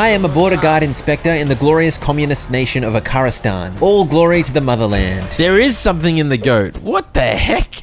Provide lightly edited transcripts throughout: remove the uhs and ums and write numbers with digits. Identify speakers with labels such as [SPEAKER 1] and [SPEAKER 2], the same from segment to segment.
[SPEAKER 1] I am a border guard inspector in the glorious communist nation of Akaristan. All glory to the motherland.
[SPEAKER 2] There is something in the goat. What the heck?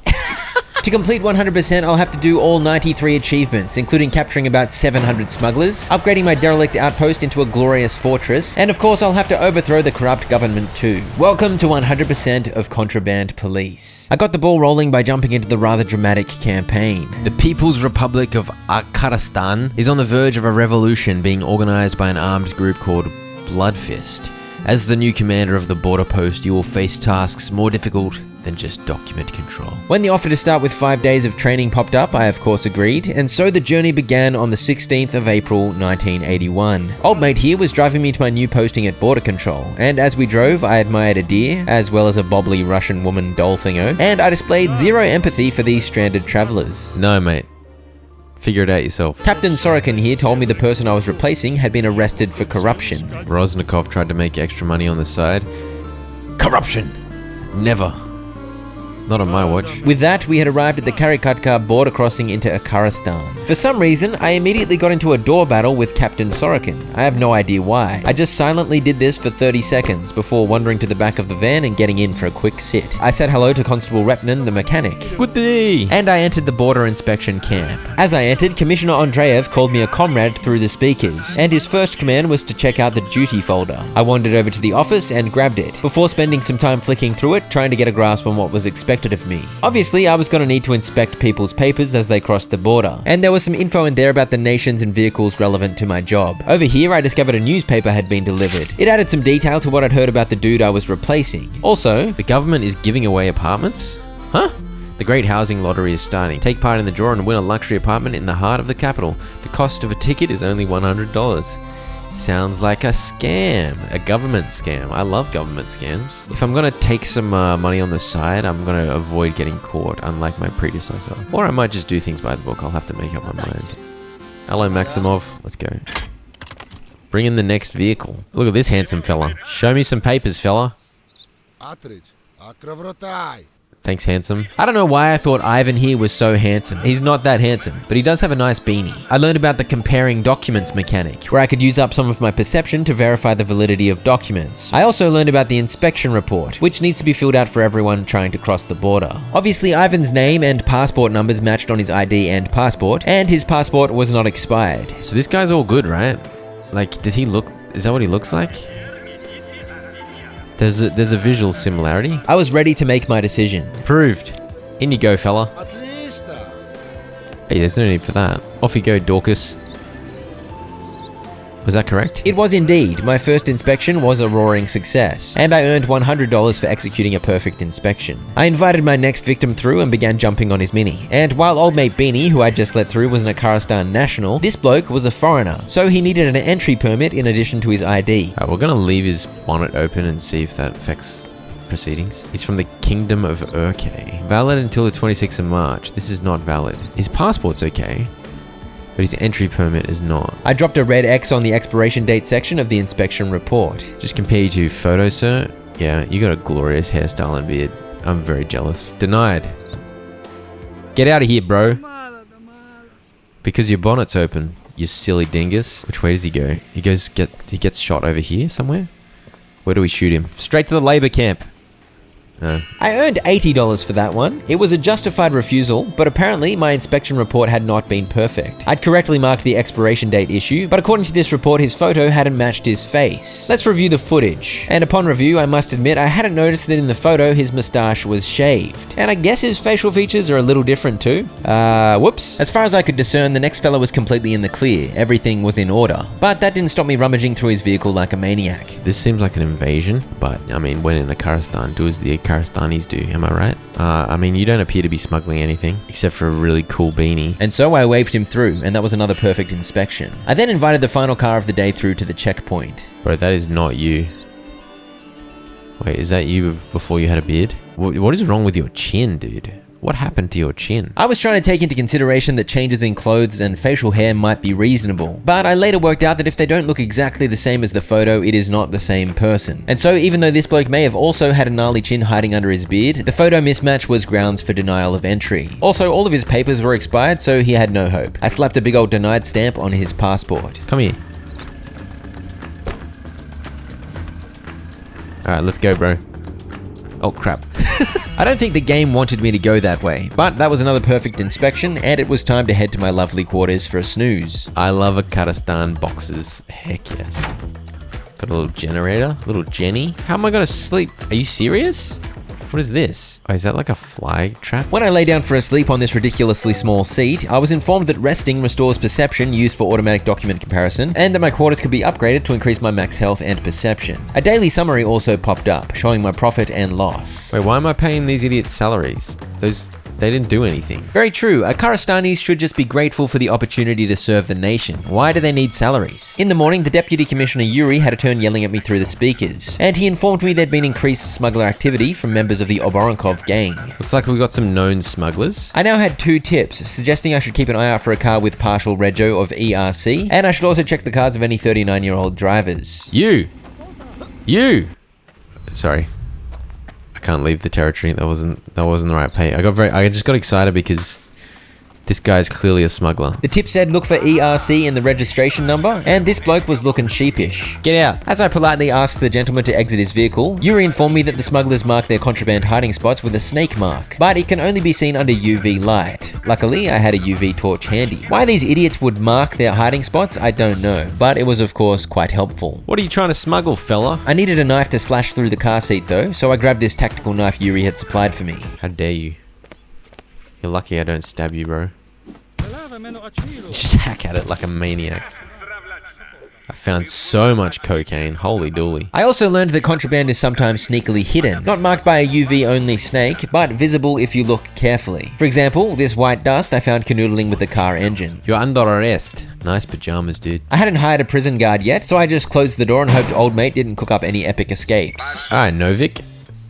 [SPEAKER 1] To complete 100%, I'll have to do all 93 achievements, including capturing about 700 smugglers, upgrading my derelict outpost into a glorious fortress, and of course I'll have to overthrow the corrupt government too. Welcome to 100% of Contraband Police. I got the ball rolling by jumping into the rather dramatic campaign.
[SPEAKER 2] The People's Republic of Akaristan is on the verge of a revolution being organized by an armed group called Bloodfist. As the new commander of the border post, you will face tasks more difficult than just document control.
[SPEAKER 1] When the offer to start with 5 days of training popped up, I of course agreed, and so the journey began on the 16th of April 1981. Old mate here was driving me to my new posting at border control, and as we drove, I admired a deer, as well as a bobbly Russian woman doll thingo, and I displayed zero empathy for these stranded travelers.
[SPEAKER 2] No, mate. Figure it out yourself.
[SPEAKER 1] Captain Sorokin here told me the person I was replacing had been arrested for corruption.
[SPEAKER 2] Rosnikov tried to make extra money on the side. Corruption! Never. Not on my watch.
[SPEAKER 1] With that, we had arrived at the Karikatka border crossing into Akaristan. For some reason, I immediately got into a door battle with Captain Sorokin. I have no idea why. I just silently did this for 30 seconds before wandering to the back of the van and getting in for a quick sit. I said hello to Constable Repnin, the mechanic.
[SPEAKER 2] Good day!
[SPEAKER 1] And I entered the border inspection camp. As I entered, Commissioner Andreev called me a comrade through the speakers, and his first command was to check out the duty folder. I wandered over to the office and grabbed it, before spending some time flicking through it, trying to get a grasp on what was expected of me. Obviously, I was going to need to inspect people's papers as they crossed the border, and there was some info in there about the nations and vehicles relevant to my job. Over here, I discovered a newspaper had been delivered. It added some detail to what I'd heard about the dude I was replacing. Also,
[SPEAKER 2] the government is giving away apartments? Huh? The great housing lottery is starting. Take part in the draw and win a luxury apartment in the heart of the capital. The cost of a ticket is only $100. Sounds like a scam, a government scam. I love government scams. If I'm gonna take some money on the side, I'm gonna avoid getting caught, unlike my predecessor. Or I might just do things by the book. I'll have to make up my mind. Hello, Maximov. Let's go. Bring in the next vehicle. Look at this handsome fella. Show me some papers, fella. Thanks, handsome.
[SPEAKER 1] I don't know why I thought Ivan here was so handsome. He's not that handsome, but he does have a nice beanie. I learned about the comparing documents mechanic, where I could use up some of my perception to verify the validity of documents. I also learned about the inspection report, which needs to be filled out for everyone trying to cross the border. Obviously, Ivan's name and passport numbers matched on his ID and passport, and his passport was not expired.
[SPEAKER 2] So this guy's all good, right? Like, does he look... Is that what he looks like? There's a visual similarity.
[SPEAKER 1] I was ready to make my decision.
[SPEAKER 2] Proved. In you go, fella. Hey, there's no need for that. Off you go, Dorcas. Was that correct?
[SPEAKER 1] It was indeed. My first inspection was a roaring success, and I earned $100 for executing a perfect inspection. I invited my next victim through and began jumping on his mini. And while old mate Beanie, who I just let through, was an Akaristan national, this bloke was a foreigner, so he needed an entry permit in addition to his ID.
[SPEAKER 2] We're gonna leave his bonnet open and see if that affects proceedings. He's from the Kingdom of Urke. Valid until the 26th of March. This is not valid. His passport's okay, but his entry permit is not.
[SPEAKER 1] I dropped a red X on the expiration date section of the inspection report.
[SPEAKER 2] Just compare you to photo, sir. Yeah, you got a glorious hairstyle and beard. I'm very jealous. Denied. Get out of here, bro. Because your bonnet's open, you silly dingus. Which way does he go? He gets shot over here somewhere? Where do we shoot him? Straight to the labor camp.
[SPEAKER 1] I earned $80 for that one. It was a justified refusal, but apparently my inspection report had not been perfect. I'd correctly marked the expiration date issue, but according to this report, his photo hadn't matched his face. Let's review the footage. And upon review, I must admit I hadn't noticed that in the photo his moustache was shaved. And I guess his facial features are a little different too. Whoops. As far as I could discern, the next fella was completely in the clear. Everything was in order. But that didn't stop me rummaging through his vehicle like a maniac.
[SPEAKER 2] This seems like an invasion, but I mean, when in Akaristan, do as the Akaristanis do, am I right? I mean, you don't appear to be smuggling anything, except for a really cool beanie.
[SPEAKER 1] And so I waved him through, and that was another perfect inspection. I then invited the final car of the day through to the checkpoint.
[SPEAKER 2] Bro, that is not you. Wait, is that you before you had a beard? What is wrong with your chin, dude? What happened to your chin?
[SPEAKER 1] I was trying to take into consideration that changes in clothes and facial hair might be reasonable, but I later worked out that if they don't look exactly the same as the photo, it is not the same person. And so even though this bloke may have also had a gnarly chin hiding under his beard, the photo mismatch was grounds for denial of entry. Also, all of his papers were expired, so he had no hope. I slapped a big old denied stamp on his passport.
[SPEAKER 2] Come here. Alright, let's go, bro. Oh, crap.
[SPEAKER 1] I don't think the game wanted me to go that way, but that was another perfect inspection, and it was time to head to my lovely quarters for a snooze.
[SPEAKER 2] I love a Kazakhstan boxes. Heck yes. Got a little generator, little Jenny. How am I gonna sleep? Are you serious? What is this? Oh, is that like a fly trap?
[SPEAKER 1] When I lay down for a sleep on this ridiculously small seat, I was informed that resting restores perception used for automatic document comparison, and that my quarters could be upgraded to increase my max health and perception. A daily summary also popped up, showing my profit and loss.
[SPEAKER 2] Wait, why am I paying these idiots salaries? They didn't do anything.
[SPEAKER 1] Very true. Karastanis should just be grateful for the opportunity to serve the nation. Why do they need salaries? In the morning, the Deputy Commissioner Yuri had a turn yelling at me through the speakers, and he informed me there'd been increased smuggler activity from members of the Oboronkov gang.
[SPEAKER 2] Looks like we got some known smugglers.
[SPEAKER 1] I now had 2 tips, suggesting I should keep an eye out for a car with partial rego of ERC, and I should also check the cars of any 39-year-old drivers.
[SPEAKER 2] You! Sorry. I can't leave the territory. That wasn't the right pay. I just got excited because this guy's clearly a smuggler.
[SPEAKER 1] The tip said look for ERC in the registration number, and this bloke was looking sheepish.
[SPEAKER 2] Get out!
[SPEAKER 1] As I politely asked the gentleman to exit his vehicle, Yuri informed me that the smugglers mark their contraband hiding spots with a snake mark, but it can only be seen under UV light. Luckily, I had a UV torch handy. Why these idiots would mark their hiding spots, I don't know, but it was of course quite helpful.
[SPEAKER 2] What are you trying to smuggle, fella?
[SPEAKER 1] I needed a knife to slash through the car seat though, so I grabbed this tactical knife Yuri had supplied for me.
[SPEAKER 2] How dare you? You're lucky I don't stab you, bro. Just hack at it like a maniac. I found so much cocaine, holy dooly.
[SPEAKER 1] I also learned that contraband is sometimes sneakily hidden, not marked by a UV-only snake, but visible if you look carefully. For example, this white dust I found canoodling with the car engine.
[SPEAKER 2] You're under arrest. Nice pajamas, dude.
[SPEAKER 1] I hadn't hired a prison guard yet, so I just closed the door and hoped old mate didn't cook up any epic escapes.
[SPEAKER 2] Alright, Novik.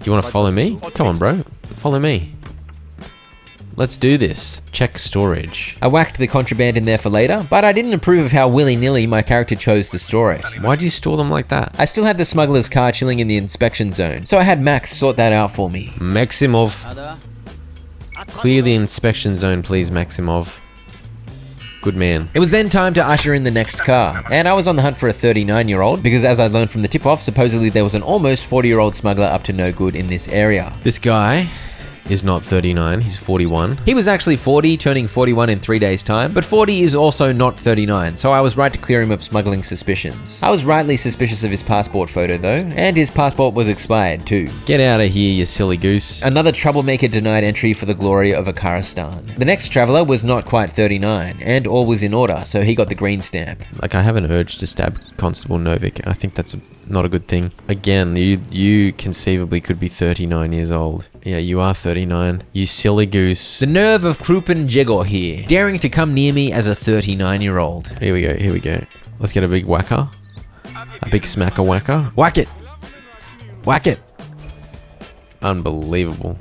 [SPEAKER 2] You wanna follow me? Come on, bro. Follow me. Let's do this. Check storage.
[SPEAKER 1] I whacked the contraband in there for later, but I didn't approve of how willy-nilly my character chose to store it.
[SPEAKER 2] Why'd you store them like that?
[SPEAKER 1] I still had the smuggler's car chilling in the inspection zone, so I had Max sort that out for me.
[SPEAKER 2] Maximov. Clear the inspection zone, please, Maximov. Good man.
[SPEAKER 1] It was then time to usher in the next car, and I was on the hunt for a 39-year-old, because as I learned from the tip-off, supposedly there was an almost 40-year-old smuggler up to no good in this area.
[SPEAKER 2] This guy is not 39, he's 41.
[SPEAKER 1] He was actually 40, turning 41 in 3 days' time, but 40 is also not 39, so I was right to clear him of smuggling suspicions. I was rightly suspicious of his passport photo though, and his passport was expired too.
[SPEAKER 2] Get out of here, you silly goose.
[SPEAKER 1] Another troublemaker denied entry for the glory of Kazakhstan. The next traveler was not quite 39, and all was in order, so he got the green stamp.
[SPEAKER 2] Like, I have an urge to stab Constable Novik, and I think that's not a good thing. Again, you conceivably could be 39 years old. Yeah, you are 39. You silly goose.
[SPEAKER 1] The nerve of Krupen Jegor here, daring to come near me as a 39-year-old.
[SPEAKER 2] Here we go. Let's get a big whacker. A big smacker whacker.
[SPEAKER 1] Whack it! Whack it!
[SPEAKER 2] Unbelievable.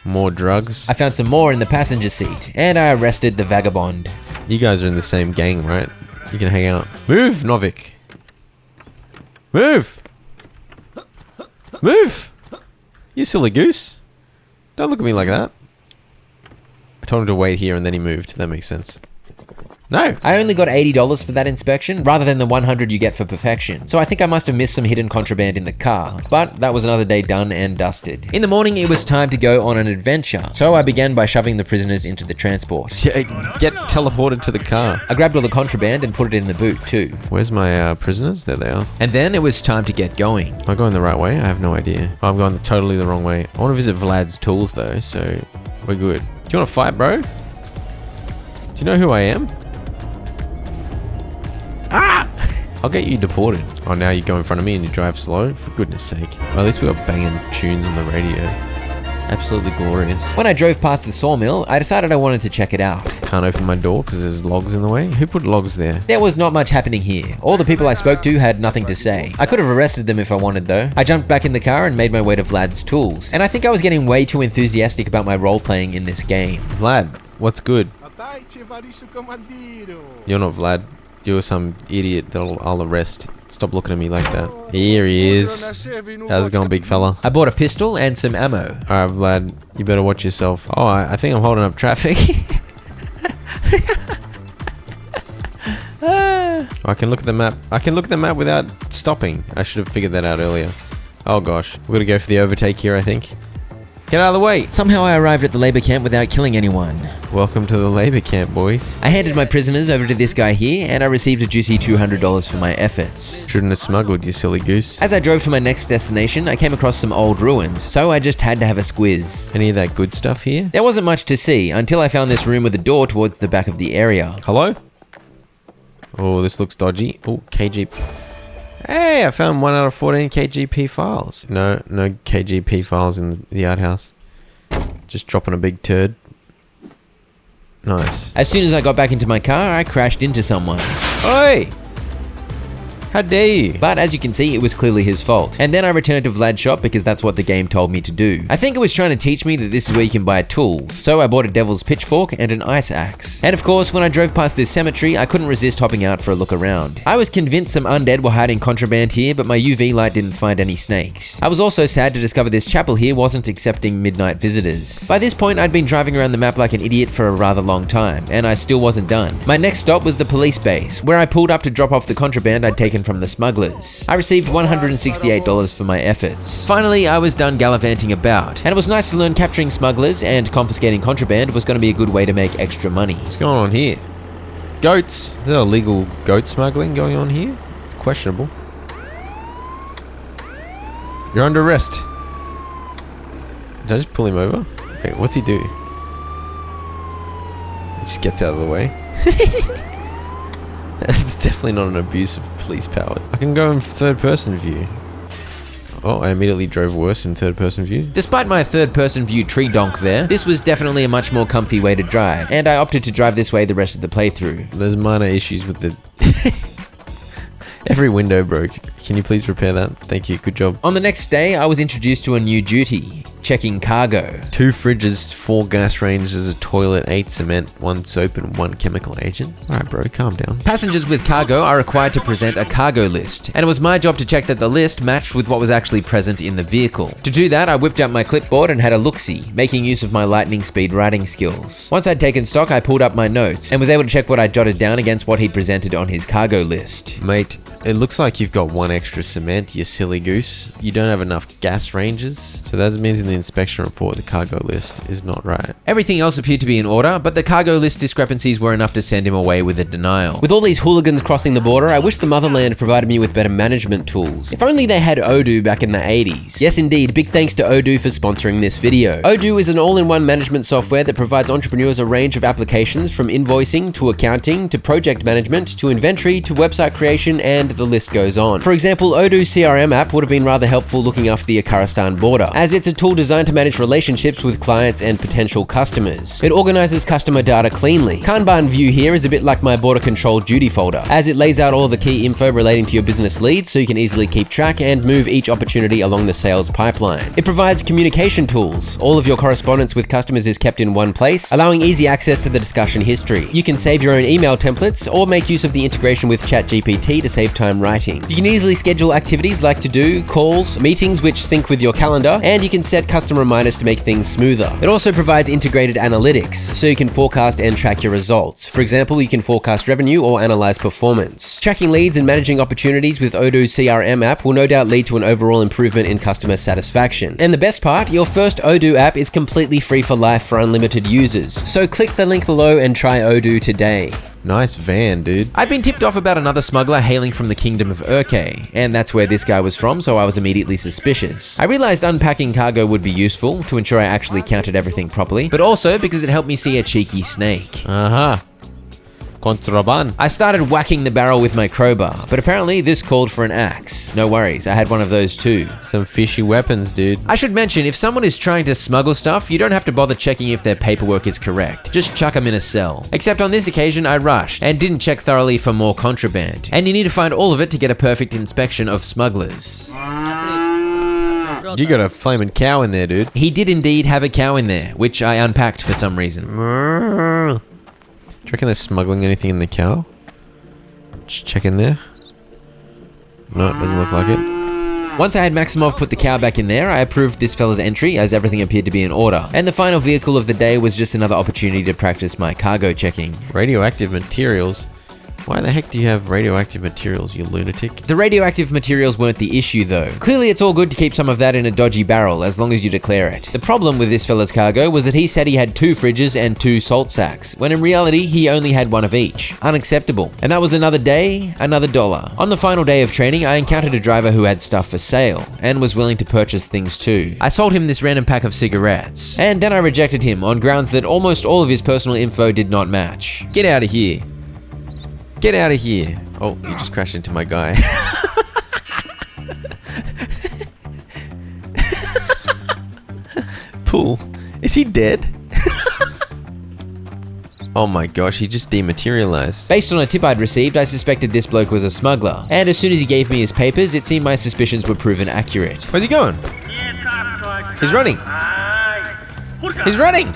[SPEAKER 2] More drugs.
[SPEAKER 1] I found some more in the passenger seat, and I arrested the vagabond.
[SPEAKER 2] You guys are in the same gang, right? You can hang out. Move, Novik! Move! Move! You silly goose. Don't look at me like that. I told him to wait here and then he moved. That makes sense. No!
[SPEAKER 1] I only got $80 for that inspection, rather than the $100 you get for perfection. So I think I must have missed some hidden contraband in the car, but that was another day done and dusted. In the morning, it was time to go on an adventure. So I began by shoving the prisoners into the transport.
[SPEAKER 2] Get teleported to the car.
[SPEAKER 1] I grabbed all the contraband and put it in the boot too.
[SPEAKER 2] Where's my prisoners? There they are.
[SPEAKER 1] And then it was time to get going.
[SPEAKER 2] Am I going the right way? I have no idea. Oh, I'm going totally the wrong way. I want to visit Vlad's tools though, so we're good. Do you want to fight, bro? Do you know who I am? Ah! I'll get you deported. Oh, now you go in front of me and you drive slow? For goodness sake. Well, at least we got banging tunes on the radio. Absolutely glorious.
[SPEAKER 1] When I drove past the sawmill, I decided I wanted to check it out.
[SPEAKER 2] Can't open my door because there's logs in the way? Who put logs there?
[SPEAKER 1] There was not much happening here. All the people I spoke to had nothing to say. I could have arrested them if I wanted though. I jumped back in the car and made my way to Vlad's tools. And I think I was getting way too enthusiastic about my role-playing in this game.
[SPEAKER 2] Vlad, what's good? You're not Vlad. You're some idiot that I'll arrest. Stop looking at me like that. Here he is. How's it going, big fella?
[SPEAKER 1] I bought a pistol and some ammo.
[SPEAKER 2] Alright, Vlad, you better watch yourself. Oh, I think I'm holding up traffic. I can look at the map. I can look at the map without stopping. I should have figured that out earlier. Oh gosh, we're gonna go for the overtake here, I think. Get out of the way!
[SPEAKER 1] Somehow I arrived at the labor camp without killing anyone.
[SPEAKER 2] Welcome to the labor camp, boys.
[SPEAKER 1] I handed my prisoners over to this guy here, and I received a juicy $200 for my efforts.
[SPEAKER 2] Shouldn't have smuggled, you silly goose.
[SPEAKER 1] As I drove to my next destination, I came across some old ruins, so I just had to have a squiz.
[SPEAKER 2] Any of that good stuff here?
[SPEAKER 1] There wasn't much to see until I found this room with a door towards the back of the area.
[SPEAKER 2] Hello? Oh, this looks dodgy. Oh, KGP. Hey, I found 1 out of 14 KGP files. No KGP files in the outhouse. Just dropping a big turd. Nice.
[SPEAKER 1] As soon as I got back into my car, I crashed into someone.
[SPEAKER 2] Oi! How dare you?
[SPEAKER 1] But as you can see, it was clearly his fault. And then I returned to Vlad's shop because that's what the game told me to do. I think it was trying to teach me that this is where you can buy tools. So I bought a devil's pitchfork and an ice axe. And of course, when I drove past this cemetery, I couldn't resist hopping out for a look around. I was convinced some undead were hiding contraband here, but my UV light didn't find any snakes. I was also sad to discover this chapel here wasn't accepting midnight visitors. By this point, I'd been driving around the map like an idiot for a rather long time, and I still wasn't done. My next stop was the police base, where I pulled up to drop off the contraband I'd taken from the smugglers. I received $168 for my efforts. Finally, I was done gallivanting about, and it was nice to learn capturing smugglers and confiscating contraband was going to be a good way to make extra money.
[SPEAKER 2] What's going on here? Goats. Is there illegal goat smuggling going on here? It's questionable. You're under arrest. Did I just pull him over? Wait, what's he do? He just gets out of the way. That's definitely not an abuse of police powers. I can go in third person view. Oh, I immediately drove worse in third person view.
[SPEAKER 1] Despite my third person view tree donk there, this was definitely a much more comfy way to drive, and I opted to drive this way the rest of the playthrough.
[SPEAKER 2] There's minor issues with the... Every window broke. Can you please repair that? Thank you, good job.
[SPEAKER 1] On the next day, I was introduced to a new duty, checking cargo.
[SPEAKER 2] 2 fridges, 4 gas ranges, a toilet, 8 cement, 1 soap, and 1 chemical agent. Alright bro, calm down.
[SPEAKER 1] Passengers with cargo are required to present a cargo list, and it was my job to check that the list matched with what was actually present in the vehicle. To do that, I whipped out my clipboard and had a look-see, making use of my lightning speed writing skills. Once I'd taken stock, I pulled up my notes, and was able to check what I jotted down against what he presented on his cargo list.
[SPEAKER 2] Mate, it looks like you've got 1 extra cement, you silly goose. You don't have enough gas ranges, so that means in the inspection report the cargo list is not right.
[SPEAKER 1] Everything else appeared to be in order, but the cargo list discrepancies were enough to send him away with a denial. With all these hooligans crossing the border, I wish the motherland provided me with better management tools. If only they had Odoo back in the 80s. Yes indeed, big thanks to Odoo for sponsoring this video. Odoo is an all-in-one management software that provides entrepreneurs a range of applications from invoicing to accounting to project management to inventory to website creation, and the list goes on. For example, Odoo CRM app would have been rather helpful looking after the Afghanistan border, as it's a tool designed to manage relationships with clients and potential customers. It organizes customer data cleanly. Kanban view here is a bit like my border control duty folder, as it lays out all the key info relating to your business leads so you can easily keep track and move each opportunity along the sales pipeline. It provides communication tools. All of your correspondence with customers is kept in one place, allowing easy access to the discussion history. You can save your own email templates or make use of the integration with ChatGPT to save time writing. You can easily schedule activities like to-do, calls, meetings which sync with your calendar, and you can set custom reminders to make things smoother. It also provides integrated analytics, so you can forecast and track your results. For example, you can forecast revenue or analyze performance. Tracking leads and managing opportunities with Odoo CRM app will no doubt lead to an overall improvement in customer satisfaction. And the best part, your first Odoo app is completely free for life for unlimited users. So click the link below and try Odoo today.
[SPEAKER 2] Nice van, dude.
[SPEAKER 1] I'd been tipped off about another smuggler hailing from the kingdom of Urke, and that's where this guy was from, so I was immediately suspicious. I realized unpacking cargo would be useful to ensure I actually counted everything properly, but also because it helped me see a cheeky snake.
[SPEAKER 2] Uh-huh. Contraband.
[SPEAKER 1] I started whacking the barrel with my crowbar, but apparently this called for an axe. No worries, I had one of those too.
[SPEAKER 2] Some fishy weapons, dude.
[SPEAKER 1] I should mention, if someone is trying to smuggle stuff, you don't have to bother checking if their paperwork is correct. Just chuck them in a cell. Except on this occasion, I rushed and didn't check thoroughly for more contraband. And you need to find all of it to get a perfect inspection of smugglers.
[SPEAKER 2] You got a flaming cow in there, dude.
[SPEAKER 1] He did indeed have a cow in there, which I unpacked for some reason.
[SPEAKER 2] Do you reckon they're smuggling anything in the cow? Just check in there. No, it doesn't look like it.
[SPEAKER 1] Once I had Maximov put the cow back in there, I approved this fella's entry as everything appeared to be in order. And the final vehicle of the day was just another opportunity to practice my cargo checking.
[SPEAKER 2] Radioactive materials? Why the heck do you have radioactive materials, you lunatic?
[SPEAKER 1] The radioactive materials weren't the issue though. Clearly it's all good to keep some of that in a dodgy barrel as long as you declare it. The problem with this fella's cargo was that he said he had 2 fridges and 2 salt sacks, when in reality he only had 1 of each. Unacceptable. And that was another day, another dollar. On the final day of training, I encountered a driver who had stuff for sale, and was willing to purchase things too. I sold him this random pack of cigarettes, and then I rejected him on grounds that almost all of his personal info did not match.
[SPEAKER 2] Get out of here. Get out of here. Oh, you just crashed into my guy. Pool. Is he dead? Oh my gosh, he just dematerialized.
[SPEAKER 1] Based on a tip I'd received, I suspected this bloke was a smuggler, and as soon as he gave me his papers, it seemed my suspicions were proven accurate.
[SPEAKER 2] Where's he going? He's running. He's running!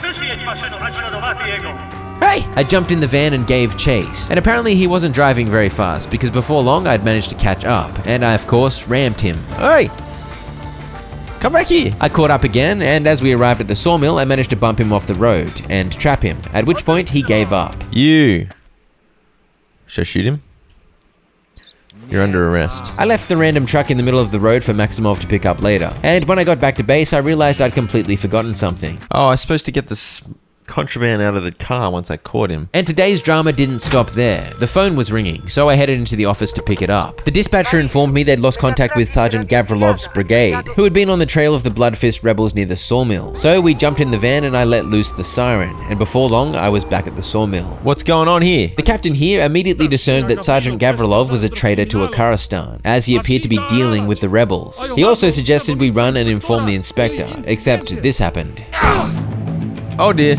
[SPEAKER 2] Hey!
[SPEAKER 1] I jumped in the van and gave chase, and apparently he wasn't driving very fast because before long I'd managed to catch up, and I of course rammed him.
[SPEAKER 2] Hey! Come back here!
[SPEAKER 1] I caught up again, and as we arrived at the sawmill, I managed to bump him off the road and trap him, at which point he gave up.
[SPEAKER 2] You! Should I shoot him? You're under arrest.
[SPEAKER 1] I left the random truck in the middle of the road for Maximov to pick up later, and when I got back to base, I realized I'd completely forgotten something.
[SPEAKER 2] Oh, I was supposed to get this contraband out of the car once I caught him.
[SPEAKER 1] And today's drama didn't stop there. The phone was ringing, so I headed into the office to pick it up. The dispatcher informed me they'd lost contact with Sergeant Gavrilov's brigade, who had been on the trail of the Bloodfist rebels near the sawmill. So we jumped in the van and I let loose the siren, and before long I was back at the sawmill.
[SPEAKER 2] What's going on here?
[SPEAKER 1] The captain here immediately discerned that Sergeant Gavrilov was a traitor to Akaristan, as he appeared to be dealing with the rebels. He also suggested we run and inform the inspector, except this happened.
[SPEAKER 2] Oh dear.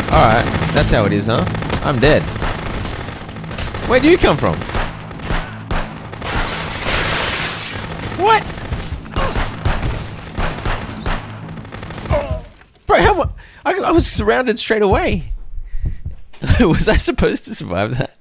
[SPEAKER 2] Alright, that's how it is, huh? I'm dead. Where do you come from? What? Bro, how much? I was surrounded straight away. Was I supposed to survive that?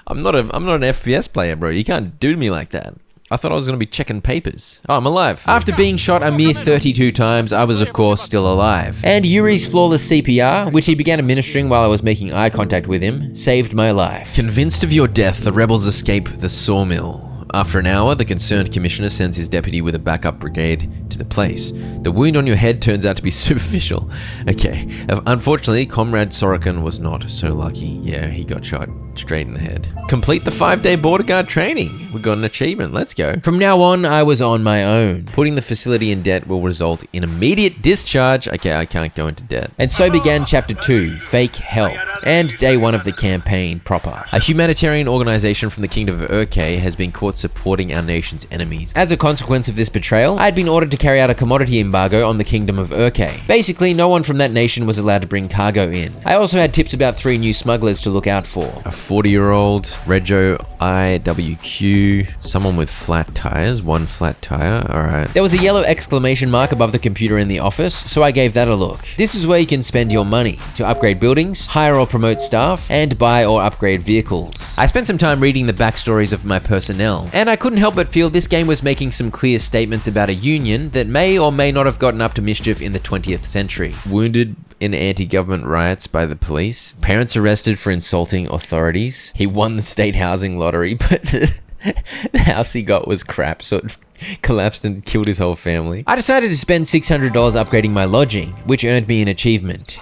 [SPEAKER 2] I'm not an FPS player, bro. You can't do me like that. I thought I was going to be checking papers. Oh, I'm alive.
[SPEAKER 1] After being shot a mere 32 times, I was of course still alive. And Yuri's flawless CPR, which he began administering while I was making eye contact with him, saved my life.
[SPEAKER 2] Convinced of your death, the rebels escape the sawmill. After an hour, the concerned commissioner sends his deputy with a backup brigade to the place. The wound on your head turns out to be superficial. Okay. Unfortunately, Comrade Sorokin was not so lucky. Yeah, he got shot straight in the head. Complete the 5-day border guard training. We got an achievement. Let's go.
[SPEAKER 1] From now on, I was on my own. Putting the facility in debt will result in immediate discharge. Okay, I can't go into debt. And so began Chapter 2, Fake Help, and Day 1 of the campaign proper. A humanitarian organization from the Kingdom of Urke has been caught supporting our nation's enemies. As a consequence of this betrayal, I had been ordered to carry out a commodity embargo on the Kingdom of Urke. Basically, no one from that nation was allowed to bring cargo in. I also had tips about 3 new smugglers to look out for.
[SPEAKER 2] A 40-year-old, Rego IWQ, someone with flat tires, 1 flat tire, alright.
[SPEAKER 1] There was a yellow exclamation mark above the computer in the office, so I gave that a look. This is where you can spend your money to upgrade buildings, hire or promote staff, and buy or upgrade vehicles. I spent some time reading the backstories of my personnel, and I couldn't help but feel this game was making some clear statements about a union that may or may not have gotten up to mischief in the 20th century.
[SPEAKER 2] Wounded in anti-government riots by the police. Parents arrested for insulting authorities.
[SPEAKER 1] He won the state housing lottery, but the house he got was crap, so it collapsed and killed his whole family. I decided to spend $600 upgrading my lodging, which earned me an achievement.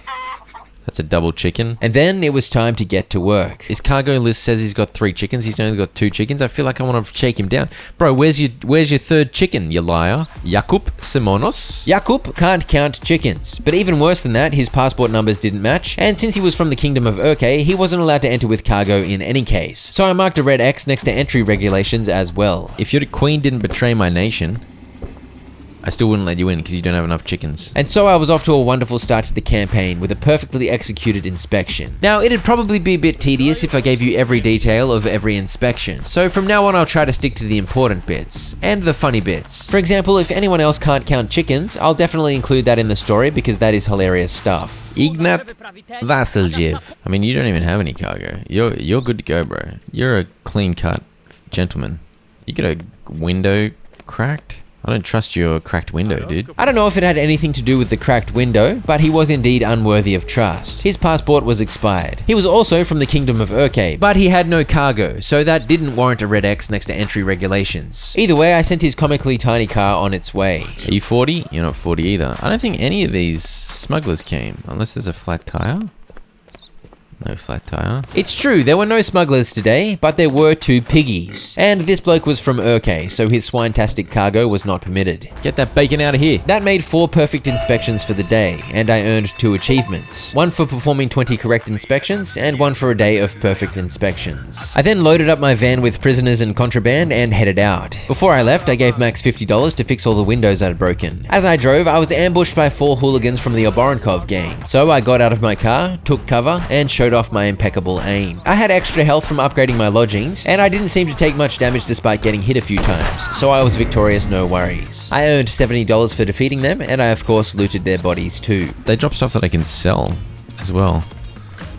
[SPEAKER 2] That's a double chicken.
[SPEAKER 1] And then it was time to get to work.
[SPEAKER 2] His cargo list says he's got 3 chickens. He's only got 2 chickens. I feel like I want to shake him down. Bro, where's your 3rd chicken, you liar? Jakub Simonos?
[SPEAKER 1] Jakub can't count chickens. But even worse than that, his passport numbers didn't match. And since he was from the Kingdom of Urke, he wasn't allowed to enter with cargo in any case. So I marked a red X next to entry regulations as well.
[SPEAKER 2] If your queen didn't betray my nation, I still wouldn't let you in because you don't have enough chickens.
[SPEAKER 1] And so I was off to a wonderful start to the campaign with a perfectly executed inspection. Now, it'd probably be a bit tedious if I gave you every detail of every inspection, so from now on I'll try to stick to the important bits, and the funny bits. For example, if anyone else can't count chickens, I'll definitely include that in the story because that is hilarious stuff.
[SPEAKER 2] Ignat Vasiljev. I mean, you don't even have any cargo. You're good to go, bro. You're a clean-cut gentleman. You get a window cracked? I don't trust your cracked window, dude.
[SPEAKER 1] I don't know if it had anything to do with the cracked window, but he was indeed unworthy of trust. His passport was expired. He was also from the Kingdom of Urke, but he had no cargo, so that didn't warrant a red X next to entry regulations. Either way, I sent his comically tiny car on its way.
[SPEAKER 2] Are you 40? You're not 40 either. I don't think any of these smugglers came, unless there's a flat tire. No flat tire.
[SPEAKER 1] It's true, there were no smugglers today, but there were 2 piggies. And this bloke was from Urke, so his swine-tastic cargo was not permitted.
[SPEAKER 2] Get that bacon out of here.
[SPEAKER 1] That made 4 perfect inspections for the day, and I earned 2 achievements. 1 for performing 20 correct inspections, and 1 for a day of perfect inspections. I then loaded up my van with prisoners and contraband and headed out. Before I left, I gave Max $50 to fix all the windows I'd broken. As I drove, I was ambushed by 4 hooligans from the Oborenkov gang, so I got out of my car, took cover, and showed off my impeccable aim. I had extra health from upgrading my lodgings, and I didn't seem to take much damage despite getting hit a few times, so I was victorious, no worries. I earned $70 for defeating them, and I of course looted their bodies too.
[SPEAKER 2] They drop stuff that I can sell as well.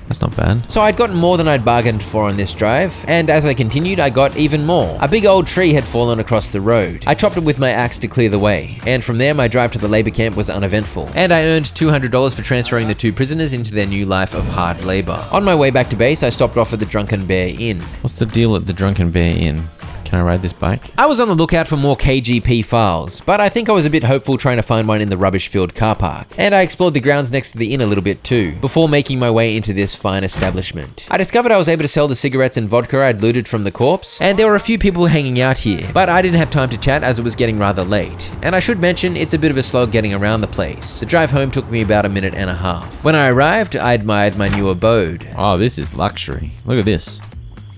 [SPEAKER 2] That's not bad.
[SPEAKER 1] So I'd gotten more than I'd bargained for on this drive, and as I continued, I got even more. A big old tree had fallen across the road. I chopped it with my axe to clear the way, and from there my drive to the labor camp was uneventful, and I earned $200 for transferring the 2 prisoners into their new life of hard labor. On my way back to base, I stopped off at the Drunken Bear Inn.
[SPEAKER 2] What's the deal at the Drunken Bear Inn? Can I ride this bike?
[SPEAKER 1] I was on the lookout for more KGP files, but I think I was a bit hopeful trying to find one in the rubbish-filled car park. And I explored the grounds next to the inn a little bit too, before making my way into this fine establishment. I discovered I was able to sell the cigarettes and vodka I'd looted from the corpse, and there were a few people hanging out here, but I didn't have time to chat as it was getting rather late. And I should mention, it's a bit of a slog getting around the place. The drive home took me about a minute and a half. When I arrived, I admired my new abode.
[SPEAKER 2] Oh, this is luxury. Look at this.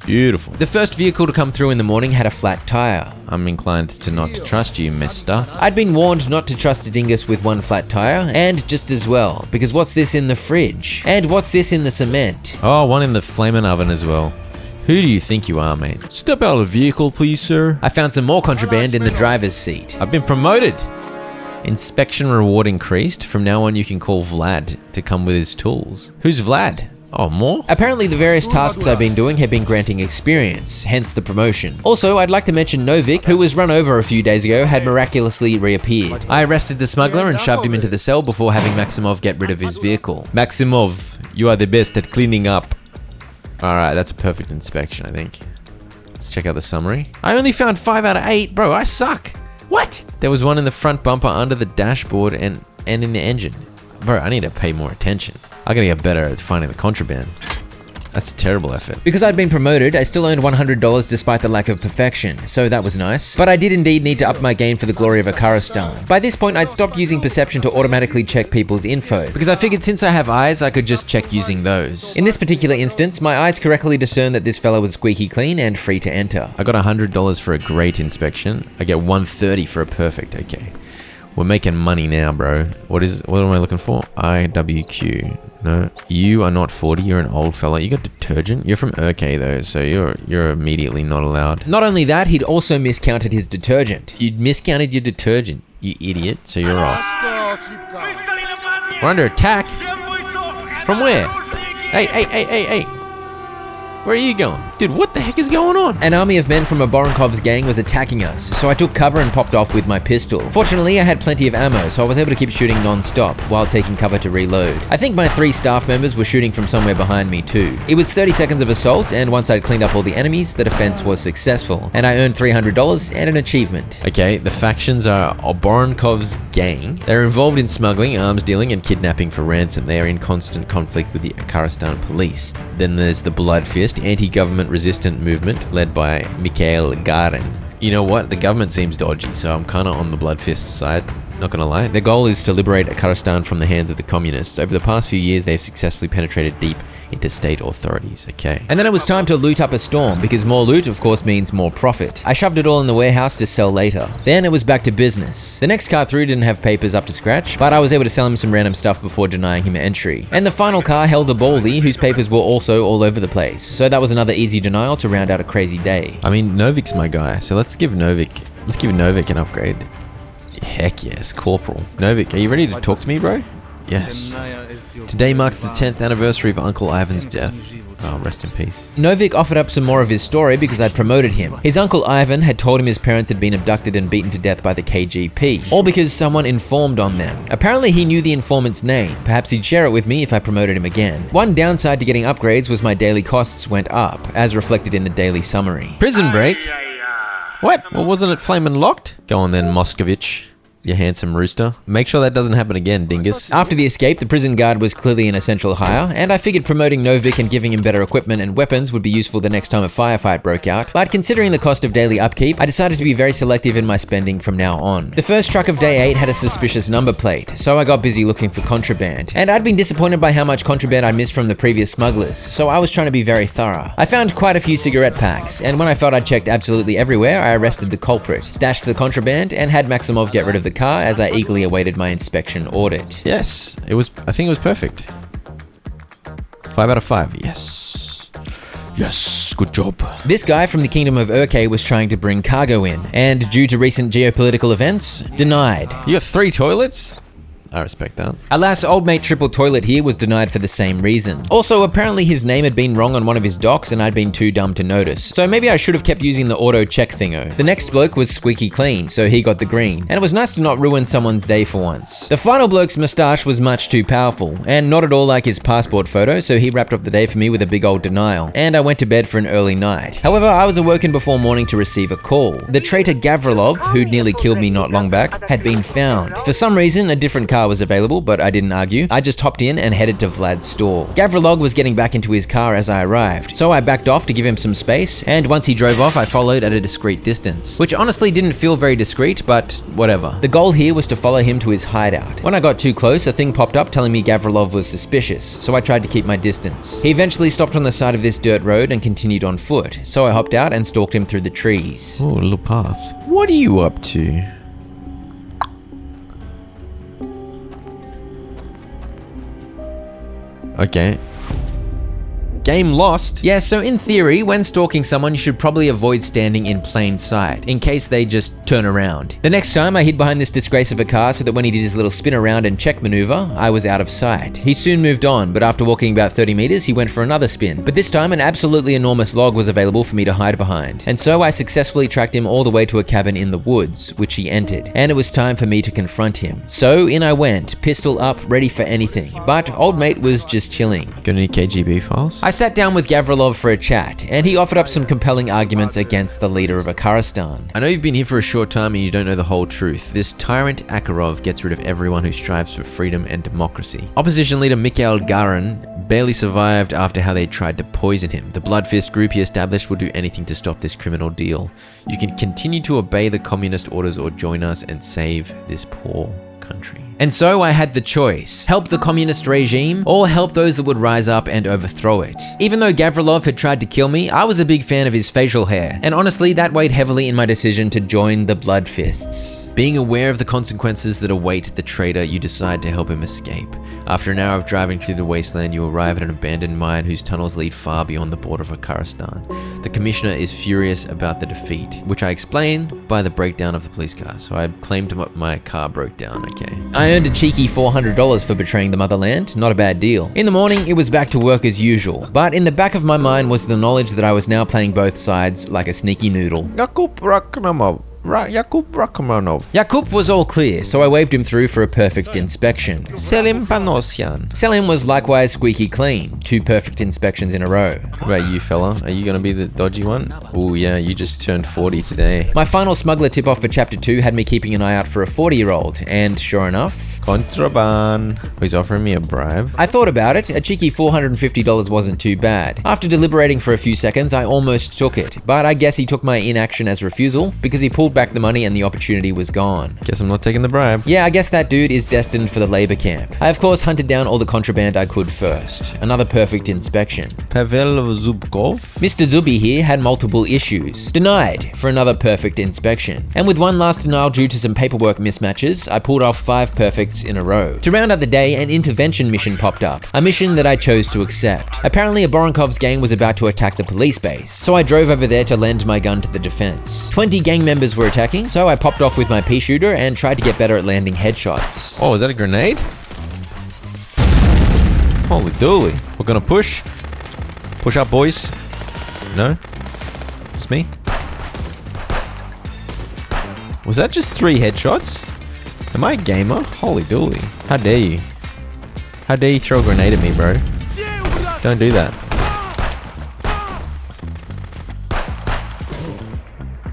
[SPEAKER 2] Beautiful.
[SPEAKER 1] The first vehicle to come through in the morning had a flat tire.
[SPEAKER 2] I'm inclined to not to trust you, mister.
[SPEAKER 1] I'd been warned not to trust a dingus with 1 flat tire, and just as well, because what's this in the fridge? And what's this in the cement?
[SPEAKER 2] Oh, one in the flaming oven as well. Who do you think you are, mate? Step out of the vehicle, please, sir.
[SPEAKER 1] I found some more contraband in the driver's seat.
[SPEAKER 2] I've been promoted. Inspection reward increased. From now on, you can call Vlad to come with his tools. Who's Vlad? Oh, more?
[SPEAKER 1] Apparently the various tasks I've been doing have been granting experience, hence the promotion. Also, I'd like to mention Novik, who was run over a few days ago, had miraculously reappeared. I arrested the smuggler and shoved him into the cell before having Maximov get rid of his vehicle.
[SPEAKER 2] Maximov, you are the best at cleaning up. Alright, that's a perfect inspection, I think. Let's check out the summary. I only found 5 out of 8. Bro, I suck. What? There was one in the front bumper, under the dashboard, and in the engine. Bro, I need to pay more attention. I gotta get better at finding the contraband. That's a terrible effort.
[SPEAKER 1] Because I'd been promoted, I still earned $100 despite the lack of perfection, so that was nice. But I did indeed need to up my game for the glory of Akaristan. By this point, I'd stopped using perception to automatically check people's info, because I figured since I have eyes, I could just check using those. In this particular instance, my eyes correctly discerned that this fellow was squeaky clean and free to enter.
[SPEAKER 2] I got $100 for a great inspection. I get $130 for a perfect, okay. We're making money now, bro. What am I looking for? IWQ. No, you are not 40. You're an old fella. You got detergent. You're from Urke though, so you're immediately not allowed.
[SPEAKER 1] Not only that, he'd also miscounted his detergent.
[SPEAKER 2] You'd miscounted your detergent, you idiot. So you're off. We're under attack. From where? Hey. Where are you going? Dude, what the heck is going on?
[SPEAKER 1] An army of men from Oborenkov's gang was attacking us, so I took cover and popped off with my pistol. Fortunately, I had plenty of ammo, so I was able to keep shooting non-stop while taking cover to reload. I think my 3 staff members were shooting from somewhere behind me too. It was 30 seconds of assault, and once I'd cleaned up all the enemies, the defense was successful, and I earned $300 and an achievement.
[SPEAKER 2] Okay, the factions are Oborenkov's gang. They're involved in smuggling, arms dealing, and kidnapping for ransom. They are in constant conflict with the Contraband Police. Then there's the Blood Fist, anti-government resistant movement led by Mikhail Garin. You know what? The government seems dodgy, so I'm kinda on the Blood Fist side. Not gonna lie. Their goal is to liberate Akaristan from the hands of the communists. Over the past few years, they've successfully penetrated deep into state authorities, okay?
[SPEAKER 1] And then it was time to loot up a storm, because more loot, of course, means more profit. I shoved it all in the warehouse to sell later. Then it was back to business. The next car through didn't have papers up to scratch, but I was able to sell him some random stuff before denying him entry. And the final car held a baldy whose papers were also all over the place, so that was another easy denial to round out a crazy day.
[SPEAKER 2] I mean, Novik's my guy, so let's give Novik an upgrade. Heck yes, Corporal. Novik, are you ready to talk to me, bro? Yes. Today marks the 10th anniversary of Uncle Ivan's death. Oh, rest in peace.
[SPEAKER 1] Novik offered up some more of his story because I'd promoted him. His uncle Ivan had told him his parents had been abducted and beaten to death by the KGP, all because someone informed on them. Apparently he knew the informant's name. Perhaps he'd share it with me if I promoted him again. One downside to getting upgrades was my daily costs went up, as reflected in the daily summary.
[SPEAKER 2] Prison break? What? Well, wasn't it flamin' locked? Go on then, Moscovich. You handsome rooster. Make sure that doesn't happen again, dingus.
[SPEAKER 1] After the escape, the prison guard was clearly an essential hire, and I figured promoting Novik and giving him better equipment and weapons would be useful the next time a firefight broke out. But considering the cost of daily upkeep, I decided to be very selective in my spending from now on. The first truck of day 8 had a suspicious number plate, so I got busy looking for contraband. And I'd been disappointed by how much contraband I missed from the previous smugglers, so I was trying to be very thorough. I found quite a few cigarette packs, and when I felt I'd checked absolutely everywhere, I arrested the culprit, stashed the contraband, and had Maximov get rid of the car as I eagerly awaited my inspection audit.
[SPEAKER 2] Yes, I think it was perfect. 5 out of 5, yes. Yes, good job.
[SPEAKER 1] This guy from the Kingdom of Urke was trying to bring cargo in, and due to recent geopolitical events, denied.
[SPEAKER 2] You got 3 toilets? I respect that.
[SPEAKER 1] Alas, old mate Triple Toilet here was denied for the same reason. Also, apparently his name had been wrong on one of his docs and I'd been too dumb to notice. So maybe I should have kept using the auto check thingo. The next bloke was squeaky clean, so he got the green. And it was nice to not ruin someone's day for once. The final bloke's moustache was much too powerful, and not at all like his passport photo, so he wrapped up the day for me with a big old denial. And I went to bed for an early night. However, I was awoken before morning to receive a call. The traitor Gavrilov, who'd nearly killed me not long back, had been found. For some reason, a different car was available, but I didn't argue. I just hopped in and headed to Vlad's store. Gavrilov was getting back into his car as I arrived, so I backed off to give him some space, and once he drove off, I followed at a discreet distance. Which honestly didn't feel very discreet, but whatever. The goal here was to follow him to his hideout. When I got too close, a thing popped up telling me Gavrilov was suspicious, so I tried to keep my distance. He eventually stopped on the side of this dirt road and continued on foot, so I hopped out and stalked him through the trees.
[SPEAKER 2] Oh, a little path. What are you up to? Okay. Game lost.
[SPEAKER 1] Yeah, so in theory, when stalking someone, you should probably avoid standing in plain sight, in case they just turn around. The next time, I hid behind this disgrace of a car so that when he did his little spin around and check maneuver, I was out of sight. He soon moved on, but after walking about 30 meters, he went for another spin. But this time, an absolutely enormous log was available for me to hide behind. And so I successfully tracked him all the way to a cabin in the woods, which he entered. And it was time for me to confront him. So in I went, pistol up, ready for anything. But old mate was just chilling.
[SPEAKER 2] Got any KGB files?
[SPEAKER 1] I sat down with Gavrilov for a chat, and he offered up some compelling arguments against the leader of Akaristan.
[SPEAKER 2] I know you've been here for a short time and you don't know the whole truth. This tyrant Akarov gets rid of everyone who strives for freedom and democracy. Opposition leader Mikhail Garin barely survived after how they tried to poison him. The Blood Fist group he established will do anything to stop this criminal deal. You can continue to obey the communist orders or join us and save this poor country.
[SPEAKER 1] And so I had the choice, help the communist regime or help those that would rise up and overthrow it. Even though Gavrilov had tried to kill me, I was a big fan of his facial hair, and honestly that weighed heavily in my decision to join the Blood Fists. Being aware of the consequences that await the traitor, you decide to help him escape. After an hour of driving through the wasteland, you arrive at an abandoned mine whose tunnels lead far beyond the border of Akaristan. The commissioner is furious about the defeat, which I explained by the breakdown of the police car, so I claimed my car broke down, okay. I earned a cheeky $400 for betraying the motherland, not a bad deal. In the morning, it was back to work as usual, but in the back of my mind was the knowledge that I was now playing both sides like a sneaky noodle. Yakub was all clear, so I waved him through for a perfect inspection.
[SPEAKER 2] Selim Panosyan.
[SPEAKER 1] Selim was likewise squeaky clean, 2 perfect inspections in a row.
[SPEAKER 2] What about you, fella? Are you gonna be the dodgy one? Oh yeah, you just turned 40 today.
[SPEAKER 1] My final smuggler tip-off for Chapter 2 had me keeping an eye out for a 40-year-old, and sure enough...
[SPEAKER 2] Contraband. He's offering me a bribe.
[SPEAKER 1] I thought about it. A cheeky $450 wasn't too bad. After deliberating for a few seconds, I almost took it, but I guess he took my inaction as refusal because he pulled back the money and the opportunity was gone.
[SPEAKER 2] Guess I'm not taking the bribe.
[SPEAKER 1] Yeah, I guess that dude is destined for the labor camp. I of course hunted down all the contraband I could first. Another perfect inspection.
[SPEAKER 2] Pavel Zubkov?
[SPEAKER 1] Mr. Zubi here had multiple issues. Denied for another perfect inspection. And with one last denial due to some paperwork mismatches, I pulled off 5 perfects in a row. To round out the day, an intervention mission popped up. A mission that I chose to accept. Apparently a Boronkov's gang was about to attack the police base, so I drove over there to lend my gun to the defense. 20 gang members were attacking, so I popped off with my pea shooter and tried to get better at landing headshots.
[SPEAKER 2] Oh, is that a grenade? Holy dooly. We're gonna push. Push up, boys. No? It's me? Was that just 3 headshots? Am I a gamer? Holy dooly. How dare you? How dare you throw a grenade at me, bro? Don't do that.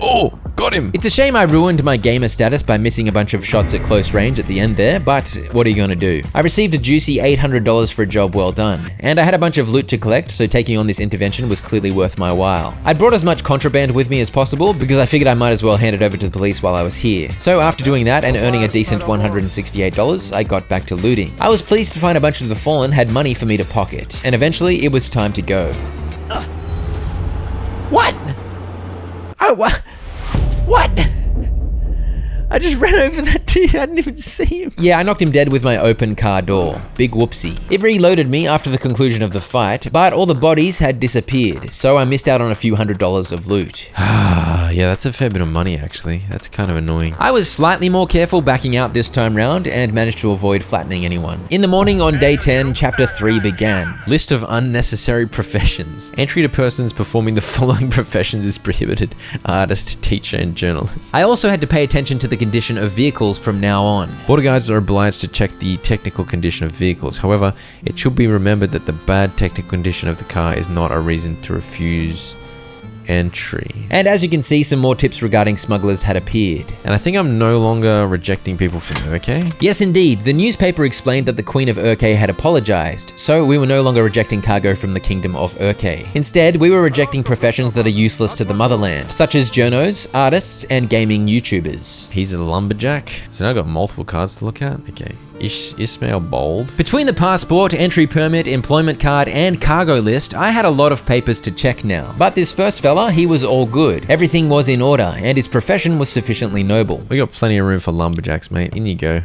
[SPEAKER 2] Oh, got him.
[SPEAKER 1] It's a shame I ruined my gamer status by missing a bunch of shots at close range at the end there, but what are you gonna do? I received a juicy $800 for a job well done, and I had a bunch of loot to collect, so taking on this intervention was clearly worth my while. I'd brought as much contraband with me as possible because I figured I might as well hand it over to the police while I was here. So after doing that and earning a decent $168, I got back to looting. I was pleased to find a bunch of the fallen had money for me to pocket, and eventually it was time to go. What? Oh, what? What? I just ran over that dude, I didn't even see him. Yeah, I knocked him dead with my open car door. Big whoopsie. It reloaded me after the conclusion of the fight, but all the bodies had disappeared, so I missed out on a few $100s of loot.
[SPEAKER 2] Yeah, that's a fair bit of money actually. That's kind of annoying.
[SPEAKER 1] I was slightly more careful backing out this time round and managed to avoid flattening anyone. In the morning on day 10, chapter 3 began.
[SPEAKER 2] List of unnecessary professions. Entry to persons performing the following professions is prohibited: artist, teacher, and journalist.
[SPEAKER 1] I also had to pay attention to the condition of vehicles from now on.
[SPEAKER 2] Border guards are obliged to check the technical condition of vehicles. However, it should be remembered that the bad technical condition of the car is not a reason to refuse entry.
[SPEAKER 1] And as you can see, some more tips regarding smugglers had appeared.
[SPEAKER 2] And I think I'm no longer rejecting people from Urk.
[SPEAKER 1] Yes, indeed. The newspaper explained that the Queen of Urk had apologized, so we were no longer rejecting cargo from the Kingdom of Urk. Instead, we were rejecting professions that are useless to the motherland, such as journos, artists, and gaming YouTubers.
[SPEAKER 2] He's a lumberjack. So now I've got multiple cards to look at. Okay. Ismail Bold.
[SPEAKER 1] Between the passport, entry permit, employment card, and cargo list, I had a lot of papers to check now. But this first fella, he was all good. Everything was in order, and his profession was sufficiently noble.
[SPEAKER 2] We got plenty of room for lumberjacks, mate. In you go.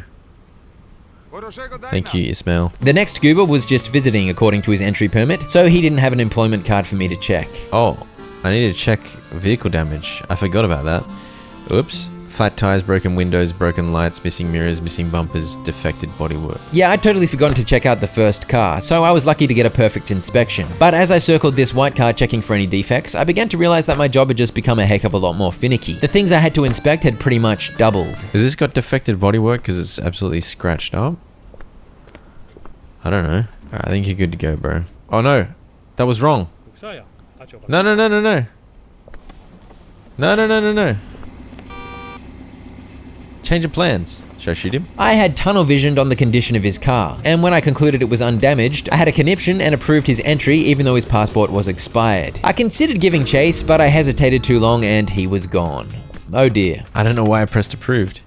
[SPEAKER 2] Thank you, Ismail.
[SPEAKER 1] The next goober was just visiting according to his entry permit, so he didn't have an employment card for me to check.
[SPEAKER 2] Oh, I need to check vehicle damage. I forgot about that. Oops. Flat tires, broken windows, broken lights, missing mirrors, missing bumpers, defected bodywork.
[SPEAKER 1] Yeah, I'd totally forgotten to check out the first car, so I was lucky to get a perfect inspection. But as I circled this white car checking for any defects, I began to realize that my job had just become a heck of a lot more finicky. The things I had to inspect had pretty much doubled.
[SPEAKER 2] Has this got defected bodywork because it's absolutely scratched up? I don't know. Alright, I think you're good to go, bro. Oh no, that was wrong. No, no, no, no, no. No, no, no, no, no. Change of plans. Should I shoot him?
[SPEAKER 1] I had tunnel visioned on the condition of his car, and when I concluded it was undamaged, I had a conniption and approved his entry even though his passport was expired. I considered giving chase, but I hesitated too long and he was gone. Oh dear.
[SPEAKER 2] I don't know why I pressed approved.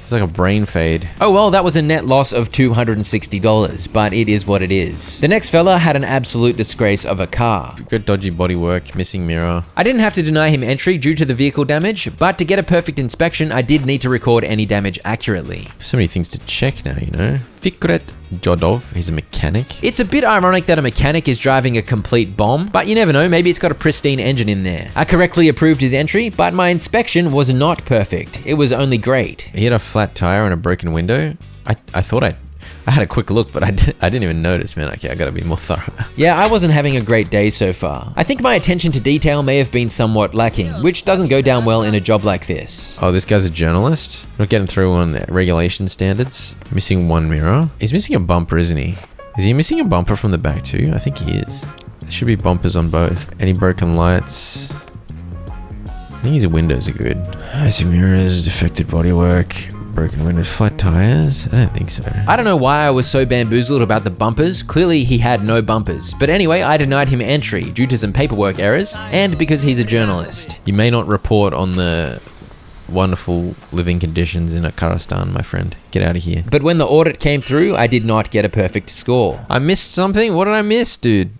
[SPEAKER 2] It's like a brain fade.
[SPEAKER 1] Oh well, that was a net loss of $260, but it is what it is. The next fella had an absolute disgrace of a car.
[SPEAKER 2] Got dodgy bodywork, missing mirror.
[SPEAKER 1] I didn't have to deny him entry due to the vehicle damage, but to get a perfect inspection, I did need to record any damage accurately.
[SPEAKER 2] So many things to check now, you know? Fikret Jodov, he's a mechanic.
[SPEAKER 1] It's a bit ironic that a mechanic is driving a complete bomb, but you never know, maybe it's got a pristine engine in there. I correctly approved his entry, but my inspection was not perfect. It was only great.
[SPEAKER 2] He had a flat tire and a broken window. I thought I had a quick look, but I didn't even notice, man. Okay, I gotta be more thorough.
[SPEAKER 1] Yeah, I wasn't having a great day so far. I think my attention to detail may have been somewhat lacking, which doesn't go down well in a job like this.
[SPEAKER 2] Oh, this guy's a journalist? Not getting through on regulation standards. Missing one mirror. He's missing a bumper, isn't he? Is he missing a bumper from the back too? I think he is. There should be bumpers on both. Any broken lights? I think his windows are good. Missing mirrors, defected bodywork. Broken windows, flat tires? I don't think so.
[SPEAKER 1] I don't know why I was so bamboozled about the bumpers. Clearly he had no bumpers. But anyway, I denied him entry due to some paperwork errors and because he's a journalist.
[SPEAKER 2] You may not report on the wonderful living conditions in Kazakhstan, my friend. Get out of here.
[SPEAKER 1] But when the audit came through, I did not get a perfect score.
[SPEAKER 2] I missed something? What did I miss, dude?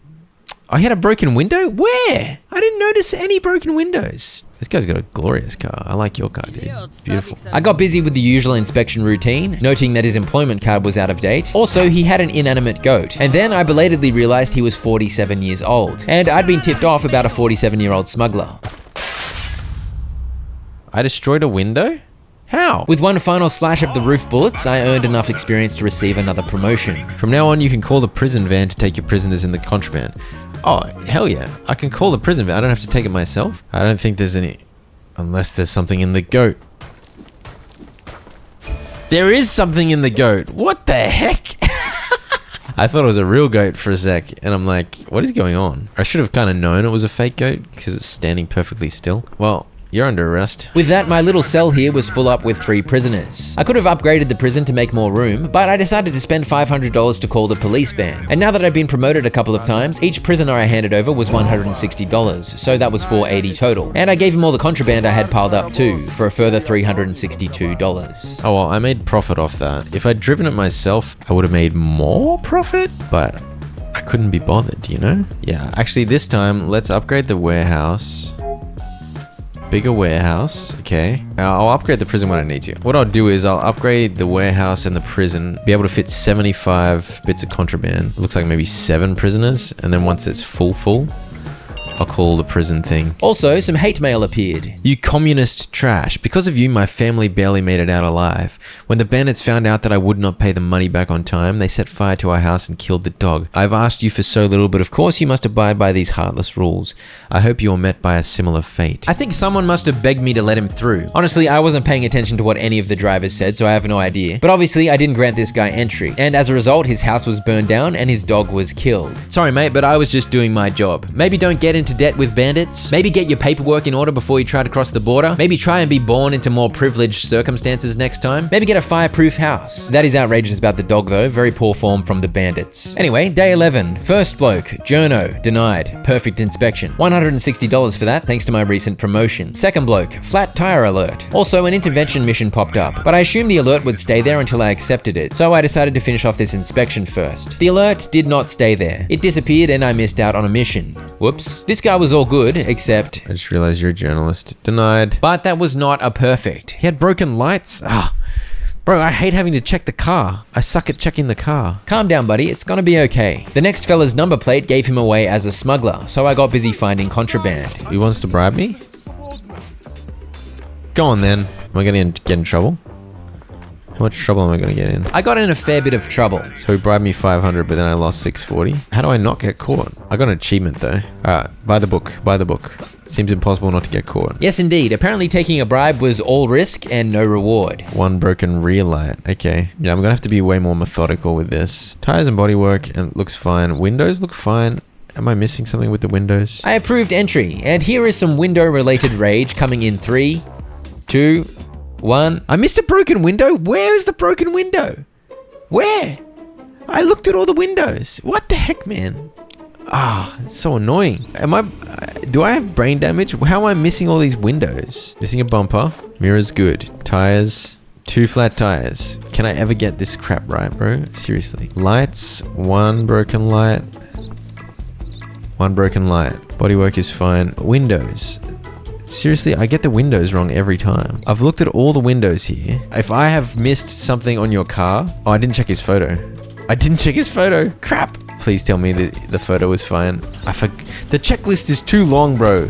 [SPEAKER 2] I had a broken window? Where? I didn't notice any broken windows. This guy's got a glorious car. I like your car, dude. Beautiful.
[SPEAKER 1] I got busy with the usual inspection routine, noting that his employment card was out of date. Also, he had an inanimate goat. And then I belatedly realized he was 47 years old. And I'd been tipped off about a 47-year-old smuggler.
[SPEAKER 2] I destroyed a window? How?
[SPEAKER 1] With one final slash of the roof bullets, I earned enough experience to receive another promotion.
[SPEAKER 2] From now on, you can call the prison van to take your prisoners in the contraband. Oh, hell yeah. I can call the prison van. I don't have to take it myself. I don't think there's any... Unless there's something in the goat. There is something in the goat. What the heck? I thought it was a real goat for a sec, and I'm like, what is going on? I should have kind of known it was a fake goat because it's standing perfectly still. Well, you're under arrest.
[SPEAKER 1] With that, my little cell here was full up with 3 prisoners. I could have upgraded the prison to make more room, but I decided to spend $500 to call the police van. And now that I've been promoted a couple of times, each prisoner I handed over was $160, so that was $480 total. And I gave him all the contraband I had piled up too, for a further $362.
[SPEAKER 2] Oh well, I made profit off that. If I'd driven it myself, I would have made more profit, but I couldn't be bothered, you know? Yeah, actually this time, let's upgrade the warehouse. Bigger warehouse, okay. I'll upgrade the prison when I need to. What I'll do is I'll upgrade the warehouse and the prison, be able to fit 75 bits of contraband. It looks like maybe 7 prisoners, and then once it's full, I'll call the prison thing.
[SPEAKER 1] Also, some hate mail appeared.
[SPEAKER 2] You communist trash. Because of you, my family barely made it out alive. When the bandits found out that I would not pay the money back on time, they set fire to our house and killed the dog. I've asked you for so little, but of course you must abide by these heartless rules. I hope you are met by a similar fate.
[SPEAKER 1] I think someone must have begged me to let him through. Honestly, I wasn't paying attention to what any of the drivers said, so I have no idea. But obviously, I didn't grant this guy entry. And as a result, his house was burned down and his dog was killed. Sorry, mate, but I was just doing my job. Maybe don't get into debt with bandits. Maybe get your paperwork in order before you try to cross the border. Maybe try and be born into more privileged circumstances next time. Maybe get a fireproof house. That is outrageous about the dog though. Very poor form from the bandits. Anyway, day 11. First bloke, journo, denied. Perfect inspection. $160 for that, thanks to my recent promotion. Second bloke, flat tire alert. Also, an intervention mission popped up, but I assumed the alert would stay there until I accepted it, so I decided to finish off this inspection first. The alert did not stay there. It disappeared and I missed out on a mission. Whoops. This guy was all good, except...
[SPEAKER 2] I just realized you're a journalist. Denied.
[SPEAKER 1] But that was not a perfect.
[SPEAKER 2] He had broken lights. Bro, I hate having to check the car. I suck at checking the car.
[SPEAKER 1] Calm down, buddy. It's gonna be okay. The next fella's number plate gave him away as a smuggler, so I got busy finding contraband.
[SPEAKER 2] He wants to bribe me? Go on then. Am I gonna get in trouble? How much trouble am I gonna get in?
[SPEAKER 1] I got in a fair bit of trouble.
[SPEAKER 2] So he bribed me 500, but then I lost 640. How do I not get caught? I got an achievement though. Alright, buy the book, buy the book. Seems impossible not to get caught.
[SPEAKER 1] Yes, indeed. Apparently taking a bribe was all risk and no reward.
[SPEAKER 2] One broken rear light. Okay. Yeah, I'm gonna have to be way more methodical with this. Tires and bodywork, and it looks fine. Windows look fine. Am I missing something with the windows?
[SPEAKER 1] I approved entry, and here is some window-related rage coming in 3, 2, 1.
[SPEAKER 2] I missed a broken window? Where is the broken window? Where? I looked at all the windows. What the heck, man? It's so annoying. Do I have brain damage? How am I missing all these windows? Missing a bumper. Mirror's good. Tires. 2 flat tires. Can I ever get this crap right, bro? Seriously. Lights. 1 broken light. 1 broken light. Bodywork is fine. Windows. Seriously, I get the windows wrong every time. I've looked at all the windows here. If I have missed something on your car... Oh, I didn't check his photo. Crap. Please tell me that the photo was fine. The checklist is too long, bro.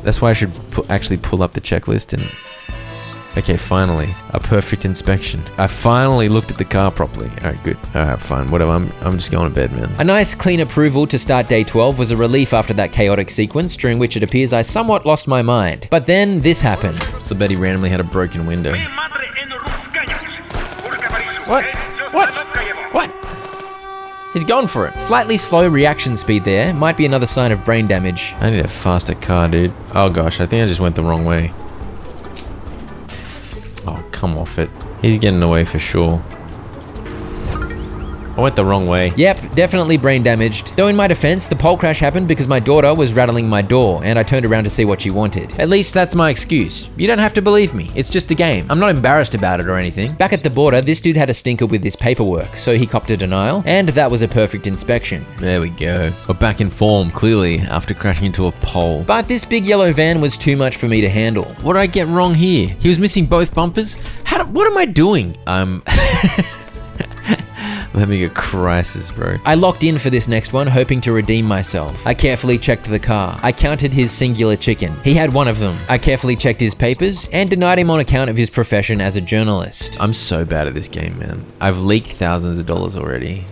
[SPEAKER 2] That's why I should actually pull up the checklist and... Okay, finally. A perfect inspection. I finally looked at the car properly. Alright, good. Alright, fine. Whatever. I'm just going to bed, man.
[SPEAKER 1] A nice clean approval to start day 12 was a relief after that chaotic sequence, during which it appears I somewhat lost my mind. But then this happened.
[SPEAKER 2] So Betty randomly had a broken window. What?
[SPEAKER 1] He's gone for it. Slightly slow reaction speed there. Might be another sign of brain damage.
[SPEAKER 2] I need a faster car, dude. Oh gosh, I think I just went the wrong way. Oh, come off it. He's getting away for sure. I went the wrong way.
[SPEAKER 1] Yep, definitely brain damaged. Though in my defense, the pole crash happened because my daughter was rattling my door and I turned around to see what she wanted. At least that's my excuse. You don't have to believe me. It's just a game. I'm not embarrassed about it or anything. Back at the border, this dude had a stinker with this paperwork, so he copped a denial, and that was a perfect inspection.
[SPEAKER 2] There we go. We're back in form, clearly, after crashing into a pole.
[SPEAKER 1] But this big yellow van was too much for me to handle.
[SPEAKER 2] What did I get wrong here? He was missing both bumpers? What am I doing? I'm having a crisis, bro.
[SPEAKER 1] I locked in for this next one, hoping to redeem myself. I carefully checked the car. I counted his singular chicken. He had one of them. I carefully checked his papers and denied him on account of his profession as a journalist.
[SPEAKER 2] I'm so bad at this game, man. I've leaked thousands of dollars already.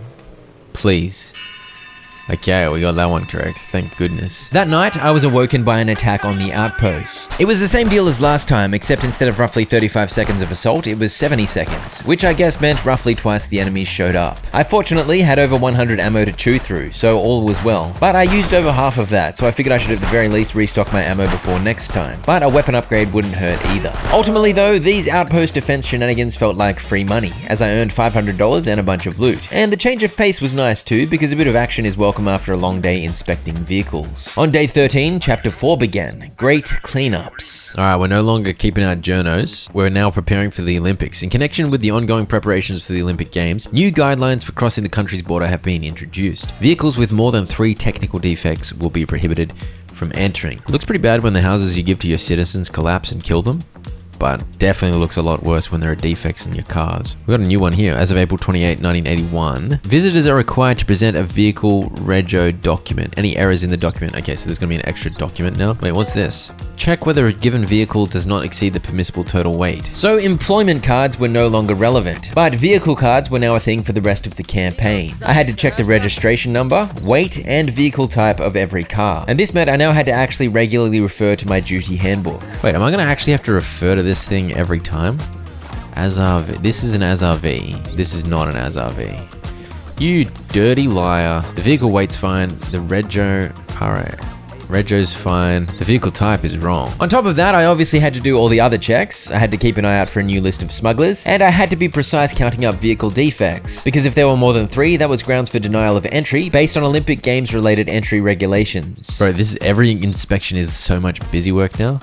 [SPEAKER 2] Please. Okay, we got that one correct. Thank goodness.
[SPEAKER 1] That night, I was awoken by an attack on the outpost. It was the same deal as last time, except instead of roughly 35 seconds of assault, it was 70 seconds, which I guess meant roughly twice the enemies showed up. I fortunately had over 100 ammo to chew through, so all was well. But I used over half of that, so I figured I should at the very least restock my ammo before next time. But a weapon upgrade wouldn't hurt either. Ultimately though, these outpost defense shenanigans felt like free money, as I earned $500 and a bunch of loot. And the change of pace was nice too, because a bit of action is welcome after a long day inspecting vehicles. On day 13, chapter 4 began. Great cleanups.
[SPEAKER 2] Alright, we're no longer keeping our journos. We're now preparing for the Olympics. In connection with the ongoing preparations for the Olympic Games, new guidelines for crossing the country's border have been introduced. Vehicles with more than 3 technical defects will be prohibited from entering. It looks pretty bad when the houses you give to your citizens collapse and kill them, but definitely looks a lot worse when there are defects in your cars. We got a new one here. As of April 28, 1981, visitors are required to present a vehicle rego document. Any errors in the document? Okay, so there's gonna be an extra document now. Wait, what's this? Check whether a given vehicle does not exceed the permissible total weight.
[SPEAKER 1] So employment cards were no longer relevant, but vehicle cards were now a thing for the rest of the campaign. I had to check the registration number, weight, and vehicle type of every car. And this meant I now had to actually regularly refer to my duty handbook.
[SPEAKER 2] Wait, am I gonna actually have to refer to this thing every time? ASRV. This is an ASRV. This is not an ASRV. You dirty liar. The vehicle weight's fine. The rego... Alright. Rego's fine. The vehicle type is wrong.
[SPEAKER 1] On top of that, I obviously had to do all the other checks. I had to keep an eye out for a new list of smugglers, and I had to be precise counting up vehicle defects. Because if there were more than 3, that was grounds for denial of entry based on Olympic Games related entry regulations.
[SPEAKER 2] Bro, this is every inspection is so much busy work now.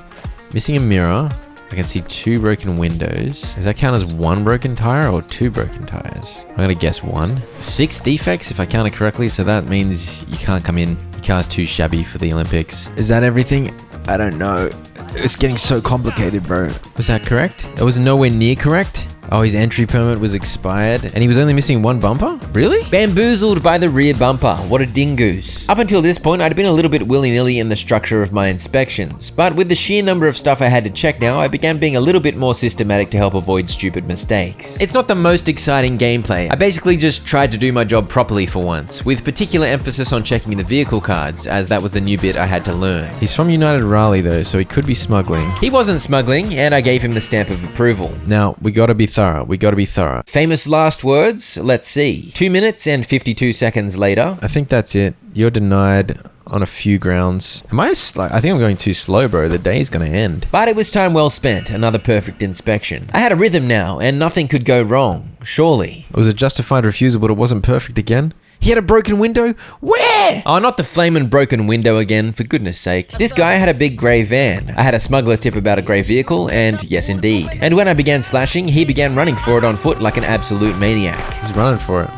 [SPEAKER 2] Missing a mirror. I can see 2 broken windows. Does that count as 1 broken tire or 2 broken tires? I'm gonna guess 1. 6 defects if I count it correctly, so that means you can't come in. Your car's too shabby for the Olympics. Is that everything? I don't know. It's getting so complicated, bro. Was that correct? It was nowhere near correct? Oh, his entry permit was expired and he was only missing 1 bumper? Really?
[SPEAKER 1] Bamboozled by the rear bumper. What a dingoose. Up until this point, I'd been a little bit willy-nilly in the structure of my inspections, but with the sheer number of stuff I had to check now, I began being a little bit more systematic to help avoid stupid mistakes. It's not the most exciting gameplay. I basically just tried to do my job properly for once, with particular emphasis on checking the vehicle cards, as that was the new bit I had to learn.
[SPEAKER 2] He's from United Raleigh though, so he could be smuggling.
[SPEAKER 1] He wasn't smuggling, and I gave him the stamp of approval.
[SPEAKER 2] Now, we gotta be thorough. We gotta be thorough.
[SPEAKER 1] Famous last words? Let's see. 2 minutes and 52 seconds later.
[SPEAKER 2] I think that's it. You're denied on a few grounds. I think I'm going too slow, bro. The day's gonna end.
[SPEAKER 1] But it was time well spent. Another perfect inspection. I had a rhythm now, and nothing could go wrong. Surely.
[SPEAKER 2] It was a justified refusal, but it wasn't perfect again. He had a broken window? Where?
[SPEAKER 1] Oh, not the flamin' broken window again, for goodness sake. This guy had a big grey van. I had a smuggler tip about a grey vehicle, and yes indeed. And when I began slashing, he began running for it on foot like an absolute maniac.
[SPEAKER 2] He's running for it.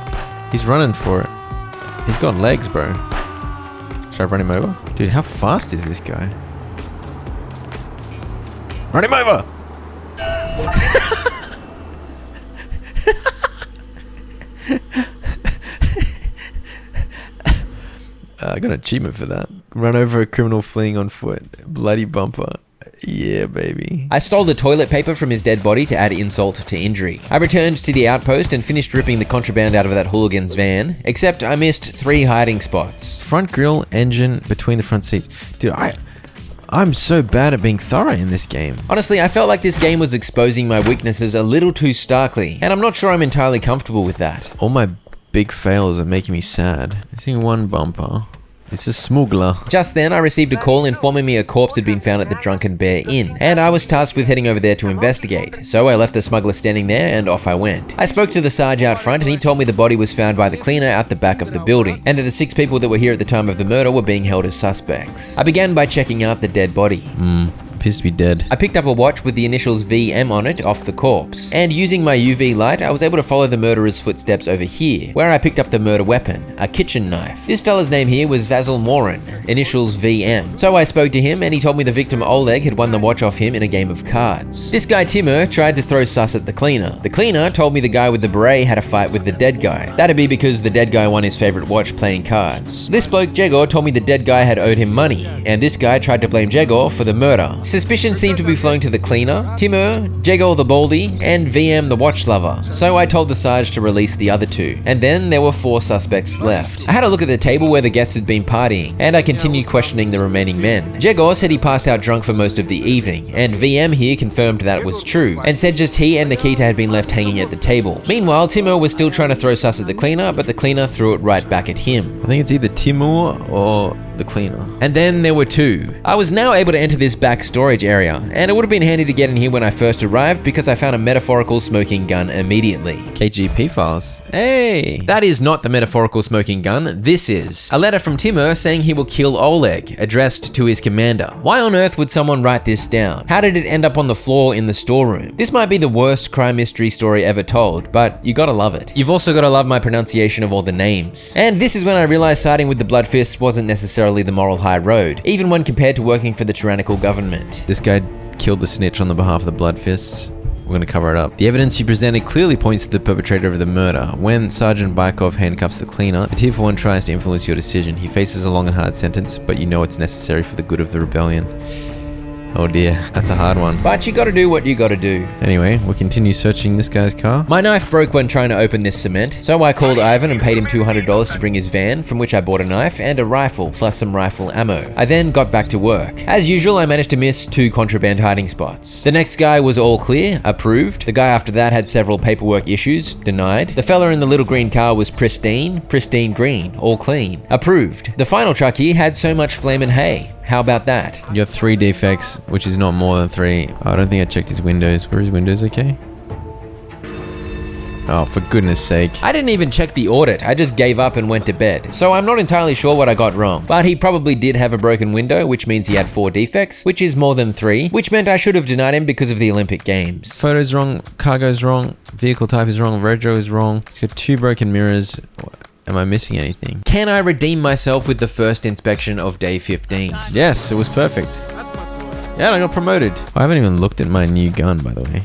[SPEAKER 2] He's running for it. He's got legs, bro. Should I run him over? Dude, how fast is this guy? Run him over! I got an achievement for that. Run over a criminal fleeing on foot. Bloody bumper. Yeah, baby.
[SPEAKER 1] I stole the toilet paper from his dead body to add insult to injury. I returned to the outpost and finished ripping the contraband out of that hooligan's van, except I missed 3 hiding spots.
[SPEAKER 2] Front grille, engine, between the front seats. Dude, I'm so bad at being thorough in this game.
[SPEAKER 1] Honestly, I felt like this game was exposing my weaknesses a little too starkly, and I'm not sure I'm entirely comfortable with that.
[SPEAKER 2] All my big fails are making me sad. Missing 1 bumper. It's a smuggler.
[SPEAKER 1] Just then, I received a call informing me a corpse had been found at the Drunken Bear Inn, and I was tasked with heading over there to investigate. So I left the smuggler standing there, and off I went. I spoke to the Sarge out front, and he told me the body was found by the cleaner out the back of the building, and that the 6 people that were here at the time of the murder were being held as suspects. I began by checking out the dead body.
[SPEAKER 2] Appears to be dead.
[SPEAKER 1] I picked up a watch with the initials VM on it off the corpse, and using my UV light, I was able to follow the murderer's footsteps over here, where I picked up the murder weapon, a kitchen knife. This fella's name here was Vasil Morin, initials VM. So I spoke to him and he told me the victim Oleg had won the watch off him in a game of cards. This guy Timur tried to throw sus at the cleaner. The cleaner told me the guy with the beret had a fight with the dead guy. That'd be because the dead guy won his favorite watch playing cards. This bloke Jegor told me the dead guy had owed him money, and this guy tried to blame Jegor for the murder. Suspicion seemed to be flowing to the cleaner, Timur, Jegor the baldy, and VM the watch lover. So I told the Sarge to release the other two, and then there were 4 suspects left. I had a look at the table where the guests had been partying, and I continued questioning the remaining men. Jegor said he passed out drunk for most of the evening, and VM here confirmed that it was true, and said just he and Nikita had been left hanging at the table. Meanwhile, Timur was still trying to throw sus at the cleaner, but the cleaner threw it right back at him.
[SPEAKER 2] I think it's either Timur or the cleaner.
[SPEAKER 1] And then there were 2. I was now able to enter this back storage area, and it would have been handy to get in here when I first arrived because I found a metaphorical smoking gun immediately.
[SPEAKER 2] KGP files. Hey!
[SPEAKER 1] That is not the metaphorical smoking gun, this is. A letter from Timur saying he will kill Oleg, addressed to his commander. Why on earth would someone write this down? How did it end up on the floor in the storeroom? This might be the worst crime mystery story ever told, but you gotta love it. You've also gotta love my pronunciation of all the names. And this is when I realized siding with the Blood Fists wasn't necessarily the moral high road, even when compared to working for the tyrannical government.
[SPEAKER 2] This guy killed the snitch on the behalf of the Blood Fists. We're going to cover it up. The evidence you presented clearly points to the perpetrator of the murder. When Sergeant Baikov handcuffs the cleaner, the Tier 1 tries to influence your decision. He faces a long and hard sentence, but you know it's necessary for the good of the rebellion. Oh dear, that's a hard one.
[SPEAKER 1] But you gotta do what you gotta do.
[SPEAKER 2] Anyway, we'll continue searching this guy's car.
[SPEAKER 1] My knife broke when trying to open this cement, so I called Ivan and paid him $200 to bring his van, from which I bought a knife and a rifle, plus some rifle ammo. I then got back to work. As usual, I managed to miss 2 contraband hiding spots. The next guy was all clear, approved. The guy after that had several paperwork issues, denied. The fella in the little green car was pristine green, all clean, approved. The final truck here had so much flamin' hay. How about that?
[SPEAKER 2] You have 3 defects, which is not more than 3. I don't think I checked his windows. Were his windows okay? Oh, for goodness sake.
[SPEAKER 1] I didn't even check the audit. I just gave up and went to bed. So I'm not entirely sure what I got wrong. But he probably did have a broken window, which means he had 4 defects, which is more than 3, which meant I should have denied him because of the Olympic Games.
[SPEAKER 2] Photo's wrong, cargo's wrong, vehicle type is wrong, retro is wrong. He's got 2 broken mirrors. Am I missing anything?
[SPEAKER 1] Can I redeem myself with the first inspection of day 15?
[SPEAKER 2] Yes, it was perfect. Yeah, I got promoted. I haven't even looked at my new gun, by the way.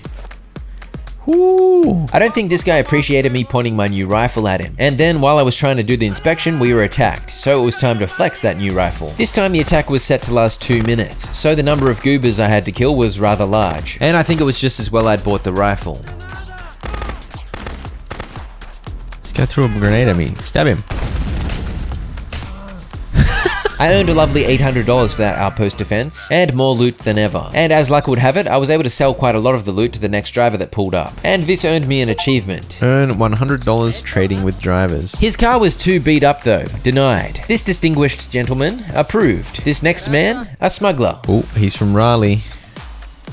[SPEAKER 1] Ooh. I don't think this guy appreciated me pointing my new rifle at him. And then while I was trying to do the inspection, we were attacked. So it was time to flex that new rifle. This time the attack was set to last 2 minutes. So the number of goobers I had to kill was rather large. And I think it was just as well I'd bought the rifle.
[SPEAKER 2] This guy threw a grenade at me. Stab him.
[SPEAKER 1] I earned a lovely $800 for that outpost defense, and more loot than ever. And as luck would have it, I was able to sell quite a lot of the loot to the next driver that pulled up. And this earned me an achievement.
[SPEAKER 2] Earn $100 trading with drivers.
[SPEAKER 1] His car was too beat up though, denied. This distinguished gentleman, approved. This next man, a smuggler.
[SPEAKER 2] Oh, he's from Raleigh.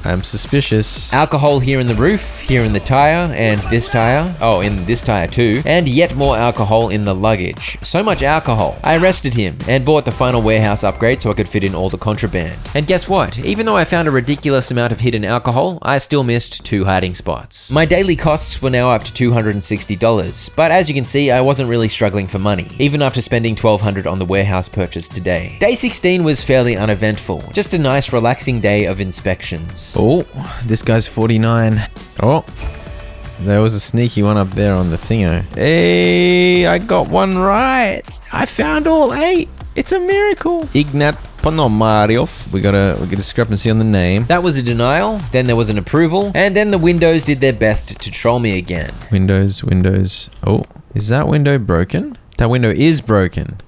[SPEAKER 2] I'm suspicious.
[SPEAKER 1] Alcohol here in the roof, here in the tire, and this tire. Oh, in this tire too. And yet more alcohol in the luggage. So much alcohol. I arrested him and bought the final warehouse upgrade so I could fit in all the contraband. And guess what? Even though I found a ridiculous amount of hidden alcohol, I still missed 2 hiding spots. My daily costs were now up to $260, but as you can see, I wasn't really struggling for money, even after spending $1,200 on the warehouse purchase today. Day 16 was fairly uneventful. Just a nice relaxing day of inspections.
[SPEAKER 2] Oh, this guy's 49. Oh, there was a sneaky one up there on the thingo. Hey, I got one right. I found all 8. It's a miracle. Ignat Ponomaryov. We got a discrepancy on the name.
[SPEAKER 1] That was a denial, then there was an approval, and then the windows did their best to troll me again.
[SPEAKER 2] Windows. Oh, is that window broken? That window is broken.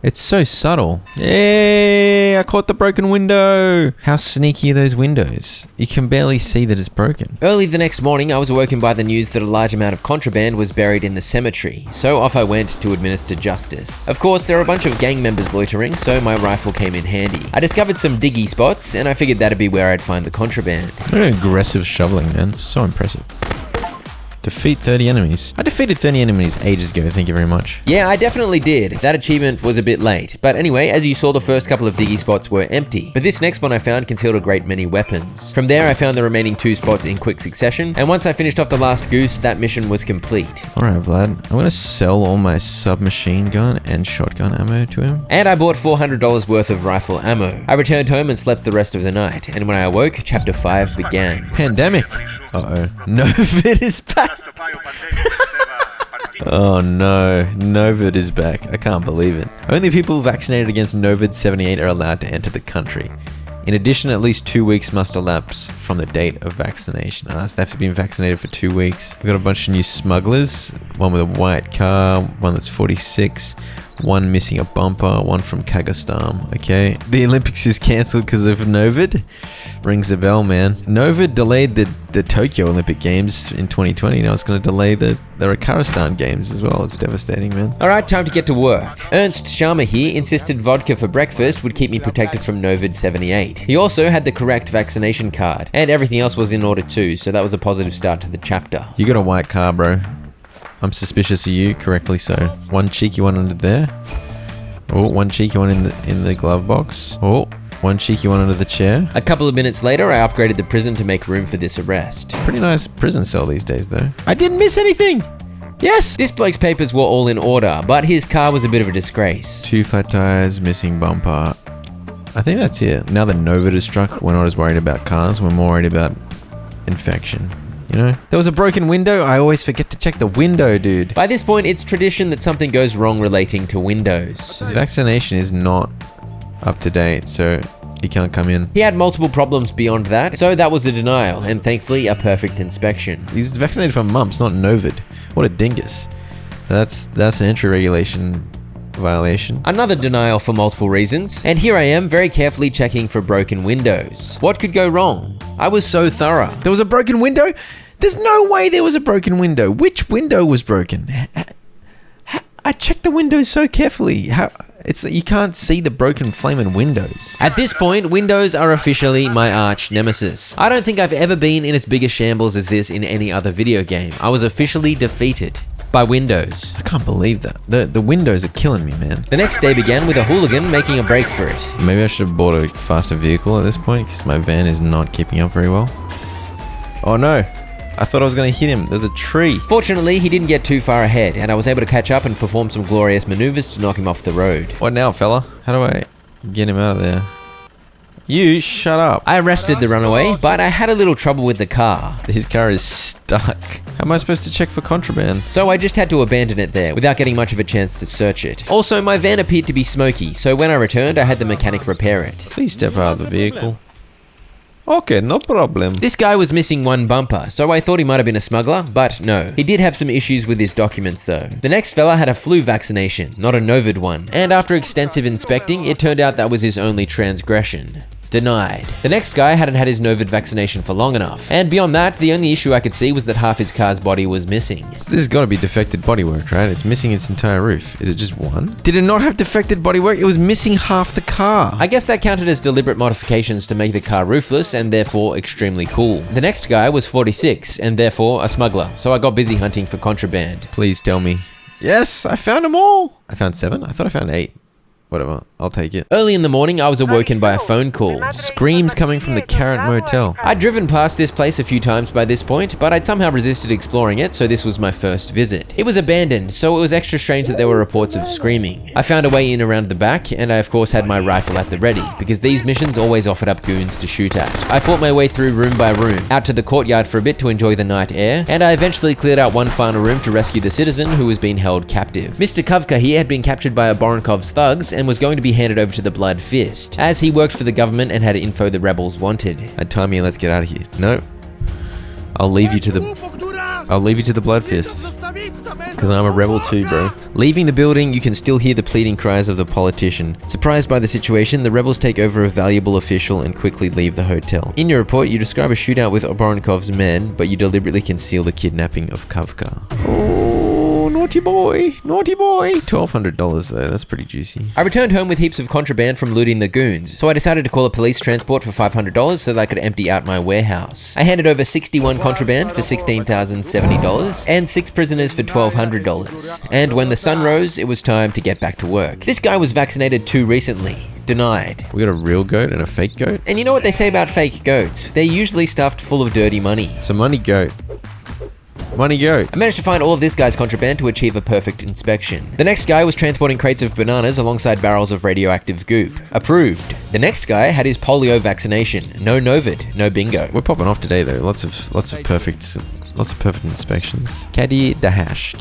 [SPEAKER 2] It's so subtle. Hey, I caught the broken window. How sneaky are those windows? You can barely see that it's broken.
[SPEAKER 1] Early the next morning, I was awoken by the news that a large amount of contraband was buried in the cemetery, so off I went to administer justice. Of course, there are a bunch of gang members loitering, so my rifle came in handy. I discovered some diggy spots, and I figured that'd be where I'd find the contraband.
[SPEAKER 2] What an aggressive shoveling, man. So impressive. Defeat 30 enemies. I defeated 30 enemies ages ago, thank you very much.
[SPEAKER 1] Yeah, I definitely did. That achievement was a bit late. But anyway, as you saw, the first couple of diggy spots were empty. But this next one I found concealed a great many weapons. From there, I found the remaining 2 spots in quick succession. And once I finished off the last goose, that mission was complete.
[SPEAKER 2] Alright, Vlad. I'm gonna sell all my submachine gun and shotgun ammo to him.
[SPEAKER 1] And I bought $400 worth of rifle ammo. I returned home and slept the rest of the night. And when I awoke, Chapter 5 began.
[SPEAKER 2] Pandemic. Uh-oh. Novid is back. Oh no, Novid is back. I can't believe it. Only people vaccinated against Novid 78 are allowed to enter the country. In addition, at least 2 weeks must elapse from the date of vaccination. So they have to be vaccinated for 2 weeks. We've got a bunch of new smugglers. One with a white car, one that's 46, one missing a bumper, one from Kazakhstan. Okay. The Olympics is cancelled because of Novid. Rings a bell, man. Novid delayed the Tokyo Olympic Games in 2020. Now it's going to delay the Kazakhstan Games as well. It's devastating, man.
[SPEAKER 1] Alright, time to get to work. Ernst Sharma here insisted vodka for breakfast would keep me protected from Novid 78. He also had the correct vaccination card, and everything else was in order too, so that was a positive start to the chapter.
[SPEAKER 2] You got a white car, bro. I'm suspicious of you, correctly so. One cheeky one under there. Oh, one cheeky one in the glove box. Oh, one cheeky one under the chair.
[SPEAKER 1] A couple of minutes later, I upgraded the prison to make room for this arrest.
[SPEAKER 2] Pretty nice prison cell these days, though. I didn't miss anything! Yes!
[SPEAKER 1] This bloke's papers were all in order, but his car was a bit of a disgrace.
[SPEAKER 2] 2 flat tires, missing bumper. I think that's it. Now that Novid is struck, we're not as worried about cars, we're more worried about infection. You know? There was a broken window. I always forget to check the window, dude.
[SPEAKER 1] By this point, it's tradition that something goes wrong relating to windows.
[SPEAKER 2] His vaccination is not up to date, so he can't come in.
[SPEAKER 1] He had multiple problems beyond that, so that was a denial, and thankfully a perfect inspection.
[SPEAKER 2] He's vaccinated for mumps, not Novid. What a dingus. That's an entry regulation violation.
[SPEAKER 1] Another denial for multiple reasons, and here I am very carefully checking for broken windows. What could go wrong? I was so thorough.
[SPEAKER 2] There was a broken window? There's no way there was a broken window. Which window was broken? I checked the windows so carefully. It's that you can't see the broken flaming windows.
[SPEAKER 1] At this point, windows are officially my arch nemesis. I don't think I've ever been in as big a shambles as this in any other video game. I was officially defeated by windows.
[SPEAKER 2] I can't believe that. The windows are killing me, man.
[SPEAKER 1] The next day began with a hooligan making a break for it.
[SPEAKER 2] Maybe I should have bought a faster vehicle at this point because my van is not keeping up very well. Oh no. I thought I was going to hit him. There's a tree.
[SPEAKER 1] Fortunately, he didn't get too far ahead, and I was able to catch up and perform some glorious maneuvers to knock him off the road.
[SPEAKER 2] What now, fella? How do I get him out of there? You shut up.
[SPEAKER 1] I arrested the runaway, but I had a little trouble with the car.
[SPEAKER 2] His car is stuck. How am I supposed to check for contraband?
[SPEAKER 1] So I just had to abandon it there without getting much of a chance to search it. Also, my van appeared to be smoky, so when I returned, I had the mechanic repair it.
[SPEAKER 2] Please step out of the vehicle. Okay, no problem.
[SPEAKER 1] This guy was missing one bumper, so I thought he might have been a smuggler, but no. He did have some issues with his documents though. The next fella had a flu vaccination, not a Novid one, and after extensive inspecting, it turned out that was his only transgression. Denied. The next guy hadn't had his Novid vaccination for long enough, and beyond that, the only issue I could see was that half his car's body was missing.
[SPEAKER 2] This has got to be defected bodywork, right? It's missing its entire roof. Is it just one? Did it not have defected bodywork? It was missing half the car.
[SPEAKER 1] I guess that counted as deliberate modifications to make the car roofless and therefore extremely cool. The next guy was 46 and therefore a smuggler, so I got busy hunting for contraband.
[SPEAKER 2] Please tell me. Yes, I found them all. I found 7? I thought I found 8. Whatever, I'll take it.
[SPEAKER 1] Early in the morning, I was awoken by a phone call.
[SPEAKER 2] Screams coming from the Carrot Motel.
[SPEAKER 1] I'd driven past this place a few times by this point, but I'd somehow resisted exploring it, so this was my first visit. It was abandoned, so it was extra strange that there were reports of screaming. I found a way in around the back, and I of course had my rifle at the ready, because these missions always offered up goons to shoot at. I fought my way through room by room, out to the courtyard for a bit to enjoy the night air, and I eventually cleared out one final room to rescue the citizen who was being held captive. Mr. Kavka here had been captured by Oboronkov's thugs, and was going to be handed over to the Blood Fist, as he worked for the government and had info the rebels wanted.
[SPEAKER 2] Tommy, let's get out of here. No. I'll leave you to the Blood Fist. Because I'm a rebel too, bro. Leaving the building, you can still hear the pleading cries of the politician. Surprised by the situation, the rebels take over a valuable official and quickly leave the hotel. In your report, you describe a shootout with Oboronkov's men, but you deliberately conceal the kidnapping of Kavka. Oh, not Naughty boy. $1,200 though, that's pretty juicy.
[SPEAKER 1] I returned home with heaps of contraband from looting the goons, so I decided to call a police transport for $500 so that I could empty out my warehouse. I handed over 61 contraband for $16,070 and 6 prisoners for $1,200. And when the sun rose, it was time to get back to work. This guy was vaccinated too recently. Denied.
[SPEAKER 2] We got a real goat and a fake goat.
[SPEAKER 1] And you know what they say about fake goats? They're usually stuffed full of dirty money.
[SPEAKER 2] So money goat. Money goat.
[SPEAKER 1] I managed to find all of this guy's contraband to achieve a perfect inspection. The next guy was transporting crates of bananas alongside barrels of radioactive goop. Approved. The next guy had his polio vaccination. No Novid, no bingo.
[SPEAKER 2] We're popping off today though. Lots of perfect inspections. Caddy the hash.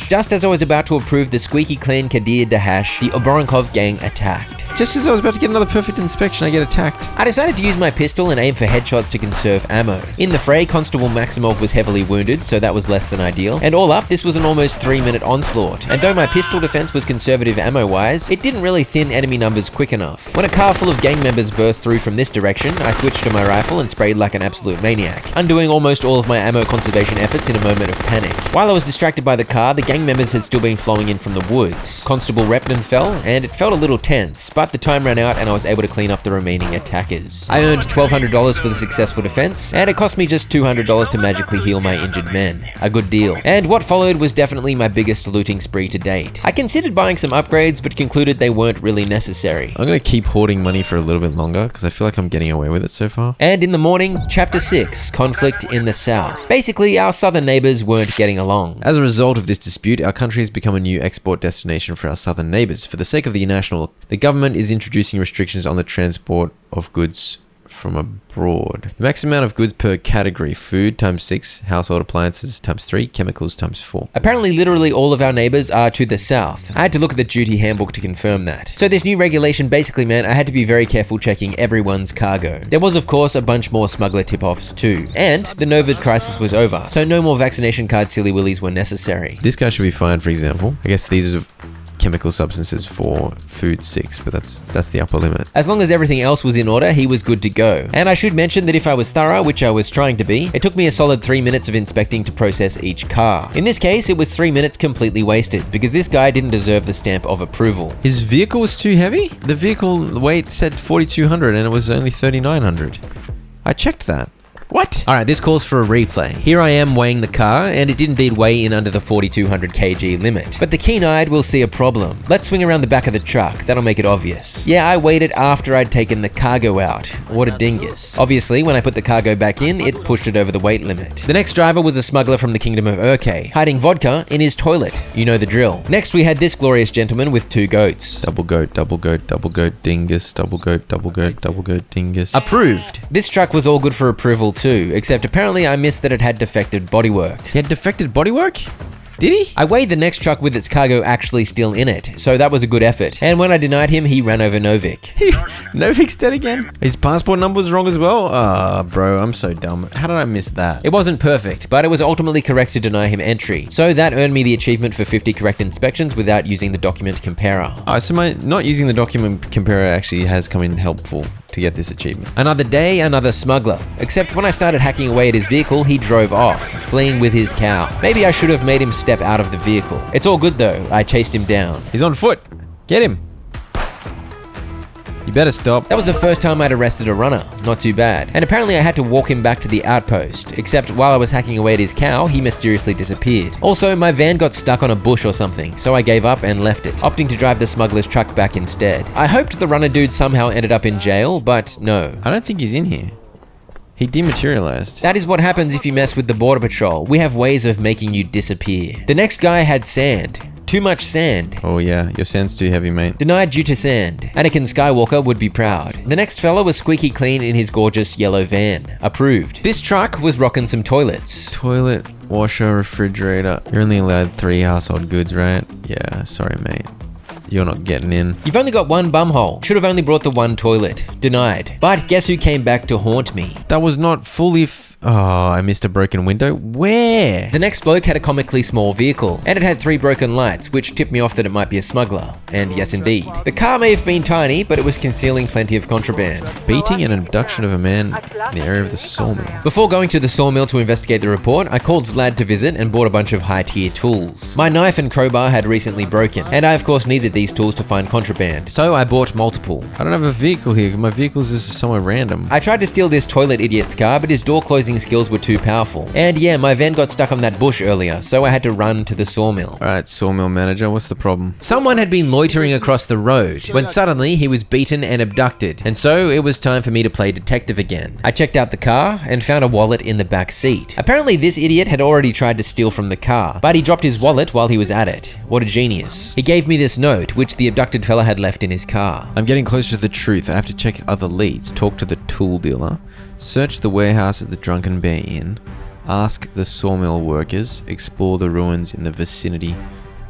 [SPEAKER 1] Just as I was about to approve the squeaky clean Kadir Dahash, the Oborenkov gang attacked.
[SPEAKER 2] Just as I was about to get another perfect inspection, I get attacked.
[SPEAKER 1] I decided to use my pistol and aim for headshots to conserve ammo. In the fray, Constable Maximov was heavily wounded, so that was less than ideal. And all up, this was an almost 3-minute onslaught. And though my pistol defense was conservative ammo-wise, it didn't really thin enemy numbers quick enough. When a car full of gang members burst through from this direction, I switched to my rifle and sprayed like an absolute maniac, undoing almost all of my ammo conservation efforts in a moment of panic. While I was distracted by the car, the gang members had still been flowing in from the woods. Constable Repman fell, and it felt a little tense, but the time ran out and I was able to clean up the remaining attackers. I earned $1,200 for the successful defense, and it cost me just $200 to magically heal my injured men. A good deal. And what followed was definitely my biggest looting spree to date. I considered buying some upgrades, but concluded they weren't really necessary.
[SPEAKER 2] I'm gonna keep hoarding money for a little bit longer, because I feel like I'm getting away with it so far.
[SPEAKER 1] And in the morning, Chapter 6, Conflict in the South. Basically, our southern neighbors weren't getting along.
[SPEAKER 2] As a result of this dispute, our country has become a new export destination for our southern neighbors. For the sake of the national, the government is introducing restrictions on the transport of goods from abroad. The max amount of goods per category: food times 6, household appliances times 3, chemicals times 4.
[SPEAKER 1] Apparently, literally all of our neighbors are to the south. I had to look at the duty handbook to confirm that. So this new regulation basically meant I had to be very careful checking everyone's cargo. There was, of course, a bunch more smuggler tip-offs too. And the Novid crisis was over, so no more vaccination card silly willies were necessary.
[SPEAKER 2] This guy should be fined, for example. I guess these are chemical substances for food 6, but that's the upper limit.
[SPEAKER 1] As long as everything else was in order, he was good to go. And I should mention that if I was thorough, which I was trying to be, it took me a solid 3 minutes of inspecting to process each car. In this case, it was 3 minutes completely wasted, because this guy didn't deserve the stamp of approval.
[SPEAKER 2] His vehicle was too heavy? The vehicle weight said 4,200 and it was only 3,900. I checked that. What?
[SPEAKER 1] Alright, this calls for a replay. Here I am weighing the car, and it did indeed weigh in under the 4,200 kg limit. But the keen-eyed will see a problem. Let's swing around the back of the truck, that'll make it obvious. Yeah, I weighed it after I'd taken the cargo out. What a dingus. Obviously, when I put the cargo back in, it pushed it over the weight limit. The next driver was a smuggler from the Kingdom of Urke, hiding vodka in his toilet. You know the drill. Next, we had this glorious gentleman with 2 goats.
[SPEAKER 2] Double goat, dingus, double goat, dingus.
[SPEAKER 1] Approved. This truck was all good for approval too, except apparently I missed that it had defected bodywork.
[SPEAKER 2] He had defected bodywork? Did he?
[SPEAKER 1] I weighed the next truck with its cargo actually still in it, so that was a good effort. And when I denied him, he ran over Novik.
[SPEAKER 2] Novik's dead again? His passport number was wrong as well? Ah, bro, I'm so dumb. How did I miss that?
[SPEAKER 1] It wasn't perfect, but it was ultimately correct to deny him entry. So that earned me the achievement for 50 correct inspections without using the document comparer.
[SPEAKER 2] So my not using the document comparer actually has come in helpful to get this achievement.
[SPEAKER 1] Another day, another smuggler. Except when I started hacking away at his vehicle, he drove off, fleeing with his cow. Maybe I should have made him step out of the vehicle. It's all good though, I chased him down.
[SPEAKER 2] He's on foot. Get him. You better stop.
[SPEAKER 1] That was the first time I'd arrested a runner. Not too bad. And apparently I had to walk him back to the outpost, except while I was hacking away at his cow, he mysteriously disappeared. Also, my van got stuck on a bush or something, so I gave up and left it, opting to drive the smuggler's truck back instead. I hoped the runner dude somehow ended up in jail, but no.
[SPEAKER 2] I don't think he's in here. He dematerialized.
[SPEAKER 1] That is what happens if you mess with the border patrol. We have ways of making you disappear. The next guy had sand. Too much sand.
[SPEAKER 2] Oh yeah, your sand's too heavy, mate.
[SPEAKER 1] Denied due to sand. Anakin Skywalker would be proud. The next fella was squeaky clean in his gorgeous yellow van. Approved. This truck was rocking some toilets.
[SPEAKER 2] Toilet, washer, refrigerator. You're only allowed 3 household goods, right? Yeah, sorry, mate. You're not getting in.
[SPEAKER 1] You've only got 1 bumhole. Should have only brought the 1 toilet. Denied. But guess who came back to haunt me?
[SPEAKER 2] That was not fully Oh, I missed a broken window. Where?
[SPEAKER 1] The next bloke had a comically small vehicle, and it had 3 broken lights, which tipped me off that it might be a smuggler. And yes indeed. The car may have been tiny, but it was concealing plenty of contraband.
[SPEAKER 2] Beating and abduction of a man in the area of the sawmill.
[SPEAKER 1] Before going to the sawmill to investigate the report, I called Vlad to visit and bought a bunch of high-tier tools. My knife and crowbar had recently broken, and I of course needed these tools to find contraband, so I bought multiple.
[SPEAKER 2] I don't have a vehicle here. My vehicle's just somewhere random.
[SPEAKER 1] I tried to steal this toilet idiot's car, but his door closing skills were too powerful. And yeah, my van got stuck on that bush earlier, so I had to run to the sawmill.
[SPEAKER 2] Alright, sawmill manager, what's the problem?
[SPEAKER 1] Someone had been loitering across the road, when suddenly he was beaten and abducted, and so it was time for me to play detective again. I checked out the car and found a wallet in the back seat. Apparently this idiot had already tried to steal from the car, but he dropped his wallet while he was at it. What a genius. He gave me this note, which the abducted fella had left in his car.
[SPEAKER 2] I'm getting closer to the truth. I have to check other leads, talk to the tool dealer, search the warehouse at the Drunken Bear Inn, ask the sawmill workers, explore the ruins in the vicinity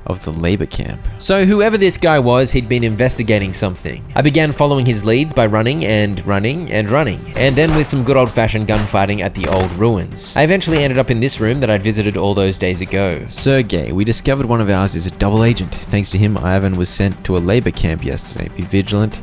[SPEAKER 2] of the labor camp.
[SPEAKER 1] So whoever this guy was, he'd been investigating something. I began following his leads by running and running and running, and then with some good old-fashioned gunfighting at the old ruins. I eventually ended up in this room that I'd visited all those days ago.
[SPEAKER 2] Sergey, we discovered one of ours is a double agent. Thanks to him, Ivan was sent to a labor camp yesterday. Be vigilant.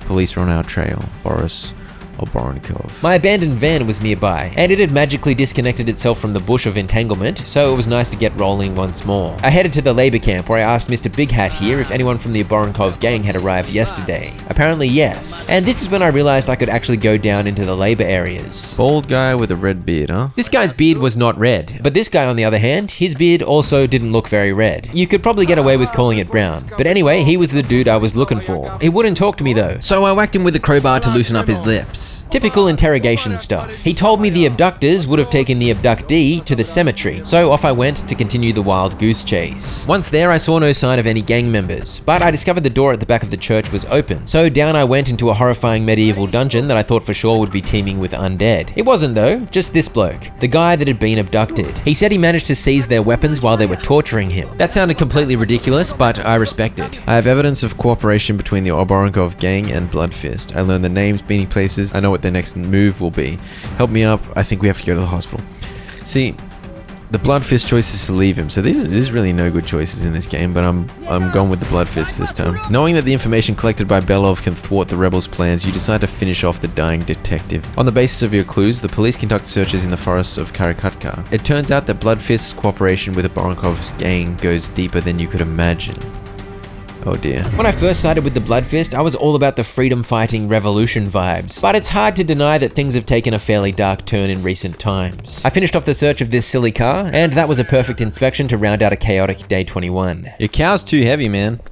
[SPEAKER 2] Police are on our trail. Boris Oborenkov.
[SPEAKER 1] My abandoned van was nearby, and it had magically disconnected itself from the bush of entanglement, so it was nice to get rolling once more. I headed to the labor camp where I asked Mr. Big Hat here if anyone from the Oborenkov gang had arrived yesterday. Apparently yes. And this is when I realized I could actually go down into the labor areas.
[SPEAKER 2] Bald guy with a red beard, huh?
[SPEAKER 1] This guy's beard was not red, but this guy on the other hand, his beard also didn't look very red. You could probably get away with calling it brown. But anyway, he was the dude I was looking for. He wouldn't talk to me though, so I whacked him with a crowbar to loosen up his lips. Typical interrogation stuff. He told me the abductors would have taken the abductee to the cemetery, so off I went to continue the wild goose chase. Once there, I saw no sign of any gang members, but I discovered the door at the back of the church was open, so down I went into a horrifying medieval dungeon that I thought for sure would be teeming with undead. It wasn't though, just this bloke, the guy that had been abducted. He said he managed to seize their weapons while they were torturing him. That sounded completely ridiculous, but I respect it.
[SPEAKER 2] I have evidence of cooperation between the Oborenkov gang and Bloodfist. I learned the names, meeting places. I know what their next move will be. Help me up. I think we have to go to the hospital. See, the Bloodfist choice is to leave him, so there's really no good choices in this game, but I'm going with the Bloodfist this time. Knowing that the information collected by Belov can thwart the rebels' plans, you decide to finish off the dying detective. On the basis of your clues, the police conduct searches in the forests of Karakatka. It turns out that Bloodfist's cooperation with the Oborenkov's gang goes deeper than you could imagine. Oh dear.
[SPEAKER 1] When I first sided with the Bloodfist, I was all about the freedom-fighting revolution vibes, but it's hard to deny that things have taken a fairly dark turn in recent times. I finished off the search of this silly car, and that was a perfect inspection to round out a chaotic day 21.
[SPEAKER 2] Your cow's too heavy, man.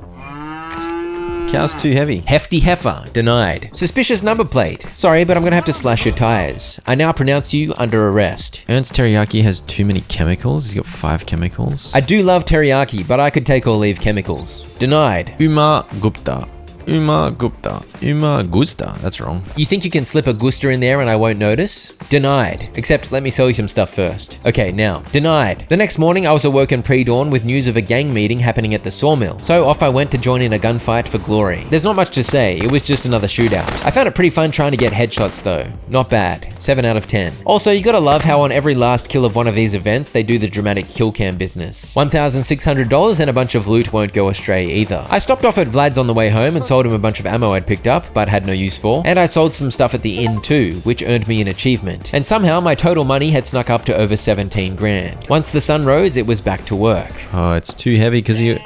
[SPEAKER 2] Cow's too heavy.
[SPEAKER 1] Hefty heifer, denied. Suspicious number plate. Sorry, but I'm gonna have to slash your tires. I now pronounce you under arrest.
[SPEAKER 2] Ernst Teriyaki has too many chemicals. He's got 5 chemicals.
[SPEAKER 1] I do love teriyaki, but I could take or leave chemicals. Denied.
[SPEAKER 2] Uma Gupta. Uma Gupta. Uma Gusta. That's wrong.
[SPEAKER 1] You think you can slip a Gusta in there and I won't notice? Denied. Except let me sell you some stuff first. Okay, now, denied. The next morning I was awoken pre-dawn with news of a gang meeting happening at the sawmill. So off I went to join in a gunfight for glory. There's not much to say, it was just another shootout. I found it pretty fun trying to get headshots though. Not bad. 7 out of 10. Also, you gotta love how on every last kill of one of these events, they do the dramatic kill cam business. $1,600 and a bunch of loot won't go astray either. I stopped off at Vlad's on the way home and sold him a bunch of ammo I'd picked up, but had no use for. And I sold some stuff at the inn too, which earned me an achievement. And somehow my total money had snuck up to over 17 grand. Once the sun rose, it was back to work.
[SPEAKER 2] Oh, it's too heavy because your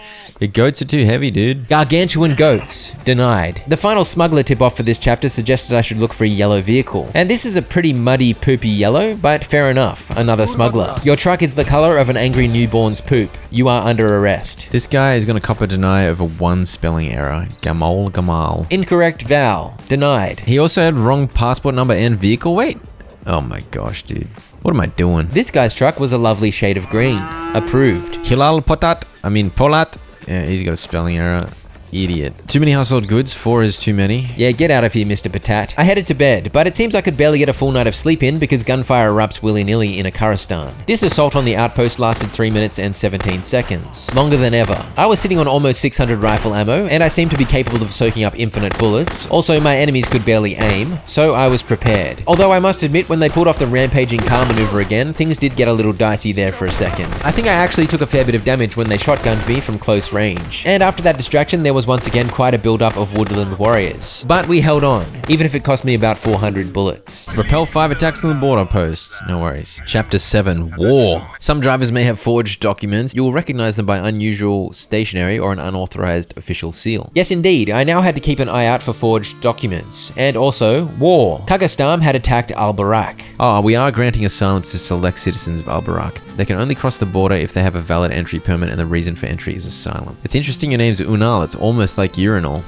[SPEAKER 2] goats are too heavy, dude.
[SPEAKER 1] Gargantuan goats. Denied. The final smuggler tip-off for this chapter suggested I should look for a yellow vehicle. And this is a pretty muddy, poopy yellow, but fair enough. Another smuggler. Your truck is the color of an angry newborn's poop. You are under arrest.
[SPEAKER 2] This guy is going to cop a deny over 1 spelling error. Gamal.
[SPEAKER 1] Incorrect vowel. Denied.
[SPEAKER 2] He also had wrong passport number and vehicle weight. Oh my gosh, dude. What am I doing?
[SPEAKER 1] This guy's truck was a lovely shade of green. Approved.
[SPEAKER 2] Hilal Polat. Yeah, he's got a spelling error. idiot. Too many household goods, 4 is too many.
[SPEAKER 1] Yeah, get out of here, Mr. Patat. I headed to bed, but it seems I could barely get a full night of sleep in because gunfire erupts willy-nilly in Akaristan. This assault on the outpost lasted 3 minutes and 17 seconds. Longer than ever. I was sitting on almost 600 rifle ammo, and I seemed to be capable of soaking up infinite bullets. Also, my enemies could barely aim, so I was prepared. Although I must admit, when they pulled off the rampaging car maneuver again, things did get a little dicey there for a second. I think I actually took a fair bit of damage when they shotgunned me from close range. And after that distraction, there was once again quite a build-up of woodland warriors. But we held on, even if it cost me about 400 bullets.
[SPEAKER 2] Repel 5 attacks on the border post. No worries. Chapter 7, War. Some drivers may have forged documents. You will recognize them by unusual stationery or an unauthorized official seal.
[SPEAKER 1] Yes, indeed. I now had to keep an eye out for forged documents. And also, war. Kagastam had attacked Al-Barak.
[SPEAKER 2] Oh, we are granting asylum to select citizens of Al-Barak. They can only cross the border if they have a valid entry permit and the reason for entry is asylum. It's interesting your name's Unal. It's almost like urinal.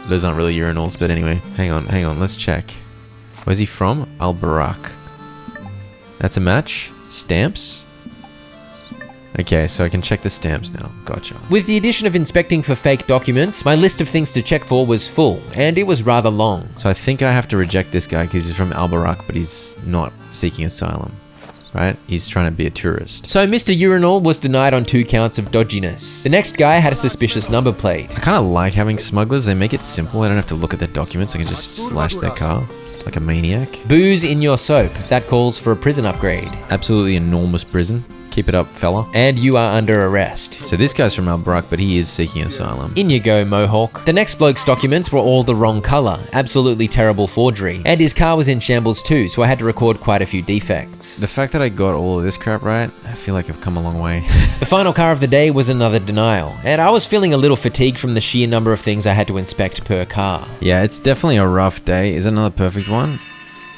[SPEAKER 2] Those aren't really urinals, but anyway. Hang on. Let's check. Where's he from? Al-Barak. That's a match. Stamps. Okay, so I can check the stamps now. Gotcha.
[SPEAKER 1] With the addition of inspecting for fake documents, my list of things to check for was full, and it was rather long.
[SPEAKER 2] So I think I have to reject this guy because he's from Al-Barak, but he's not seeking asylum. Right? He's trying to be a tourist.
[SPEAKER 1] So Mr. Urinal was denied on 2 counts of dodginess. The next guy had a suspicious number plate.
[SPEAKER 2] I kind of like having smugglers. They make it simple. I don't have to look at their documents. I can just slash their car like a maniac.
[SPEAKER 1] Booze in your soap. That calls for a prison upgrade.
[SPEAKER 2] Absolutely enormous prison. Keep it up, fella.
[SPEAKER 1] And you are under arrest.
[SPEAKER 2] So this guy's from Al-Barak, but he is seeking asylum.
[SPEAKER 1] In you go, Mohawk. The next bloke's documents were all the wrong color. Absolutely terrible forgery. And his car was in shambles too, so I had to record quite a few defects.
[SPEAKER 2] The fact that I got all of this crap right, I feel like I've come a long way.
[SPEAKER 1] The final car of the day was another denial, and I was feeling a little fatigued from the sheer number of things I had to inspect per car.
[SPEAKER 2] Yeah, it's definitely a rough day. Is that another perfect one?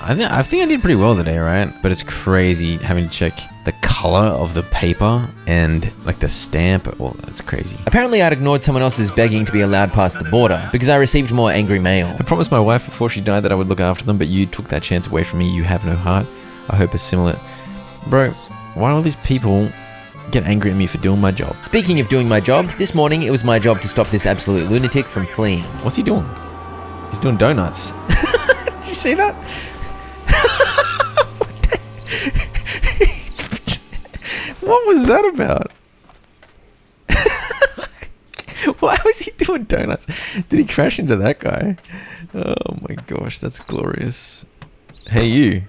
[SPEAKER 2] I think I did pretty well today, right? But it's crazy having to check the color of the paper and like the stamp. Well, that's crazy.
[SPEAKER 1] Apparently I'd ignored someone else's begging to be allowed past the border because I received more angry mail.
[SPEAKER 2] I promised my wife before she died that I would look after them, but you took that chance away from me. You have no heart. I hope a similar... Bro, why do all these people get angry at me for doing my job?
[SPEAKER 1] Speaking of doing my job, this morning it was my job to stop this absolute lunatic from fleeing.
[SPEAKER 2] What's he doing? He's doing donuts. Did you see that? What was that about? Why was he doing donuts? Did he crash into that guy? Oh my gosh, that's glorious. Hey you,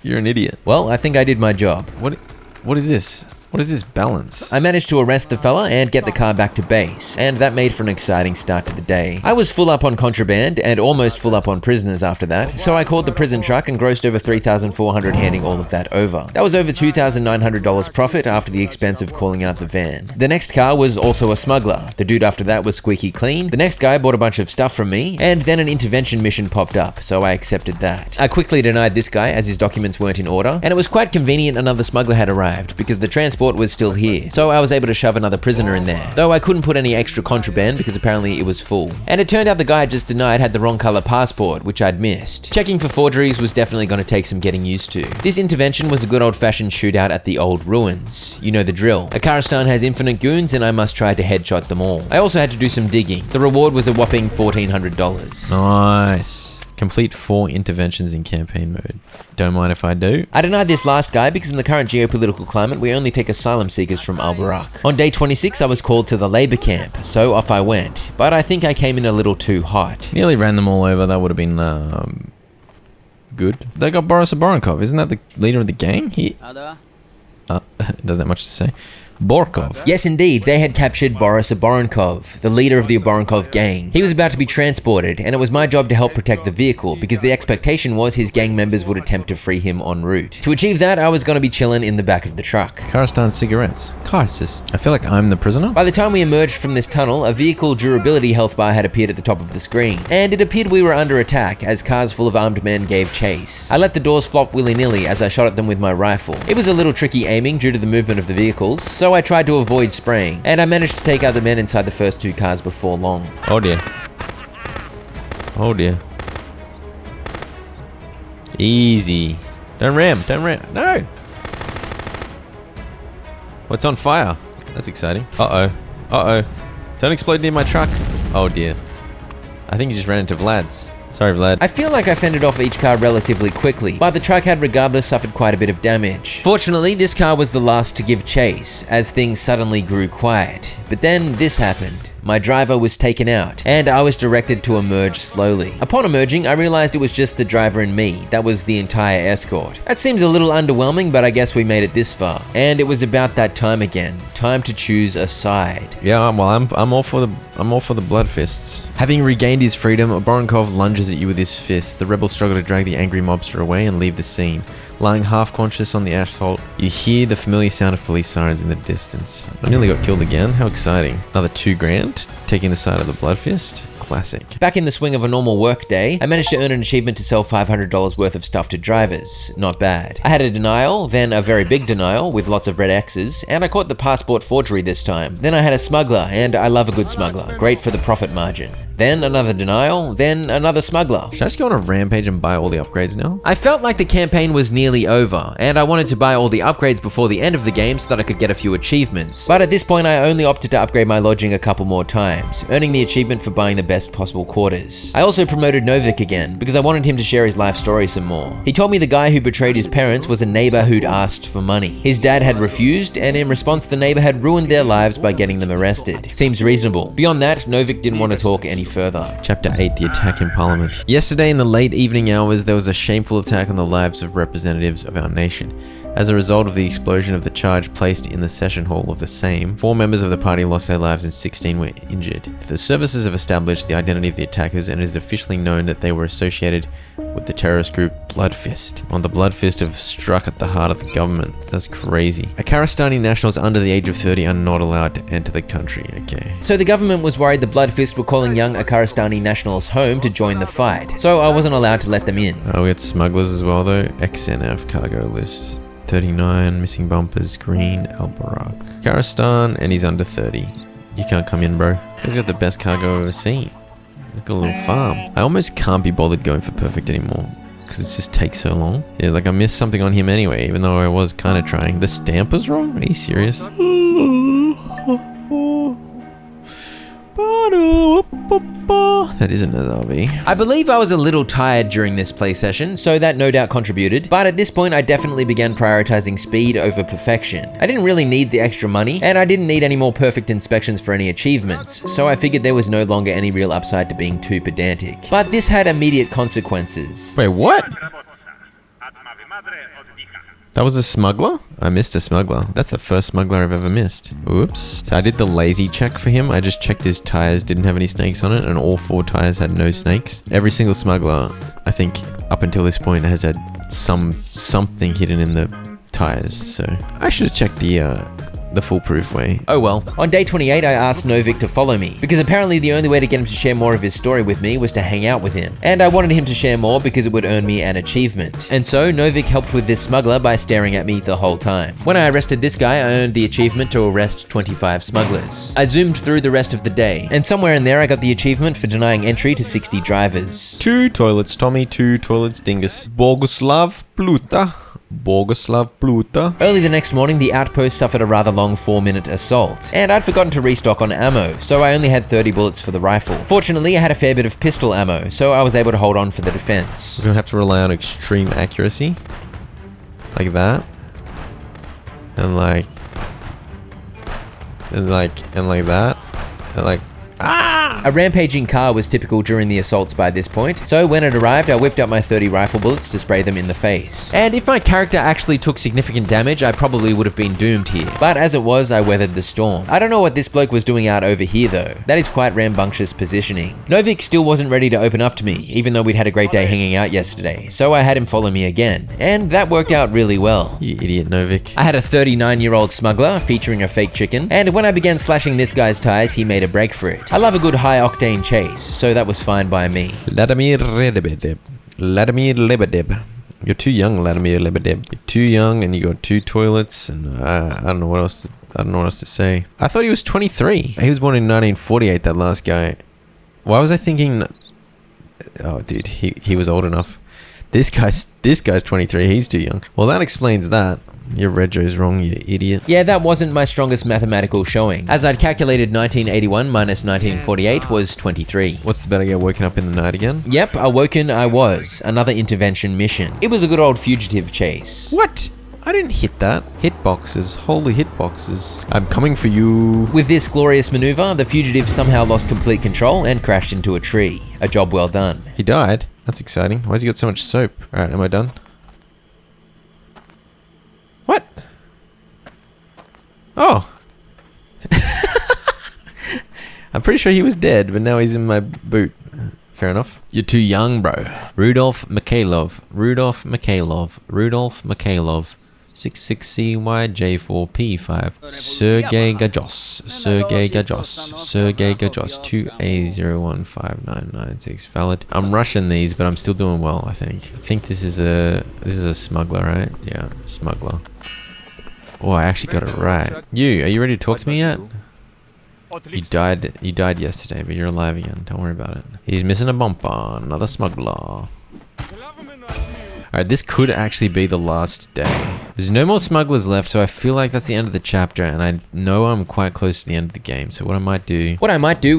[SPEAKER 2] you're an idiot.
[SPEAKER 1] Well, I think I did my job.
[SPEAKER 2] What is this? What is this balance?
[SPEAKER 1] I managed to arrest the fella and get the car back to base, and that made for an exciting start to the day. I was full up on contraband and almost full up on prisoners after that, so I called the prison truck and grossed over $3,400 handing all of that over. That was over $2,900 profit after the expense of calling out the van. The next car was also a smuggler. The dude after that was squeaky clean. The next guy bought a bunch of stuff from me, and then an intervention mission popped up, so I accepted that. I quickly denied this guy as his documents weren't in order, and it was quite convenient another smuggler had arrived because the transport was still here, so I was able to shove another prisoner in there, though I couldn't put any extra contraband because apparently it was full. And it turned out the guy I just denied had the wrong color passport, which I'd missed. Checking for forgeries was definitely going to take some getting used to. This intervention was a good old-fashioned shootout at the old ruins. You know the drill. Akaristan has infinite goons and I must try to headshot them all. I also had to do some digging. The reward was a whopping $1,400.
[SPEAKER 2] Nice. Complete 4 interventions in campaign mode. Don't mind if I do.
[SPEAKER 1] I denied this last guy because in the current geopolitical climate, we only take asylum seekers from Al-Barak. On day 26, I was called to the labor camp, so off I went. But I think I came in a little too hot.
[SPEAKER 2] Nearly ran them all over. That would have been good. They got Boris Oborenkov. Isn't that the leader of the gang? He doesn't have much to say. Borkov.
[SPEAKER 1] Yes, indeed. They had captured Boris Oborenkov, the leader of the Oborenkov gang. He was about to be transported, and it was my job to help protect the vehicle because the expectation was his gang members would attempt to free him en route. To achieve that, I was going to be chilling in the back of the truck.
[SPEAKER 2] Karistan cigarettes. Karsis. I feel like I'm the prisoner.
[SPEAKER 1] By the time we emerged from this tunnel, a vehicle durability health bar had appeared at the top of the screen, and it appeared we were under attack as cars full of armed men gave chase. I let the doors flop willy-nilly as I shot at them with my rifle. It was a little tricky aiming due to the movement of the vehicles, so I tried to avoid spraying, and I managed to take out the men inside the first 2 cars before long.
[SPEAKER 2] Oh dear. Oh dear. Easy. Don't ram. No! What's on fire? That's exciting. Uh-oh. Don't explode near my truck. Oh dear. I think you just ran into Vlad's. Sorry, Vlad.
[SPEAKER 1] I feel like I fended off each car relatively quickly, but the truck had regardless suffered quite a bit of damage. Fortunately, this car was the last to give chase, as things suddenly grew quiet. But then this happened. My driver was taken out, and I was directed to emerge slowly. Upon emerging, I realized it was just the driver and me. That was the entire escort. That seems a little underwhelming, but I guess we made it this far. And it was about that time again. Time to choose a side.
[SPEAKER 2] Yeah, well, I'm all for the blood fists. Having regained his freedom, Boronkov lunges at you with his fist. The rebels struggle to drag the angry mobster away and leave the scene. Lying half-conscious on the asphalt, you hear the familiar sound of police sirens in the distance. I nearly got killed again. How exciting. Another $2,000, taking the side of the blood fist. Classic.
[SPEAKER 1] Back in the swing of a normal work day, I managed to earn an achievement to sell $500 worth of stuff to drivers. Not bad. I had a denial, then a very big denial with lots of red X's, and I caught the passport forgery this time. Then I had a smuggler, and I love a good smuggler. Great for the profit margin. Then another denial, then another smuggler.
[SPEAKER 2] Should I just go on a rampage and buy all the upgrades now?
[SPEAKER 1] I felt like the campaign was nearly over, and I wanted to buy all the upgrades before the end of the game so that I could get a few achievements. But at this point, I only opted to upgrade my lodging a couple more times, earning the achievement for buying the best possible quarters. I also promoted Novik again, because I wanted him to share his life story some more. He told me the guy who betrayed his parents was a neighbor who'd asked for money. His dad had refused, and in response, the neighbor had ruined their lives by getting them arrested. Seems reasonable. Beyond that, Novik didn't want to talk any further.
[SPEAKER 2] Chapter 8, the attack in Parliament. Yesterday in the late evening hours, there was a shameful attack on the lives of representatives of our nation. As a result of the explosion of the charge placed in the session hall of the same, 4 members of the party lost their lives and 16 were injured. The services have established the identity of the attackers and it is officially known that they were associated with the terrorist group Blood Fist. On the Blood Fist have struck at the heart of the government. That's crazy. Akaristani nationals under the age of 30 are not allowed to enter the country. Okay.
[SPEAKER 1] So the government was worried the Blood Fist were calling young Akaristani nationals home to join the fight. So I wasn't allowed to let them in.
[SPEAKER 2] We got smugglers as well though. XNF cargo list. 39, missing bumpers, green, Al-Barak. Karistan, and he's under 30. You can't come in, bro. He's got the best cargo I've ever seen. He's got a little farm. I almost can't be bothered going for perfect anymore, because it just takes so long. Yeah, like I missed something on him anyway, even though I was kind of trying. The stamp was wrong? Are you serious? That is another RV.
[SPEAKER 1] I believe I was a little tired during this play session, so that no doubt contributed, but at this point I definitely began prioritizing speed over perfection. I didn't really need the extra money, and I didn't need any more perfect inspections for any achievements, so I figured there was no longer any real upside to being too pedantic. But this had immediate consequences.
[SPEAKER 2] Wait, what? That was a smuggler? I missed a smuggler. That's the first smuggler I've ever missed. Oops. So I did the lazy check for him. I just checked his tires didn't have any snakes on it, and all 4 tires had no snakes. Every single smuggler, I think, up until this point, has had something hidden in the tires. So I should have checked the foolproof way.
[SPEAKER 1] Oh well. On day 28, I asked Novik to follow me, because apparently the only way to get him to share more of his story with me was to hang out with him. And I wanted him to share more because it would earn me an achievement. And so Novik helped with this smuggler by staring at me the whole time. When I arrested this guy, I earned the achievement to arrest 25 smugglers. I zoomed through the rest of the day, and somewhere in there I got the achievement for denying entry to 60 drivers.
[SPEAKER 2] 2 toilets, Tommy, 2 toilets, Dingus. Boguslav Pluta. Boguslav Pluta.
[SPEAKER 1] Early the next morning, the outpost suffered a rather long 4-minute assault, and I'd forgotten to restock on ammo, so I only had 30 bullets for the rifle. Fortunately, I had a fair bit of pistol ammo, so I was able to hold on for the defense.
[SPEAKER 2] We're gonna have to rely on extreme accuracy. Like that. And like that. And like,
[SPEAKER 1] A rampaging car was typical during the assaults by this point, so when it arrived, I whipped up my 30 rifle bullets to spray them in the face. And if my character actually took significant damage, I probably would have been doomed here. But as it was, I weathered the storm. I don't know what this bloke was doing out over here though. That is quite rambunctious positioning. Novik still wasn't ready to open up to me, even though we'd had a great day hanging out yesterday, so I had him follow me again. And that worked out really well.
[SPEAKER 2] you idiot, Novik.
[SPEAKER 1] I had a 39-year-old smuggler featuring a fake chicken, and when I began slashing this guy's tires, he made a break for it. I love a good high-octane chase, so that was fine by me.
[SPEAKER 2] Vladimir Lebedev. You're too young, Vladimir Lebedev. You're too young, and you got 2 toilets, and I don't know what else. I don't know what else to say. I thought he was 23. He was born in 1948. That last guy. Why was I thinking? Oh, dude, he was old enough. This guy's 23. He's too young. Well, that explains that. Your rego's wrong, you idiot.
[SPEAKER 1] Yeah, that wasn't my strongest mathematical showing, as I'd calculated 1981 minus 1948 was 23.
[SPEAKER 2] What's the bet I get woken up in the night again?
[SPEAKER 1] Yep, awoken I was. Another intervention mission. It was a good old fugitive chase.
[SPEAKER 2] What? I didn't hit that. Hitboxes. Holy hitboxes. I'm coming for you.
[SPEAKER 1] With this glorious maneuver, the fugitive somehow lost complete control and crashed into a tree. A job well done.
[SPEAKER 2] He died? That's exciting. Why's he got so much soap? Alright, am I done? What? Oh. I'm pretty sure he was dead, but now he's in my boot. Fair enough. You're too young, bro. Rudolph Mikhailov. Rudolph Mikhailov. Rudolph Mikhailov. 66CYJ4P5. Sergei Gajos. Sergei Gajos. Sergei Gajos. 2A015996. Valid. I'm rushing these, but I'm still doing well, I think. I think this is a smuggler, right? Yeah, smuggler. Oh, I actually got it right. Are you ready to talk to me yet? You died yesterday, but you're alive again. Don't worry about it. He's missing a bumper. Another smuggler. Alright, this could actually be the last day. There's no more smugglers left, so I feel like that's the end of the chapter, and I know I'm quite close to the end of the game, so what I might do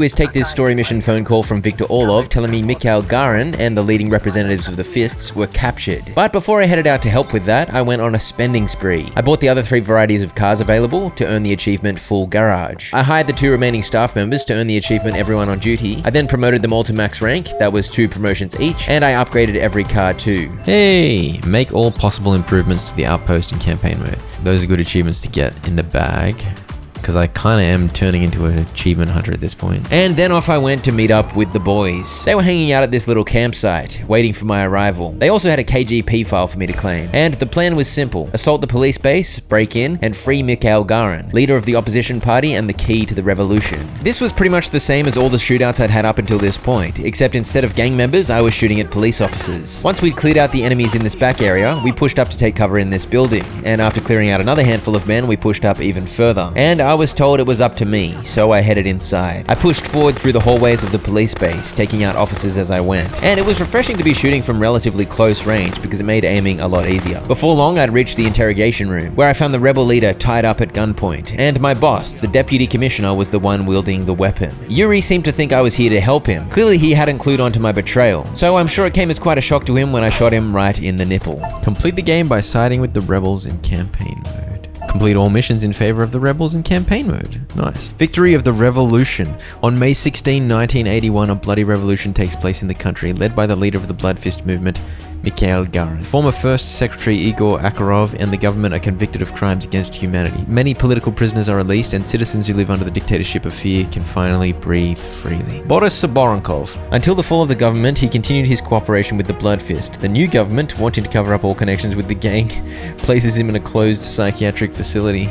[SPEAKER 1] is take this story mission phone call from Victor Orlov telling me Mikhail Garin and the leading representatives of the Fists were captured. But before I headed out to help with that, I went on a spending spree. I bought the other 3 varieties of cars available to earn the achievement Full Garage. I hired the 2 remaining staff members to earn the achievement Everyone on Duty. I then promoted them all to max rank, that was 2 promotions each, and I upgraded every car too.
[SPEAKER 2] Hey! Make all possible improvements to the outpost in campaign mode. Those are good achievements to get in the bag, because I kind of am turning into an achievement hunter at this point.
[SPEAKER 1] And then off I went to meet up with the boys. They were hanging out at this little campsite, waiting for my arrival. They also had a KGP file for me to claim. And the plan was simple. Assault the police base, break in, and free Mikhail Garin, leader of the opposition party and the key to the revolution. This was pretty much the same as all the shootouts I'd had up until this point, except instead of gang members, I was shooting at police officers. Once we'd cleared out the enemies in this back area, we pushed up to take cover in this building. And after clearing out another handful of men, we pushed up even further. And I was told it was up to me, so I headed inside. I pushed forward through the hallways of the police base, taking out officers as I went. And it was refreshing to be shooting from relatively close range because it made aiming a lot easier. Before long, I'd reached the interrogation room, where I found the rebel leader tied up at gunpoint. And my boss, the deputy commissioner, was the one wielding the weapon. Yuri seemed to think I was here to help him. Clearly he hadn't clued onto my betrayal, so I'm sure it came as quite a shock to him when I shot him right in the nipple.
[SPEAKER 2] Complete the game by siding with the rebels in campaign mode. Complete all missions in favor of the rebels in campaign mode. Nice. Victory of the Revolution. On May 16, 1981, a bloody revolution takes place in the country, led by the leader of the Blood Fist movement, Mikhail Garin. Former First Secretary Igor Akarov and the government are convicted of crimes against humanity. Many political prisoners are released, and citizens who live under the dictatorship of fear can finally breathe freely. Boris Saboronkov. Until the fall of the government, he continued his cooperation with the Blood Fist. The new government, wanting to cover up all connections with the gang, places him in a closed psychiatric facility.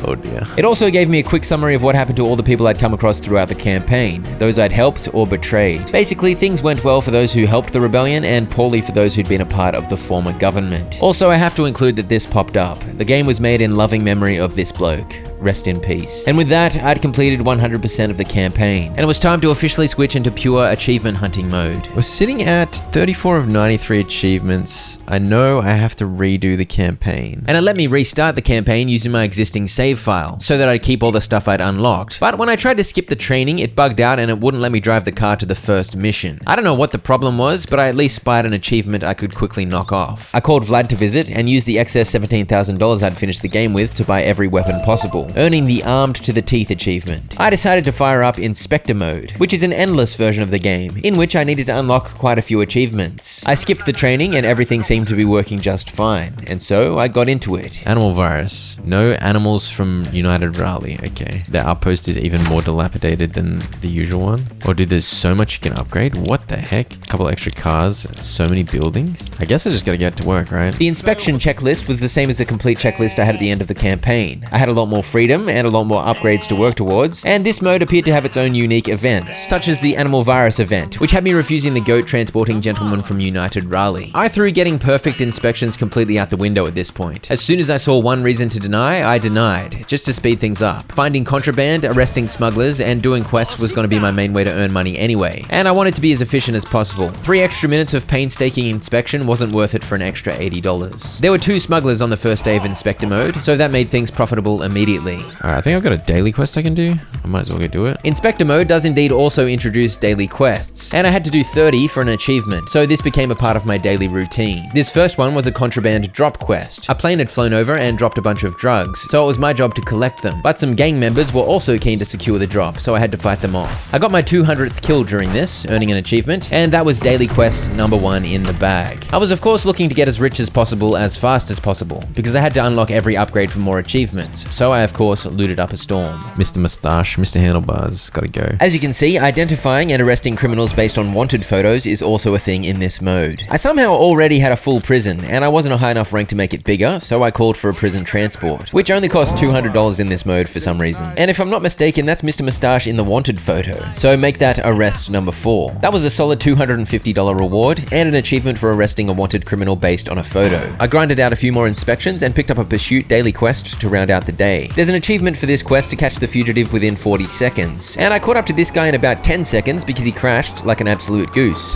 [SPEAKER 2] Oh dear. It also gave me a quick summary of what happened to all the people I'd come across throughout the campaign, those I'd helped or betrayed. Basically, things went well for those who helped the rebellion and poorly for those who'd been a part of the former government. Also, I have to include that this popped up. The game was made in loving memory of this bloke. Rest in peace. And with that, I'd completed 100% of the campaign, and it was time to officially switch into pure achievement hunting mode. We're sitting at 34 of 93 achievements. I know I have to redo the campaign. And it let me restart the campaign using my existing save file, so that I'd keep all the stuff I'd unlocked. But when I tried to skip the training, it bugged out and it wouldn't let me drive the car to the first mission. I don't know what the problem was, but I at least spied an achievement I could quickly knock off. I called Vlad to visit and used the excess $17,000 I'd finished the game with to buy every weapon possible, earning the Armed to the Teeth achievement. I decided to fire up Inspector mode, which is an endless version of the game, in which I needed to unlock quite a few achievements. I skipped the training and everything seemed to be working just fine, and so I got into it. Animal virus. No animals from United Raleigh. Okay. The outpost is even more dilapidated than the usual one. Oh dude, there's so much you can upgrade. What the heck? A couple extra cars, so many buildings. I guess I just gotta get to work, right? The inspection checklist was the same as the complete checklist I had at the end of the campaign. I had a lot more
[SPEAKER 1] freedom and a lot more upgrades to work towards, and this mode appeared to have its own unique events, such as the Animal Virus event, which had me refusing the goat transporting gentleman from United Raleigh. I threw getting perfect inspections completely out the window at this point. As soon as I saw one reason to deny, I denied, just to speed things up. Finding contraband, arresting smugglers, and doing quests was going to be my main way to earn money anyway, and I wanted to be as efficient as possible. 3 extra minutes of painstaking inspection wasn't worth it for an extra $80. There were 2 smugglers on the first day of Inspector mode, so that made things profitable immediately.
[SPEAKER 2] Alright, I think I've got a daily quest I can do. I might as well go do it.
[SPEAKER 1] Inspector mode does indeed also introduce daily quests, and I had to do 30 for an achievement, so this became a part of my daily routine. This first one was a contraband drop quest. A plane had flown over and dropped a bunch of drugs, so it was my job to collect them, but some gang members were also keen to secure the drop, so I had to fight them off. I got my 200th kill during this, earning an achievement, and that was daily quest number 1 in the bag. I was of course looking to get as rich as possible as fast as possible, because I had to unlock every upgrade for more achievements, so I of course looted up a storm.
[SPEAKER 2] Mr. Mustache, Mr. Handlebars, gotta go.
[SPEAKER 1] As you can see, identifying and arresting criminals based on wanted photos is also a thing in this mode. I somehow already had a full prison, and I wasn't a high enough rank to make it bigger, so I called for a prison transport, which only costs $200 in this mode for some reason. And if I'm not mistaken, that's Mr. Mustache in the wanted photo, so make that arrest number 4. That was a solid $250 reward, and an achievement for arresting a wanted criminal based on a photo. I grinded out a few more inspections and picked up a pursuit daily quest to round out the day. There's an achievement for this quest to catch the fugitive within 40 seconds, and I caught up to this guy in about 10 seconds because he crashed like an absolute goose.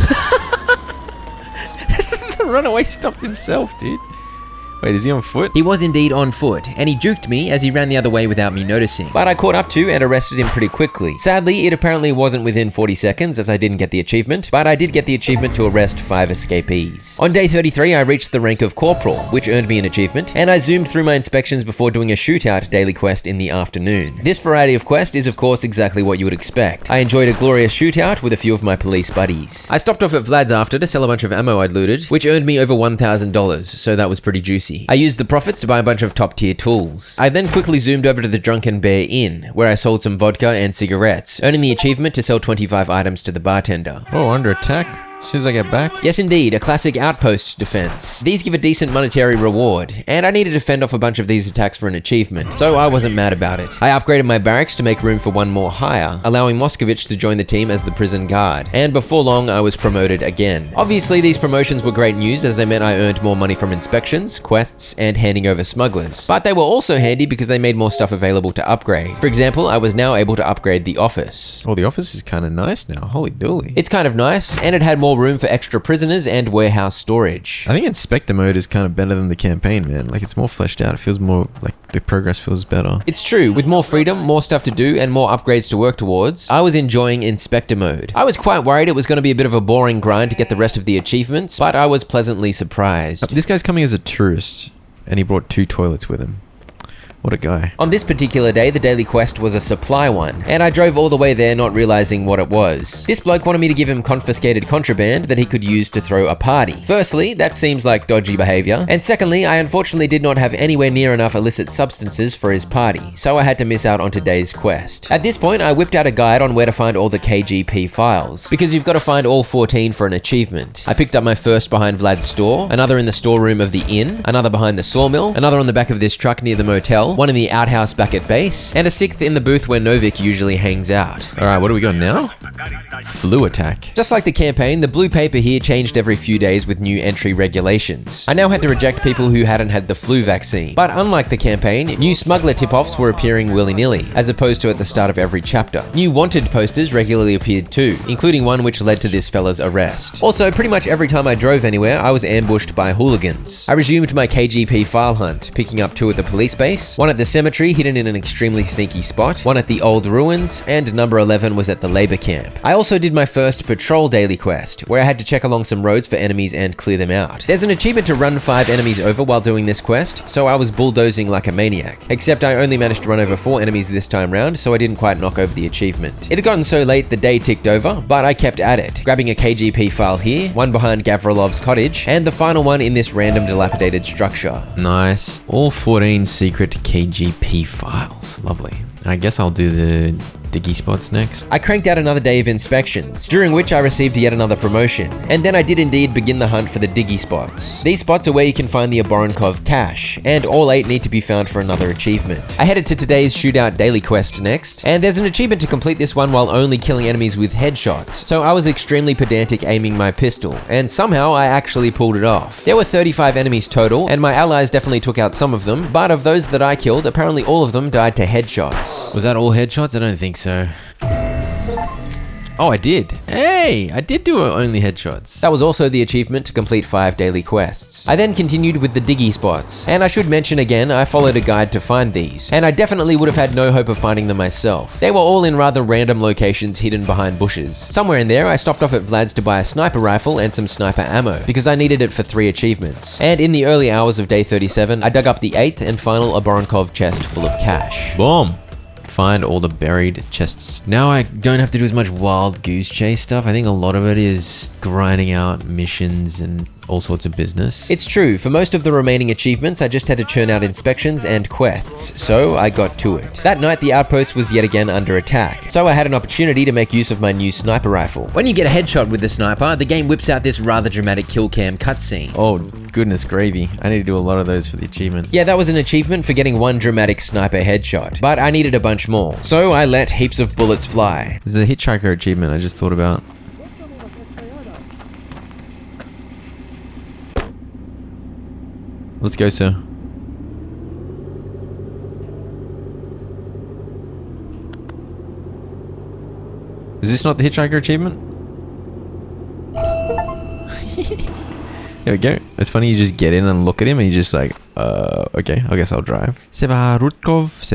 [SPEAKER 2] The runaway stopped himself, dude. Wait, is he on foot?
[SPEAKER 1] He was indeed on foot, and he juked me as he ran the other way without me noticing. But I caught up to and arrested him pretty quickly. Sadly, it apparently wasn't within 40 seconds as I didn't get the achievement, but I did get the achievement to arrest 5 escapees. On day 33, I reached the rank of Corporal, which earned me an achievement, and I zoomed through my inspections before doing a shootout daily quest in the afternoon. This variety of quest is of course exactly what you would expect. I enjoyed a glorious shootout with a few of my police buddies. I stopped off at Vlad's after to sell a bunch of ammo I'd looted, which earned me over $1,000, so that was pretty juicy. I used the profits to buy a bunch of top tier tools. I then quickly zoomed over to the Drunken Bear Inn, where I sold some vodka and cigarettes, earning the achievement to sell 25 items to the bartender.
[SPEAKER 2] Oh, under attack? As soon as I get back?
[SPEAKER 1] Yes indeed, a classic outpost defense. These give a decent monetary reward, and I needed to fend off a bunch of these attacks for an achievement, so I wasn't mad about it. I upgraded my barracks to make room for one more hire, allowing Moskovich to join the team as the prison guard, and before long I was promoted again. Obviously these promotions were great news as they meant I earned more money from inspections, quests, and handing over smugglers, but they were also handy because they made more stuff available to upgrade. For example, I was now able to upgrade the office.
[SPEAKER 2] Oh, the office is kind of nice now, holy dooly.
[SPEAKER 1] It's kind of nice, and it had more room for extra prisoners and warehouse storage.
[SPEAKER 2] I think Inspector mode is kind of better than the campaign, man. Like, it's more fleshed out. It feels more, like, the progress feels better.
[SPEAKER 1] It's true. With more freedom, more stuff to do, and more upgrades to work towards, I was enjoying Inspector mode. I was quite worried it was going to be a bit of a boring grind to get the rest of the achievements, but I was pleasantly surprised.
[SPEAKER 2] This guy's coming as a tourist, and he brought 2 toilets with him. What a guy.
[SPEAKER 1] On this particular day, the daily quest was a supply one, and I drove all the way there not realizing what it was. This bloke wanted me to give him confiscated contraband that he could use to throw a party. Firstly, that seems like dodgy behavior, and secondly, I unfortunately did not have anywhere near enough illicit substances for his party, so I had to miss out on today's quest. At this point, I whipped out a guide on where to find all the KGP files, because you've got to find all 14 for an achievement. I picked up my first behind Vlad's store, another in the storeroom of the inn, another behind the sawmill, another on the back of this truck near the motel, one in the outhouse back at base, and a 6th in the booth where Novik usually hangs out.
[SPEAKER 2] Alright, what do we got now? Flu attack.
[SPEAKER 1] Just like the campaign, the blue paper here changed every few days with new entry regulations. I now had to reject people who hadn't had the flu vaccine. But unlike the campaign, new smuggler tip-offs were appearing willy-nilly, as opposed to at the start of every chapter. New wanted posters regularly appeared too, including one which led to this fella's arrest. Also, pretty much every time I drove anywhere, I was ambushed by hooligans. I resumed my KGP file hunt, picking up 2 at the police base, 1 at the cemetery hidden in an extremely sneaky spot, 1 at the old ruins, and number 11 was at the labor camp. I also did my first patrol daily quest, where I had to check along some roads for enemies and clear them out. There's an achievement to run 5 enemies over while doing this quest, so I was bulldozing like a maniac. Except I only managed to run over 4 enemies this time round, so I didn't quite knock over the achievement. It had gotten so late the day ticked over, but I kept at it, grabbing a KGP file here, 1 behind Gavrilov's cottage, and the final one in this random dilapidated structure.
[SPEAKER 2] Nice. All 14 secret KGP files. Lovely. And I guess I'll do the Diggy spots next.
[SPEAKER 1] I cranked out another day of inspections, during which I received yet another promotion, and then I did indeed begin the hunt for the diggy spots. These spots are where you can find the Oborenkov cache, and all 8 need to be found for another achievement. I headed to today's shootout daily quest next, and there's an achievement to complete this one while only killing enemies with headshots, so I was extremely pedantic aiming my pistol, and somehow I actually pulled it off. There were 35 enemies total, and my allies definitely took out some of them, but of those that I killed, apparently all of them died to headshots.
[SPEAKER 2] Was that all headshots? I don't think so. Oh, I did. Hey, I did do only headshots.
[SPEAKER 1] That was also the achievement to complete 5 daily quests. I then continued with the diggy spots, and I should mention again, I followed a guide to find these, and I definitely would have had no hope of finding them myself. They were all in rather random locations hidden behind bushes. Somewhere in there, I stopped off at Vlad's to buy a sniper rifle and some sniper ammo, because I needed it for 3 achievements. And in the early hours of day 37, I dug up the 8th and final Oborenkov chest full of cash.
[SPEAKER 2] Boom. Find all the buried chests. Now I don't have to do as much wild goose chase stuff. I think a lot of it is grinding out missions and all sorts of business.
[SPEAKER 1] It's true, for most of the remaining achievements, I just had to churn out inspections and quests, so I got to it. That night, the outpost was yet again under attack, so I had an opportunity to make use of my new sniper rifle. When you get a headshot with the sniper, the game whips out this rather dramatic kill cam cutscene.
[SPEAKER 2] Oh, goodness gravy. I need to do a lot of those for the achievement.
[SPEAKER 1] Yeah, that was an achievement for getting 1 dramatic sniper headshot, but I needed a bunch more, so I let heaps of bullets fly.
[SPEAKER 2] There's a hitchhiker achievement I just thought about. Let's go, sir. Is this not the hitchhiker achievement? There we go. It's funny, you just get in and look at him and you're just like, okay, I guess I'll drive. Severutkov.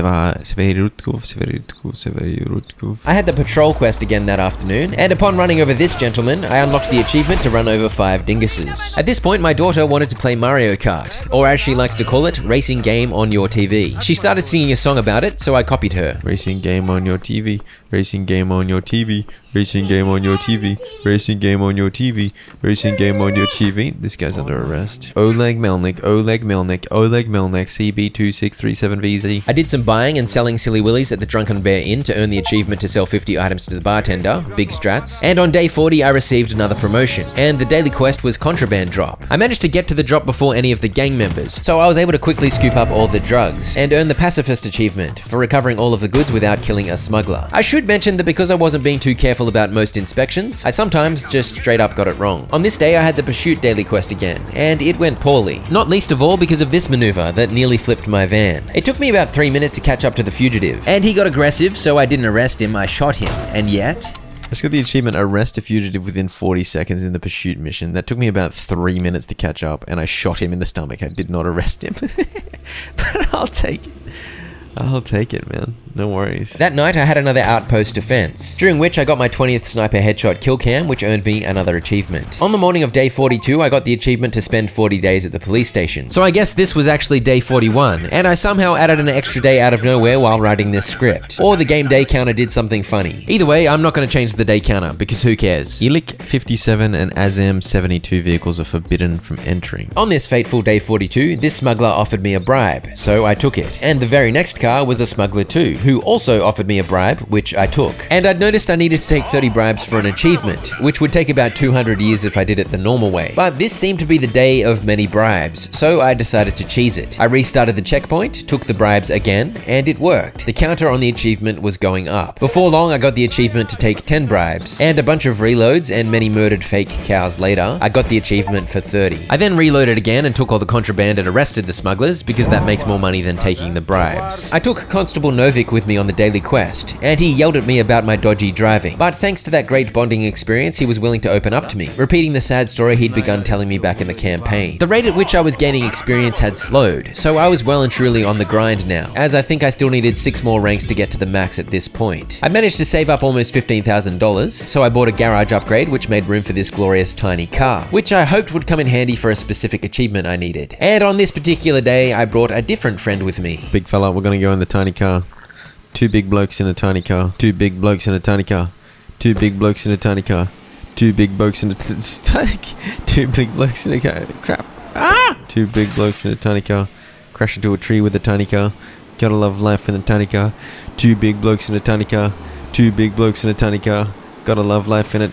[SPEAKER 1] I had the patrol quest again that afternoon, and upon running over this gentleman, I unlocked the achievement to run over 5 dinguses. At this point, my daughter wanted to play Mario Kart, or as she likes to call it, racing game on your TV. She started singing a song about it, so I copied her.
[SPEAKER 2] Racing game on your TV. Racing game on your TV. Racing game on your TV. Racing game on your TV. Racing game on your TV. This guy's under arrest. Oleg Melnik. Oleg Melnik. Oleg Melnik. CB2637VZ.
[SPEAKER 1] I did some buying and selling silly willies at the Drunken Bear Inn to earn the achievement to sell 50 items to the bartender, big strats. And on day 40, I received another promotion, and the daily quest was Contraband Drop. I managed to get to the drop before any of the gang members, so I was able to quickly scoop up all the drugs, and earn the Pacifist achievement for recovering all of the goods without killing a smuggler. I should mention that because I wasn't being too careful about most inspections, I sometimes just straight up got it wrong. On this day, I had the Pursuit daily quest again, and it went poorly. Not least of all because of this maneuver that nearly flipped my van. It took me about 3 minutes to catch up to the fugitive, and he got aggressive, so I didn't arrest him, I shot him, and yet...
[SPEAKER 2] I just got the achievement, arrest a fugitive within 40 seconds in the pursuit mission. That took me about 3 minutes to catch up, and I shot him in the stomach. I did not arrest him. But I'll take it. I'll take it, man. No worries.
[SPEAKER 1] That night, I had another outpost defense, during which I got my 20th sniper headshot kill cam, which earned me another achievement. On the morning of day 42, I got the achievement to spend 40 days at the police station. So I guess this was actually day 41, and I somehow added an extra day out of nowhere while writing this script. Or the game day counter did something funny. Either way, I'm not going to change the day counter, because who cares?
[SPEAKER 2] Ilik 57 and Azam 72 vehicles are forbidden from entering.
[SPEAKER 1] On this fateful day 42, this smuggler offered me a bribe, so I took it. And the very next car was a smuggler too, who also offered me a bribe, which I took. And I'd noticed I needed to take 30 bribes for an achievement, which would take about 200 years if I did it the normal way. But this seemed to be the day of many bribes, so I decided to cheese it. I restarted the checkpoint, took the bribes again, and it worked. The counter on the achievement was going up. Before long, I got the achievement to take 10 bribes, and a bunch of reloads and many murdered fake cows later, I got the achievement for 30. I then reloaded again and took all the contraband and arrested the smugglers, because that makes more money than taking the bribes. I took Constable Novik with me on the daily quest, and he yelled at me about my dodgy driving. But thanks to that great bonding experience, he was willing to open up to me, repeating the sad story he'd begun telling me back in the campaign. The rate at which I was gaining experience had slowed, so I was well and truly on the grind now, as I think I still needed 6 more ranks to get to the max at this point. I managed to save up almost $15,000, so I bought a garage upgrade which made room for this glorious tiny car, which I hoped would come in handy for a specific achievement I needed. And on this particular day, I brought a different friend with me.
[SPEAKER 2] Big fella, we're gonna go in the tiny car. 2 big blokes in a tiny car. 2 big blokes in a tiny car. 2 big blokes in a tiny car. 2 big blokes in a tiny 2 big blokes in a car. Crap. 2 big blokes in a tiny car. Crash into a tree with a tiny car. Gotta love life in a tiny car. 2 big blokes in a tiny car. Two big blokes in a tiny car. Got a love life in it.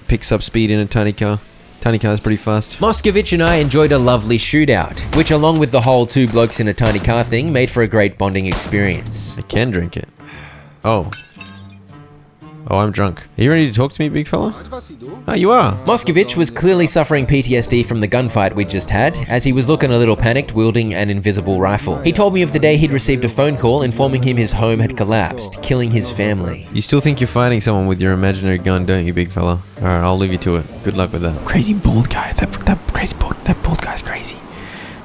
[SPEAKER 2] Picks up speed in a tiny car. Tiny car's pretty fast.
[SPEAKER 1] Moskovich and I enjoyed a lovely shootout, which along with the whole two blokes in a tiny car thing made for a great bonding experience.
[SPEAKER 2] I can drink it. Oh. Oh, I'm drunk. Are you ready to talk to me, big fella? Oh, you are.
[SPEAKER 1] Moskovich was clearly suffering PTSD from the gunfight we just had, as he was looking a little panicked wielding an invisible rifle. He told me of the day he'd received a phone call informing him his home had collapsed, killing his family.
[SPEAKER 2] You still think you're fighting someone with your imaginary gun, don't you, big fella? Alright, I'll leave you to it. Good luck with that.
[SPEAKER 3] Crazy bald guy. That bald guy's crazy.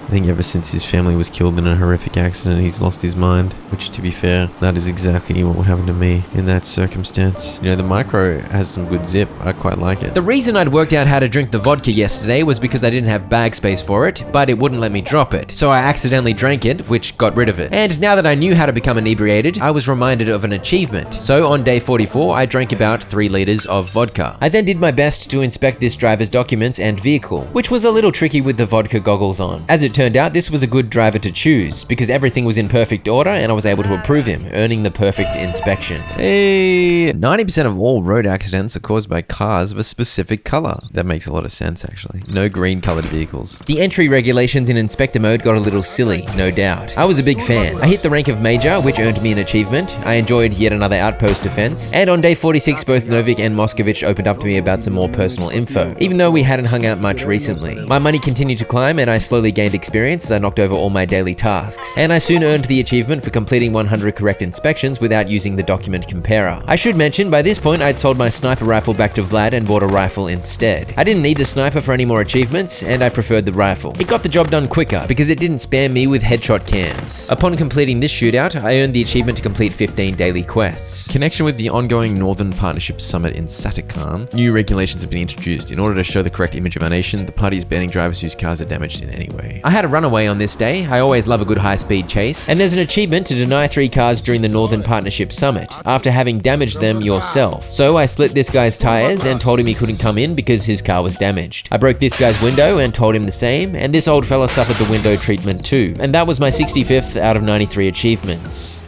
[SPEAKER 2] I think ever since his family was killed in a horrific accident, he's lost his mind. Which, to be fair, that is exactly what would happen to me in that circumstance. You know, the micro has some good zip. I quite like it.
[SPEAKER 1] The reason I'd worked out how to drink the vodka yesterday was because I didn't have bag space for it, but it wouldn't let me drop it. So I accidentally drank it, which got rid of it. And now that I knew how to become inebriated, I was reminded of an achievement. So on day 44, I drank about 3 liters of vodka. I then did my best to inspect this driver's documents and vehicle, which was a little tricky with the vodka goggles on. As it turned out, this was a good driver to choose because everything was in perfect order and I was able to approve him, earning the perfect inspection.
[SPEAKER 2] Hey, 90% of all road accidents are caused by cars of a specific color. That makes a lot of sense, actually. No green colored vehicles.
[SPEAKER 1] The entry regulations in inspector mode got a little silly, no doubt. I was a big fan. I hit the rank of major, which earned me an achievement. I enjoyed yet another outpost defense. And on day 46, both Novik and Moskovich opened up to me about some more personal info, even though we hadn't hung out much recently. My money continued to climb and I slowly gained experience as I knocked over all my daily tasks. And I soon earned the achievement for completing 100 correct inspections without using the document comparer. I should mention, by this point I'd sold my sniper rifle back to Vlad and bought a rifle instead. I didn't need the sniper for any more achievements, and I preferred the rifle. It got the job done quicker because it didn't spam me with headshot cams. Upon completing this shootout, I earned the achievement to complete 15 daily quests.
[SPEAKER 2] Connection with the ongoing Northern Partnership Summit in Satakhan, new regulations have been introduced. In order to show the correct image of our nation, the party is banning drivers whose cars are damaged in any way.
[SPEAKER 1] I had a runaway on this day. I always love a good high-speed chase. And there's an achievement to deny 3 cars during the Northern Partnership Summit, after having damaged them yourself. So I slit this guy's tires and told him he couldn't come in because his car was damaged. I broke this guy's window and told him the same, and this old fella suffered the window treatment too. And that was my 65th out of 93 achievements.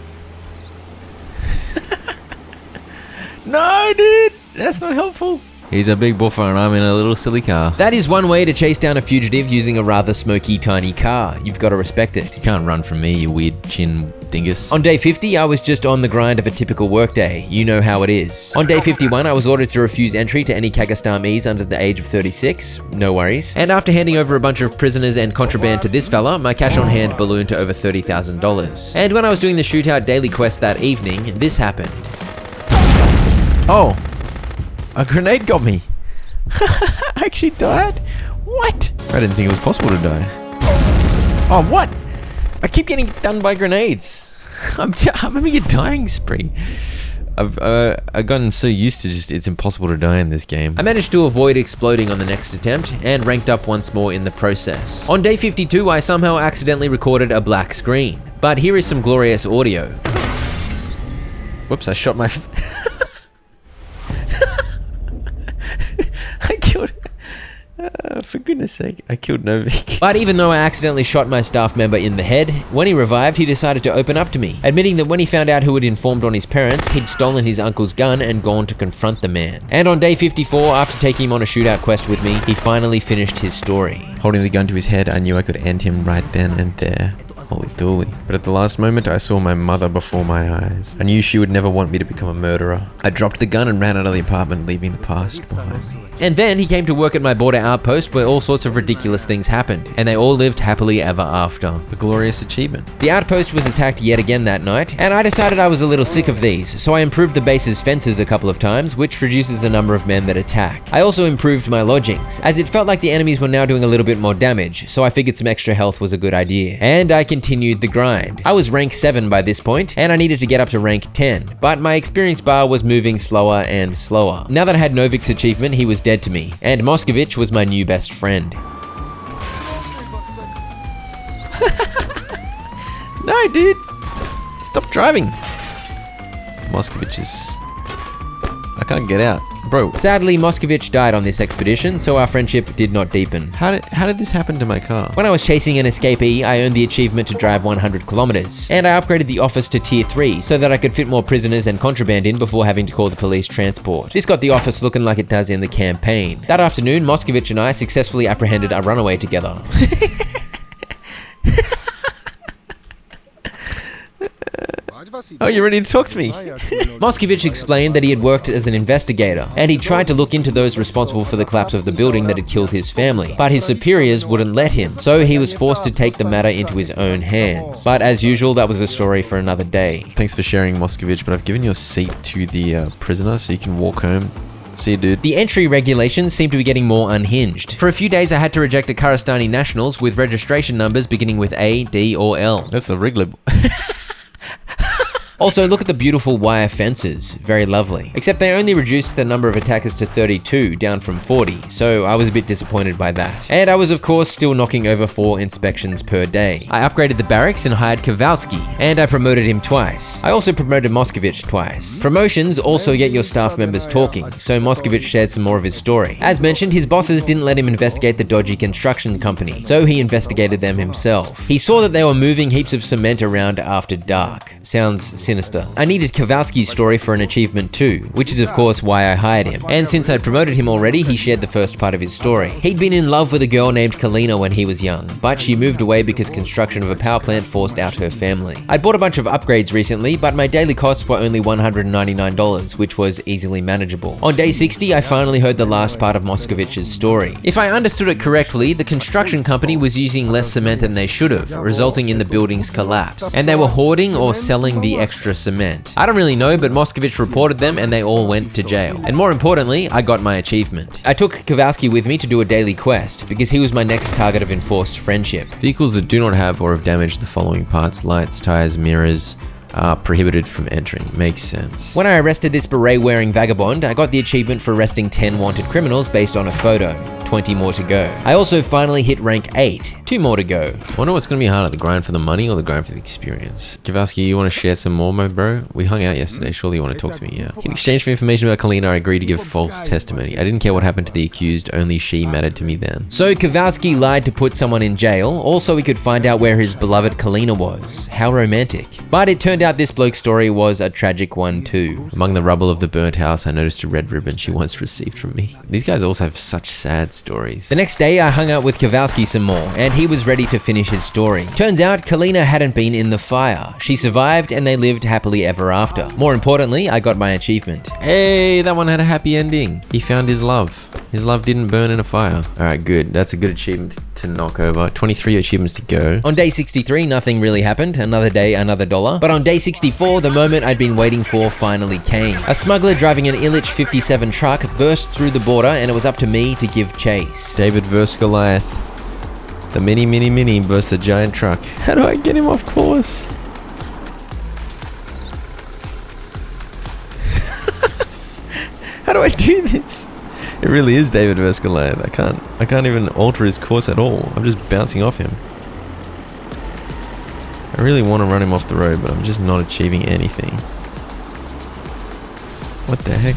[SPEAKER 2] No, dude! That's not helpful. He's a big buffer and I'm in a little silly car.
[SPEAKER 1] That is one way to chase down a fugitive using a rather smoky tiny car. You've got to respect it.
[SPEAKER 2] You can't run from me, you weird chin dingus.
[SPEAKER 1] On day 50, I was just on the grind of a typical workday. You know how it is. On day 51, I was ordered to refuse entry to any Kagastamis under the age of 36. No worries. And after handing over a bunch of prisoners and contraband to this fella, my cash on hand ballooned to over $30,000. And when I was doing the shootout daily quest that evening, this happened.
[SPEAKER 2] Oh. A grenade got me. I actually died? What? I didn't think it was possible to die. Oh, what? I keep getting done by grenades. I'm having a dying spree. I've gotten so used to just it's impossible to die in this game.
[SPEAKER 1] I managed to avoid exploding on the next attempt and ranked up once more in the process. On day 52, I somehow accidentally recorded a black screen. But here is some glorious audio.
[SPEAKER 2] Whoops, I shot my... I killed... for goodness sake, I killed Novik.
[SPEAKER 1] But even though I accidentally shot my staff member in the head, when he revived, he decided to open up to me, admitting that when he found out who had informed on his parents, he'd stolen his uncle's gun and gone to confront the man. And on day 54, after taking him on a shootout quest with me, he finally finished his story.
[SPEAKER 2] Holding the gun to his head, I knew I could end him right then and there. Holy dooly. But at the last moment, I saw my mother before my eyes. I knew she would never want me to become a murderer. I dropped the gun and ran out of the apartment, leaving the past behind me.
[SPEAKER 1] And then he came to work at my border outpost where all sorts of ridiculous things happened, and they all lived happily ever after.
[SPEAKER 2] A glorious achievement.
[SPEAKER 1] The outpost was attacked yet again that night, and I decided I was a little sick of these, so I improved the base's fences a couple of times, which reduces the number of men that attack. I also improved my lodgings, as it felt like the enemies were now doing a little bit more damage, so I figured some extra health was a good idea. And I continued the grind. I was rank 7 by this point, and I needed to get up to rank 10, but my experience bar was moving slower and slower. Now that I had Novik's achievement, he was dead to me, and Moskovich was my new best friend.
[SPEAKER 2] No, dude. Stop driving. Moskovich is... I can't get out. Bro,
[SPEAKER 1] Sadly, Moskovich died on this expedition, so our friendship did not deepen.
[SPEAKER 2] how did this happen to my car?
[SPEAKER 1] When I was chasing an escapee, I earned the achievement to drive 100 kilometers, and I upgraded the office to tier 3 so that I could fit more prisoners and contraband in before having to call the police transport. This got the office looking like it does in the campaign. That afternoon, Moskovich and I successfully apprehended a runaway together.
[SPEAKER 2] Oh, you're ready to talk to me?
[SPEAKER 1] Moskovich explained that he had worked as an investigator, and he tried to look into those responsible for the collapse of the building that had killed his family, but his superiors wouldn't let him, so he was forced to take the matter into his own hands. But as usual, that was a story for another day.
[SPEAKER 2] Thanks for sharing, Moskovich, but I've given your seat to the prisoner so you can walk home. See you, dude.
[SPEAKER 1] The entry regulations seem to be getting more unhinged. For a few days, I had to reject Kharistani nationals with registration numbers beginning with A, D, or L.
[SPEAKER 2] That's the Wrigley.
[SPEAKER 1] Also, look at the beautiful wire fences. Very lovely. Except they only reduced the number of attackers to 32, down from 40, so I was a bit disappointed by that. And I was, of course, still knocking over 4 inspections per day. I upgraded the barracks and hired Kowalski, and I promoted him twice. I also promoted Moskovich twice. Promotions also get your staff members talking, so Moskovich shared some more of his story. As mentioned, his bosses didn't let him investigate the dodgy construction company, so he investigated them himself. He saw that they were moving heaps of cement around after dark. Sounds sinister. I needed Kowalski's story for an achievement too, which is of course why I hired him. And since I'd promoted him already, he shared the first part of his story. He'd been in love with a girl named Kalina when he was young, but she moved away because construction of a power plant forced out her family. I'd bought a bunch of upgrades recently, but my daily costs were only $199, which was easily manageable. On day 60, I finally heard the last part of Moskovich's story. If I understood it correctly, the construction company was using less cement than they should have, resulting in the building's collapse. And they were hoarding or selling the extra cement. I don't really know, but Moskovich reported them and they all went to jail. And more importantly, I got my achievement. I took Kowalski with me to do a daily quest, because he was my next target of enforced friendship.
[SPEAKER 2] Vehicles that do not have or have damaged the following parts: lights, tires, mirrors, are prohibited from entering. Makes sense.
[SPEAKER 1] When I arrested this beret-wearing vagabond, I got the achievement for arresting 10 wanted criminals based on a photo. 20 more to go. I also finally hit rank 8. 2 more to go.
[SPEAKER 2] I wonder what's going to be harder, the grind for the money or the grind for the experience. Kowalski, you want to share some more, my bro? We hung out yesterday. Surely you want to talk to me, yeah? In exchange for information about Kalina, I agreed to give false testimony. I didn't care what happened to the accused, only she mattered to me then.
[SPEAKER 1] So Kowalski lied to put someone in jail, also he could find out where his beloved Kalina was. How romantic. But it turned out this bloke's story was a tragic one too.
[SPEAKER 2] Among the rubble of the burnt house, I noticed a red ribbon she once received from me. These guys also have such sad stories.
[SPEAKER 1] The next day, I hung out with Kowalski some more, and he was ready to finish his story. Turns out, Kalina hadn't been in the fire. She survived, and they lived happily ever after. More importantly, I got my achievement.
[SPEAKER 2] Hey, that one had a happy ending. He found his love. His love didn't burn in a fire. Alright, good. That's a good achievement to knock over. 23 achievements to go.
[SPEAKER 1] On day 63, nothing really happened. Another day, another dollar. But on day 64, the moment I'd been waiting for finally came. A smuggler driving an Illich 57 truck burst through the border, and it was up to me to give chase.
[SPEAKER 2] David vs. Goliath. The mini versus the giant truck. How do I get him off course? How do I do this? It really is David vs. Goliath. I can't even alter his course at all. I'm just bouncing off him. I really want to run him off the road, but I'm just not achieving anything. What the heck?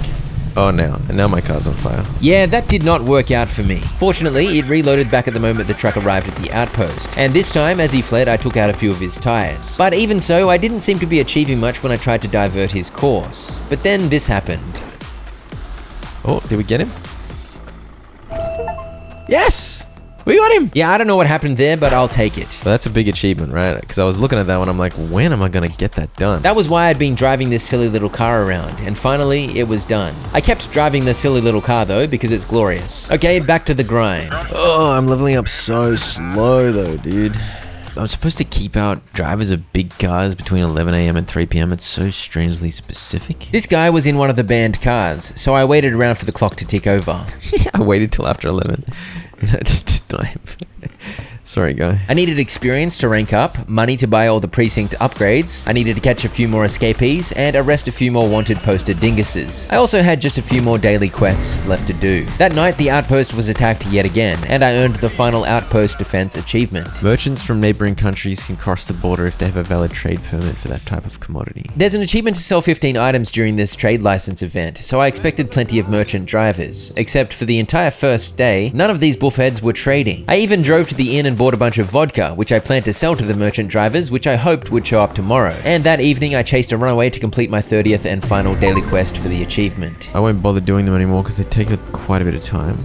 [SPEAKER 2] Oh, now my car's on fire.
[SPEAKER 1] Yeah, that did not work out for me. Fortunately, it reloaded back at the moment the truck arrived at the outpost. And this time, as he fled, I took out a few of his tires. But even so, I didn't seem to be achieving much when I tried to divert his course. But then this happened.
[SPEAKER 2] Oh, did we get him? Yes! We got him!
[SPEAKER 1] Yeah, I don't know what happened there, but I'll take it.
[SPEAKER 2] Well, that's a big achievement, right? Because I was looking at that one, I'm like, when am I going to get that done?
[SPEAKER 1] That was why I'd been driving this silly little car around, and finally, it was done. I kept driving the silly little car though, because it's glorious. Okay, back to the grind.
[SPEAKER 2] Oh, I'm leveling up so slow though, dude. I'm supposed to keep out drivers of big cars between 11 AM and 3 PM. It's so strangely specific.
[SPEAKER 1] This guy was in one of the banned cars, so I waited around for the clock to tick over.
[SPEAKER 2] I waited till after 11. And I just did not. Sorry, guy.
[SPEAKER 1] I needed experience to rank up, money to buy all the precinct upgrades, I needed to catch a few more escapees, and arrest a few more wanted poster dinguses. I also had just a few more daily quests left to do. That night, the outpost was attacked yet again, and I earned the final outpost defense achievement.
[SPEAKER 2] Merchants from neighboring countries can cross the border if they have a valid trade permit for that type of commodity.
[SPEAKER 1] There's an achievement to sell 15 items during this trade license event, so I expected plenty of merchant drivers. Except for the entire first day, none of these buffheads were trading. I even drove to the inn and bought a bunch of vodka, which I planned to sell to the merchant drivers, which I hoped would show up tomorrow. And that evening, I chased a runaway to complete my 30th and final daily quest for the achievement.
[SPEAKER 2] I won't bother doing them anymore because they take quite a bit of time.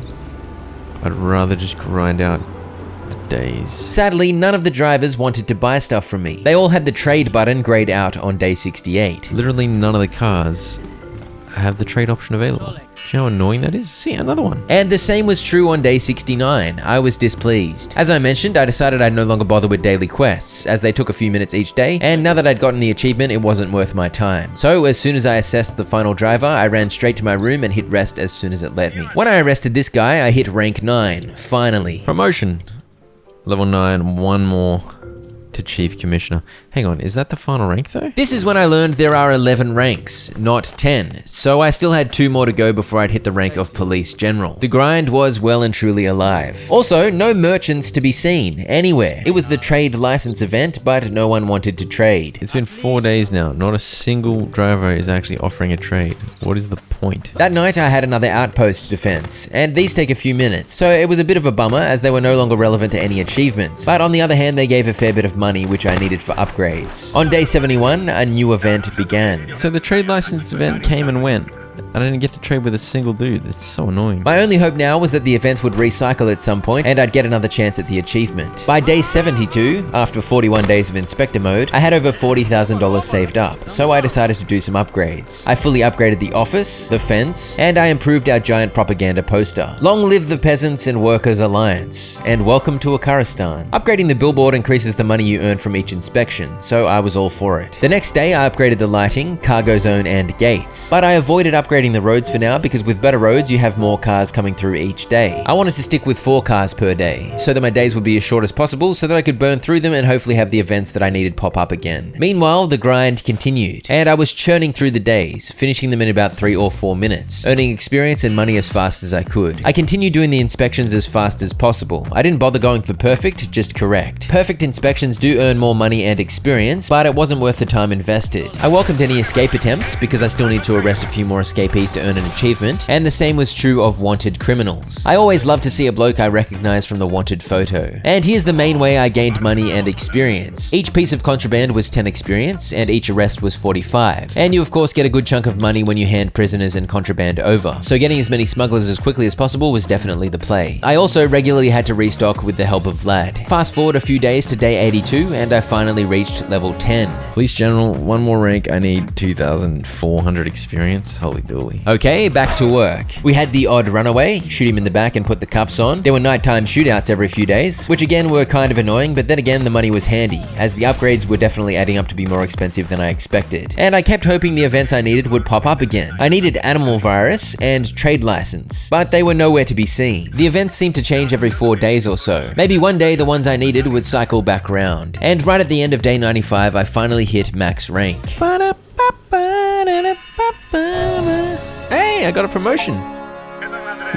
[SPEAKER 2] I'd rather just grind out the days.
[SPEAKER 1] Sadly, none of the drivers wanted to buy stuff from me. They all had the trade button grayed out on day 68.
[SPEAKER 2] Literally none of the cars have the trade option available. Do you know how annoying that is? See, another one.
[SPEAKER 1] And the same was true on day 69. I was displeased. As I mentioned, I decided I'd no longer bother with daily quests, as they took a few minutes each day, and now that I'd gotten the achievement, it wasn't worth my time. So as soon as I assessed the final driver, I ran straight to my room and hit rest as soon as it let me. When I arrested this guy, I hit rank 9, finally.
[SPEAKER 2] Promotion. Level 9, one more to Chief Commissioner. Hang on, is that the final rank though?
[SPEAKER 1] This is when I learned there are 11 ranks, not 10. So I still had 2 more to go before I'd hit the rank of Police General. The grind was well and truly alive. Also, no merchants to be seen anywhere. It was the trade license event, but no one wanted to trade.
[SPEAKER 2] It's been 4 days now. Not a single driver is actually offering a trade. What is the point?
[SPEAKER 1] That night I had another outpost defense, and these take a few minutes, so it was a bit of a bummer as they were no longer relevant to any achievements. But on the other hand, they gave a fair bit of money which I needed for upgrades. On day 71, a new event began.
[SPEAKER 2] So the trade license event came and went. I didn't get to trade with a single dude. That's so annoying.
[SPEAKER 1] My only hope now was that the events would recycle at some point and I'd get another chance at the achievement. By day 72, after 41 days of inspector mode, I had over $40,000 saved up, so I decided to do some upgrades. I fully upgraded the office, the fence, and I improved our giant propaganda poster. Long live the Peasants and Workers Alliance, and welcome to Akaristan. Upgrading the billboard increases the money you earn from each inspection, so I was all for it. The next day, I upgraded the lighting, cargo zone, and gates, but I avoided upgrading the roads for now because with better roads you have more cars coming through each day. I wanted to stick with 4 cars per day so that my days would be as short as possible so that I could burn through them and hopefully have the events that I needed pop up again. Meanwhile, the grind continued and I was churning through the days, finishing them in about 3 or 4 minutes, earning experience and money as fast as I could. I continued doing the inspections as fast as possible. I didn't bother going for perfect, just correct. Perfect inspections do earn more money and experience, but it wasn't worth the time invested. I welcomed any escape attempts because I still need to arrest a few more escapees to earn an achievement, and the same was true of wanted criminals. I always love to see a bloke I recognize from the wanted photo. And here's the main way I gained money and experience. Each piece of contraband was 10 experience, and each arrest was 45. And you of course get a good chunk of money when you hand prisoners and contraband over, so getting as many smugglers as quickly as possible was definitely the play. I also regularly had to restock with the help of Vlad. Fast forward a few days to day 82, and I finally reached level 10.
[SPEAKER 2] Police General, one more rank. I need 2,400 experience. Holy dooly.
[SPEAKER 1] Okay, back to work. We had the odd runaway, shoot him in the back and put the cuffs on. There were nighttime shootouts every few days, which again were kind of annoying, but then again the money was handy, as the upgrades were definitely adding up to be more expensive than I expected. And I kept hoping the events I needed would pop up again. I needed animal virus and trade license, but they were nowhere to be seen. The events seemed to change every 4 days or so. Maybe one day the ones I needed would cycle back round. And right at the end of day 95, I finally hit max rank.
[SPEAKER 2] Hey, I got a promotion.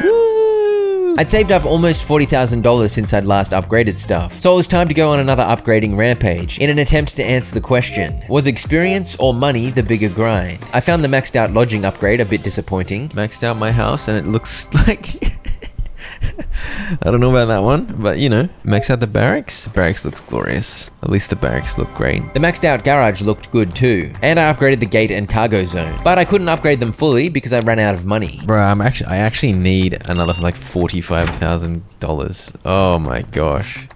[SPEAKER 1] Woo! I'd saved up almost $40,000 since I'd last upgraded stuff, so it was time to go on another upgrading rampage in an attempt to answer the question, was experience or money the bigger grind? I found the maxed out lodging upgrade a bit disappointing.
[SPEAKER 2] Maxed out my house and it looks like... I don't know about that one, but you know, max out the barracks. The barracks looks glorious. At least the barracks look great.
[SPEAKER 1] The maxed out garage looked good too, and I upgraded the gate and cargo zone, but I couldn't upgrade them fully because I ran out of money.
[SPEAKER 2] Bruh, I actually need another like $45,000. Oh my gosh.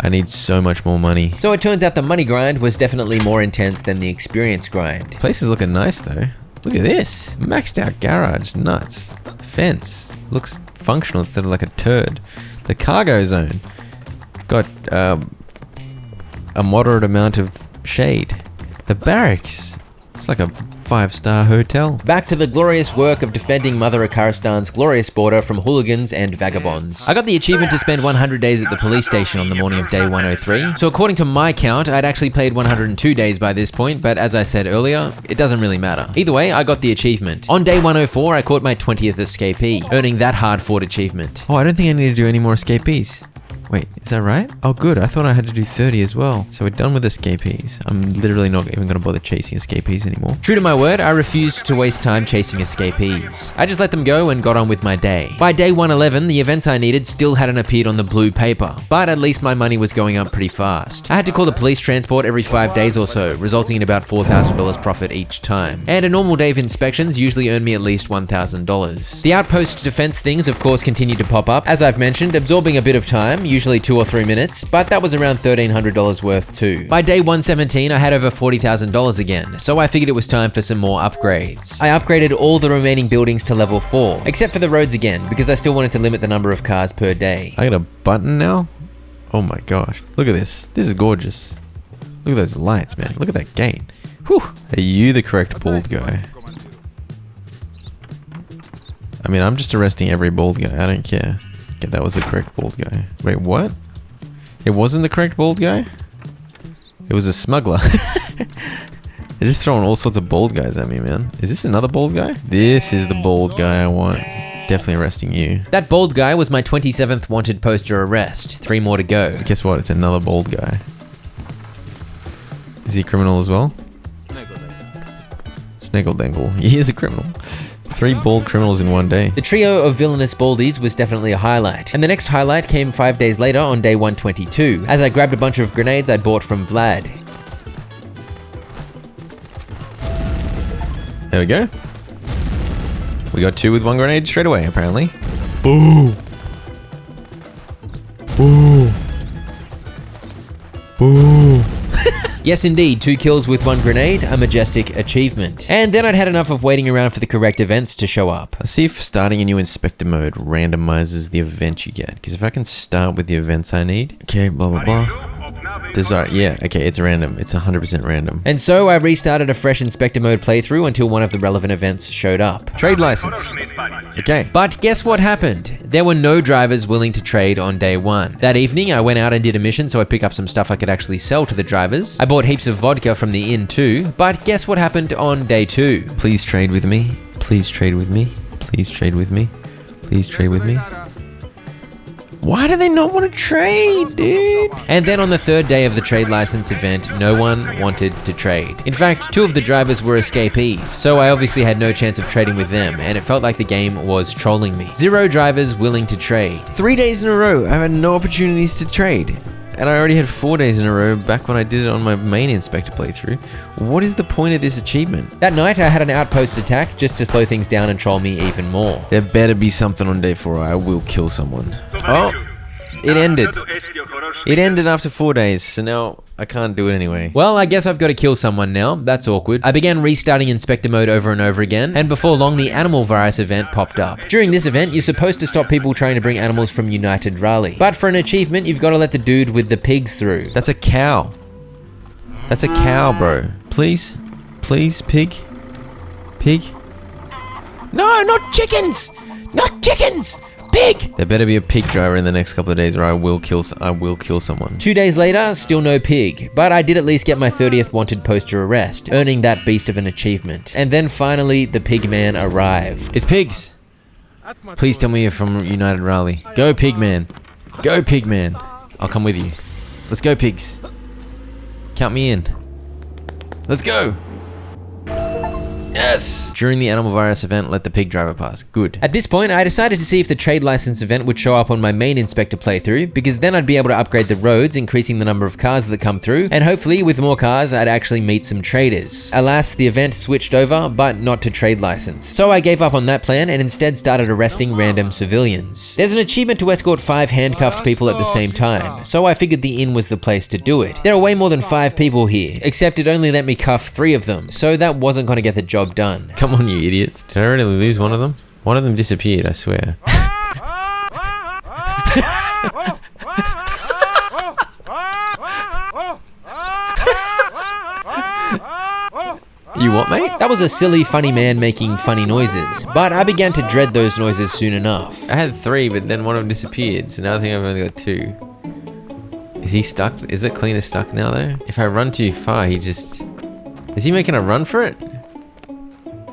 [SPEAKER 2] I need so much more money.
[SPEAKER 1] So it turns out the money grind was definitely more intense than the experience grind.
[SPEAKER 2] Place is looking nice though. Look at this. Maxed out garage, nuts. Fence, looks functional instead of like a turd. The cargo zone got a moderate amount of shade. The barracks, it's like a 5-star hotel.
[SPEAKER 1] Back to the glorious work of defending Mother Akaristan's glorious border from hooligans and vagabonds. I got the achievement to spend 100 days at the police station on the morning of day 103. So according to my count, I'd actually played 102 days by this point, but as I said earlier, it doesn't really matter. Either way, I got the achievement. On day 104, I caught my 20th escapee, earning that hard-fought achievement.
[SPEAKER 2] Oh, I don't think I need to do any more escapees. Wait, is that right? Oh, good. I thought I had to do 30 as well. So we're done with escapees. I'm literally not even going to bother chasing escapees anymore.
[SPEAKER 1] True to my word, I refused to waste time chasing escapees. I just let them go and got on with my day. By day 111, the events I needed still hadn't appeared on the blue paper, but at least my money was going up pretty fast. I had to call the police transport every 5 days or so, resulting in about $4,000 profit each time. And a normal day of inspections usually earned me at least $1,000. The outpost defense things of course continued to pop up, as I've mentioned, absorbing a bit of time, usually 2 or 3 minutes, but that was around $1,300 worth too. By day 117, I had over $40,000 again, so I figured it was time for some more upgrades. I upgraded all the remaining buildings to level 4, except for the roads again, because I still wanted to limit the number of cars per day.
[SPEAKER 2] I got a button now? Oh my gosh. Look at this. This is gorgeous. Look at those lights, man. Look at that gate. Whew. Are you the correct bald guy? I mean, I'm just arresting every bald guy. I don't care. Okay, that was the correct bald guy. Wait, what? It wasn't the correct bald guy? It was a smuggler. They're just throwing all sorts of bald guys at me, man. Is this another bald guy? This is the bald guy I want. Definitely arresting you.
[SPEAKER 1] That bald guy was my 27th wanted poster arrest. 3 more to go.
[SPEAKER 2] Guess what? It's another bald guy. Is he a criminal as well? Snaggle dangle. He is a criminal. 3 bald criminals in one day.
[SPEAKER 1] The trio of villainous baldies was definitely a highlight. And the next highlight came 5 days later on day 122, as I grabbed a bunch of grenades I'd bought from Vlad.
[SPEAKER 2] There we go. We got 2 with 1 grenade straight away, apparently. Boo! Boo! Boo!
[SPEAKER 1] Yes indeed, 2 kills with 1 grenade, a majestic achievement. And then I'd had enough of waiting around for the correct events to show up.
[SPEAKER 2] Let's see if starting a new inspector mode randomizes the event you get. Because if I can start with the events I need. Okay, blah blah blah. Desire, yeah, okay, it's random. It's 100% random.
[SPEAKER 1] And so I restarted a fresh inspector mode playthrough until one of the relevant events showed up.
[SPEAKER 2] Trade license. Okay.
[SPEAKER 1] But guess what happened? There were no drivers willing to trade on day 1. That evening, I went out and did a mission so I'd pick up some stuff I could actually sell to the drivers. I bought heaps of vodka from the inn too, but guess what happened on day 2?
[SPEAKER 2] Please trade with me. Please trade with me. Please trade with me. Please trade with me. Why do they not want to trade, dude?
[SPEAKER 1] And then on the 3rd day of the trade license event, no one wanted to trade. In fact, 2 of the drivers were escapees, so I obviously had no chance of trading with them, and it felt like the game was trolling me. 0 drivers willing to trade.
[SPEAKER 2] 3 days in a row, I've had no opportunities to trade. And I already had 4 days in a row back when I did it on my main inspector playthrough. What is the point of this achievement?
[SPEAKER 1] That night, I had an outpost attack just to slow things down and troll me even more.
[SPEAKER 2] There better be something on day 4 or I will kill someone. Oh, it ended. It ended after 4 days, so now I can't do it anyway.
[SPEAKER 1] Well, I guess I've got to kill someone now. That's awkward. I began restarting inspector mode over and over again, and before long, the animal virus event popped up. During this event, you're supposed to stop people trying to bring animals from United Raleigh. But for an achievement, you've got to let the dude with the pigs through.
[SPEAKER 2] That's a cow. That's a cow, bro. Please? Please, pig? Pig? No, not chickens! Not chickens! Pig! There better be a pig driver in the next couple of days or I will kill someone.
[SPEAKER 1] 2 days later, still no pig, but I did at least get my 30th wanted poster arrest, earning that beast of an achievement. And then finally, the pig man arrived.
[SPEAKER 2] It's pigs! Please tell me you're from United Raleigh. Go pig man! Go pig man! I'll come with you. Let's go pigs. Count me in. Let's go! Yes! During the animal virus event, let the pig driver pass. Good.
[SPEAKER 1] At this point, I decided to see if the trade license event would show up on my main inspector playthrough, because then I'd be able to upgrade the roads, increasing the number of cars that come through, and hopefully with more cars, I'd actually meet some traders. Alas, the event switched over, but not to trade license. So I gave up on that plan and instead started arresting random civilians. There's an achievement to escort 5 handcuffed people at the same time, so I figured the inn was the place to do it. There are way more than 5 people here, except it only let me cuff 3 of them, so that wasn't going to get the job done.
[SPEAKER 2] Come on, you idiots. Did I already lose one of them? One of them disappeared, I swear. You what, mate?
[SPEAKER 1] That was a silly, funny man making funny noises, but I began to dread those noises soon enough.
[SPEAKER 2] I had 3, but then one of them disappeared, so now I think I've only got 2. Is he stuck? Is it cleaner stuck now, though? If I run too far, he just... Is he making a run for it?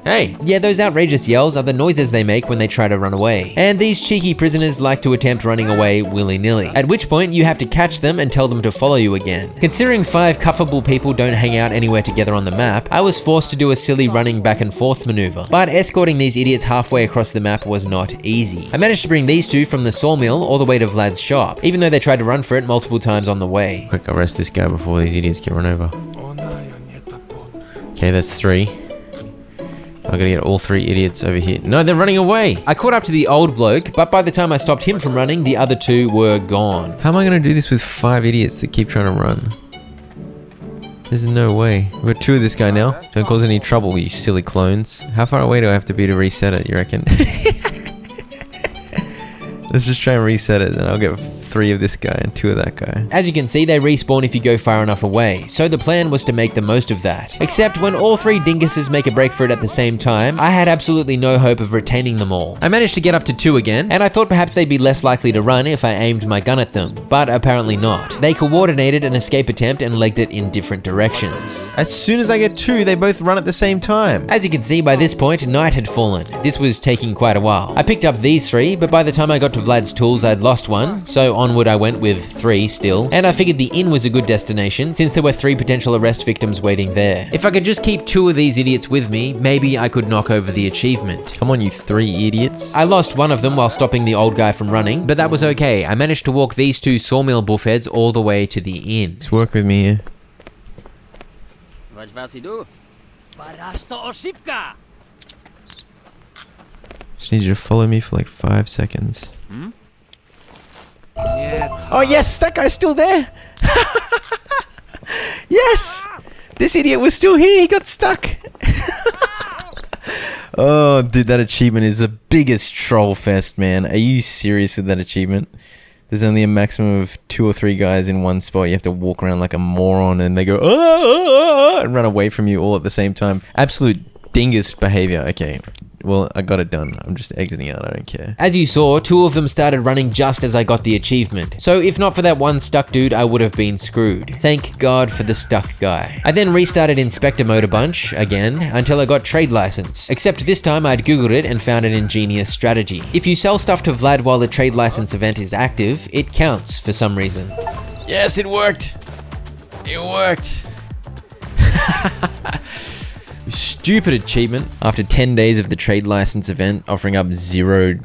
[SPEAKER 2] Hey!
[SPEAKER 1] Yeah, those outrageous yells are the noises they make when they try to run away. And these cheeky prisoners like to attempt running away willy-nilly. At which point, you have to catch them and tell them to follow you again. Considering 5 cuffable people don't hang out anywhere together on the map, I was forced to do a silly running back and forth maneuver. But escorting these idiots halfway across the map was not easy. I managed to bring these 2 from the sawmill all the way to Vlad's shop, even though they tried to run for it multiple times on the way.
[SPEAKER 2] Quick, arrest this guy before these idiots get run over. Okay, that's 3. I gotta get all 3 idiots over here. No, they're running away!
[SPEAKER 1] I caught up to the old bloke, but by the time I stopped him from running, the other 2 were gone.
[SPEAKER 2] How am I gonna do this with 5 idiots that keep trying to run? There's no way. We've got 2 of this guy now. Don't cause any trouble, you silly clones. How far away do I have to be to reset it, you reckon? Let's just try and reset it, and I'll get 3 of this guy and 2 of that guy.
[SPEAKER 1] As you can see, they respawn if you go far enough away, so the plan was to make the most of that. Except when all 3 dinguses make a break for it at the same time, I had absolutely no hope of retaining them all. I managed to get up to 2 again, and I thought perhaps they'd be less likely to run if I aimed my gun at them, but apparently not. They coordinated an escape attempt and legged it in different directions.
[SPEAKER 2] As soon as I get 2, they both run at the same time.
[SPEAKER 1] As you can see, by this point, night had fallen. This was taking quite a while. I picked up these 3, but by the time I got to Vlad's tools, I'd lost one, so onward I went with 3 still, and I figured the inn was a good destination since there were 3 potential arrest victims waiting there. If I could just keep 2 of these idiots with me, maybe I could knock over the achievement.
[SPEAKER 2] Come on, you 3 idiots.
[SPEAKER 1] I lost one of them while stopping the old guy from running, but that was okay. I managed to walk these 2 sawmill buffheads all the way to the inn.
[SPEAKER 2] Just work with me here. Just need you to follow me for like 5 seconds. Oh yes, that guy's still there. Yes, this idiot was still here. He got stuck. Oh, dude, that achievement is the biggest troll fest, man. Are you serious with that achievement? There's only a maximum of 2 or 3 guys in one spot. You have to walk around like a moron, and they go and run away from you all at the same time. Absolute dingus behavior. Okay. Well, I got it done. I'm just exiting out. I don't care.
[SPEAKER 1] As you saw, 2 of them started running just as I got the achievement. So if not for that one stuck dude, I would have been screwed. Thank God for the stuck guy. I then restarted Inspector mode a bunch, again, until I got trade license. Except this time I'd googled it and found an ingenious strategy. If you sell stuff to Vlad while the trade license event is active, it counts for some reason.
[SPEAKER 2] Yes, it worked. It worked. Stupid achievement. After 10 days of the trade license event offering up 0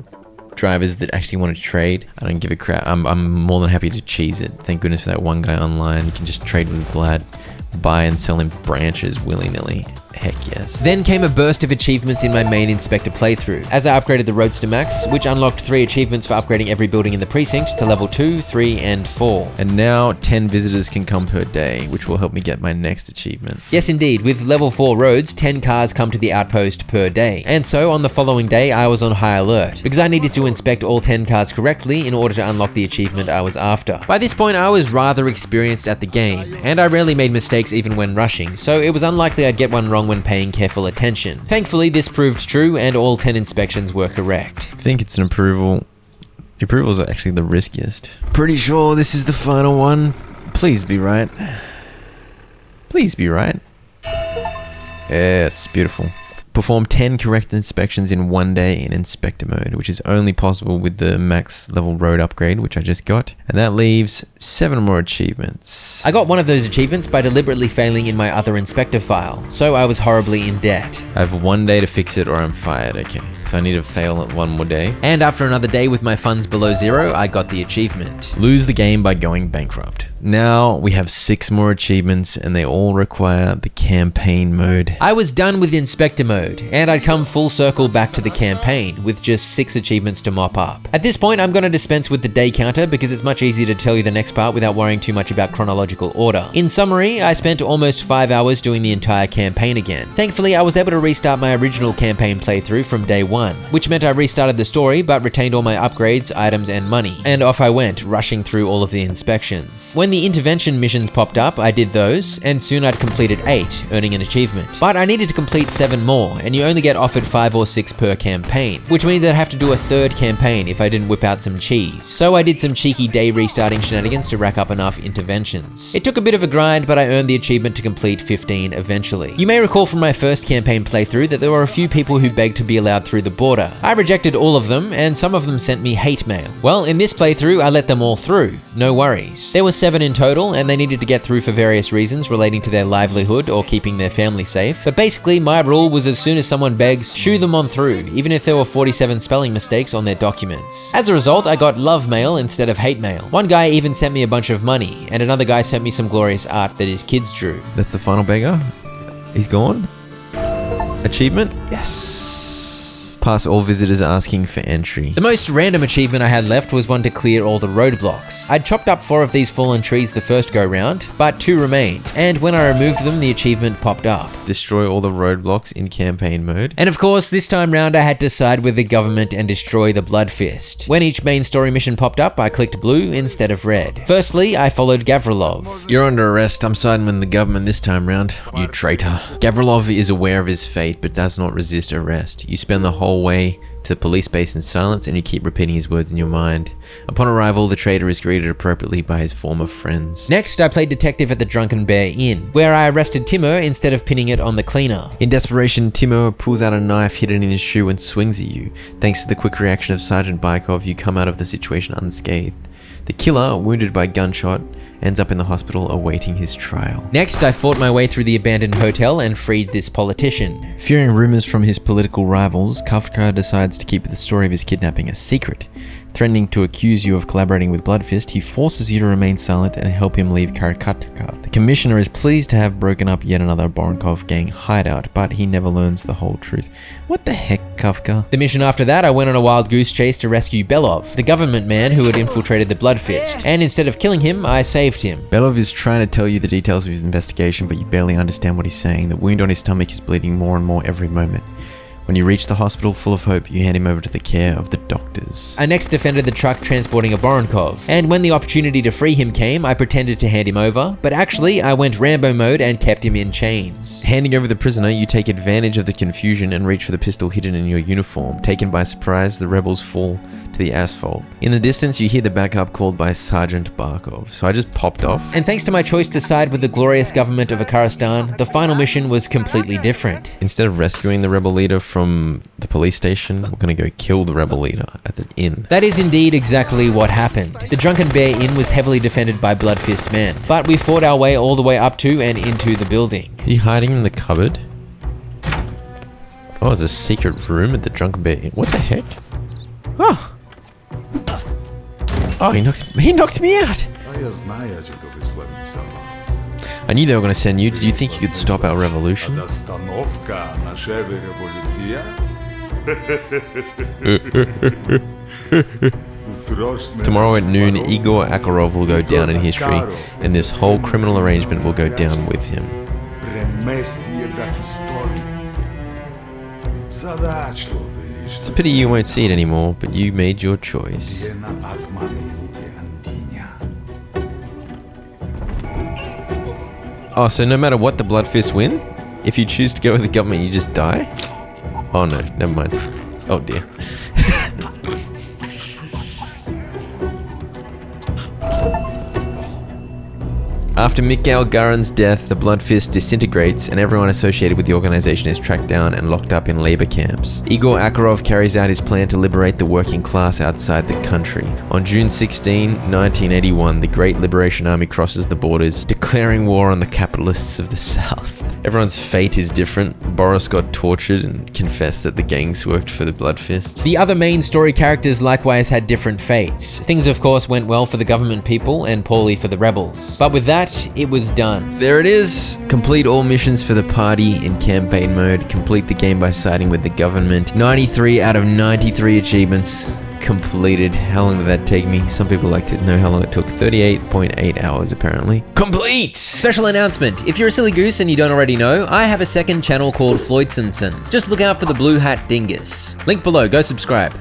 [SPEAKER 2] drivers that actually want to trade, I don't give a crap. I'm more than happy to cheese it. Thank goodness for that one guy online. You can just trade with Vlad, buy and sell him branches willy-nilly. Heck yes. Then came a burst of achievements in my main Inspector playthrough, as I upgraded the Roadster Max, which unlocked 3 achievements for upgrading every building in the precinct to level 2, 3, and 4. And now 10 visitors can come per day, which will help me get my next achievement.
[SPEAKER 1] Yes indeed, with level 4 roads, 10 cars come to the outpost per day. And so on the following day, I was on high alert, because I needed to inspect all 10 cars correctly in order to unlock the achievement I was after. By this point, I was rather experienced at the game, and I rarely made mistakes even when rushing, so it was unlikely I'd get one wrong when paying careful attention. Thankfully, this proved true and all 10 inspections were correct.
[SPEAKER 2] I think it's an approval. The approval is actually the riskiest. Pretty sure this is the final one. Please be right. Please be right. Yes, beautiful. Perform 10 correct inspections in 1 day in Inspector mode, which is only possible with the max level road upgrade, which I just got. And that leaves 7 more achievements.
[SPEAKER 1] I got one of those achievements by deliberately failing in my other Inspector file, so I was horribly in debt.
[SPEAKER 2] I have 1 day to fix it or I'm fired, okay. So I need to fail it 1 more day.
[SPEAKER 1] And after another day with my funds below 0, I got the achievement.
[SPEAKER 2] Lose the game by going bankrupt. Now we have 6 more achievements and they all require the campaign mode.
[SPEAKER 1] I was done with Inspector mode, and I'd come full circle back to the campaign with just 6 achievements to mop up. At this point, I'm going to dispense with the day counter because it's much easier to tell you the next part without worrying too much about chronological order. In summary, I spent almost 5 hours doing the entire campaign again. Thankfully, I was able to restart my original campaign playthrough from day 1, which meant I restarted the story but retained all my upgrades, items, and money. And off I went, rushing through all of the inspections. When when the intervention missions popped up, I did those, and soon I'd completed 8, earning an achievement. But I needed to complete 7 more, and you only get offered 5 or 6 per campaign, which means I'd have to do a 3rd campaign if I didn't whip out some cheese. So I did some cheeky day restarting shenanigans to rack up enough interventions. It took a bit of a grind, but I earned the achievement to complete 15 eventually. You may recall from my first campaign playthrough that there were a few people who begged to be allowed through the border. I rejected all of them, and some of them sent me hate mail. Well, in this playthrough, I let them all through. No worries. There were 7 in total, and they needed to get through for various reasons relating to their livelihood or keeping their family safe. But basically, my rule was as soon as someone begs, shoo them on through, even if there were 47 spelling mistakes on their documents. As a result, I got love mail instead of hate mail. One guy even sent me a bunch of money, and another guy sent me some glorious art that his kids drew.
[SPEAKER 2] That's the final beggar? He's gone? Achievement? Yes. Pass all visitors asking for entry.
[SPEAKER 1] The most random achievement I had left was one to clear all the roadblocks. I'd chopped up 4 of these fallen trees the first go round, but 2 remained, and when I removed them, the achievement popped up.
[SPEAKER 2] Destroy all the roadblocks in campaign mode.
[SPEAKER 1] And of course, this time round I had to side with the government and destroy the Blood Fist. When each main story mission popped up, I clicked blue instead of red. Firstly, I followed Gavrilov.
[SPEAKER 2] You're under arrest. I'm siding with the government this time round, you traitor. Gavrilov is aware of his fate, but does not resist arrest. You spend the whole way to the police base in silence, and you keep repeating his words in your mind. Upon arrival, the traitor is greeted appropriately by his former friends.
[SPEAKER 1] Next, I played detective at the Drunken Bear Inn, where I arrested Timo instead of pinning it on the cleaner.
[SPEAKER 2] In desperation, Timo pulls out a knife hidden in his shoe and swings at you. Thanks to the quick reaction of Sergeant Baikov, you come out of the situation unscathed. The killer, wounded by gunshot, ends up in the hospital awaiting his trial.
[SPEAKER 1] Next, I fought my way through the abandoned hotel and freed this politician.
[SPEAKER 2] Fearing rumors from his political rivals, Kafka decides to keep the story of his kidnapping a secret. Threatening to accuse you of collaborating with Bloodfist, he forces you to remain silent and help him leave Karakatka. The commissioner is pleased to have broken up yet another Boronkov gang hideout, but he never learns the whole truth. What the heck, Kafka?
[SPEAKER 1] The mission after that, I went on a wild goose chase to rescue Belov, the government man who had infiltrated the Bloodfist, and instead of killing him, I saved him.
[SPEAKER 2] Belov is trying to tell you the details of his investigation, but you barely understand what he's saying. The wound on his stomach is bleeding more and more every moment. When you reach the hospital full of hope, you hand him over to the care of the doctors.
[SPEAKER 1] I next defended the truck transporting a Boronkov, and when the opportunity to free him came, I pretended to hand him over, but actually I went Rambo mode and kept him in chains.
[SPEAKER 2] Handing over the prisoner, you take advantage of the confusion and reach for the pistol hidden in your uniform. Taken by surprise, the rebels fall to the asphalt. In the distance, you hear the backup called by Sergeant Barkov, so I just popped off.
[SPEAKER 1] And thanks to my choice to side with the glorious government of Akaristan, the final mission was completely different.
[SPEAKER 2] Instead of rescuing the rebel leader from the police station, we're gonna go kill the rebel leader at the inn.
[SPEAKER 1] That is indeed exactly what happened. The Drunken Bear Inn was heavily defended by Bloodfist men, but we fought our way all the way up to and into the building.
[SPEAKER 2] Is he hiding in the cupboard? Oh, there's a secret room at the Drunken Bear Inn. What the heck? Oh! Oh, he knocked me out! I knew they were going to send you. Did you think you could stop our revolution? Tomorrow at noon, Igor Akarov will go down in history, and this whole criminal arrangement will go down with him. It's a pity you won't see it anymore, but you made your choice. Oh, so no matter what the Bloodfists win, if you choose to go with the government, you just die? Oh no, never mind. Oh dear. After Mikhail Garin's death, the Bloodfist disintegrates and everyone associated with the organization is tracked down and locked up in labor camps. Igor Akarov carries out his plan to liberate the working class outside the country. On June 16, 1981, the Great Liberation Army crosses the borders, declaring war on the capitalists of the South. Everyone's fate is different. Boris got tortured and confessed that the gangs worked for the Bloodfist.
[SPEAKER 1] The other main story characters likewise had different fates. Things of course went well for the government people and poorly for the rebels. But with that, it was done.
[SPEAKER 2] There it is. Complete all missions for the party in campaign mode. Complete the game by siding with the government. 93 out of 93 achievements completed. How long did that take me? Some people like to know how long it took. 38.8 hours apparently. Complete!
[SPEAKER 1] Special announcement. If you're a silly goose and you don't already know, I have a second channel called Floydson. Just look out for the blue hat dingus. Link below, go subscribe.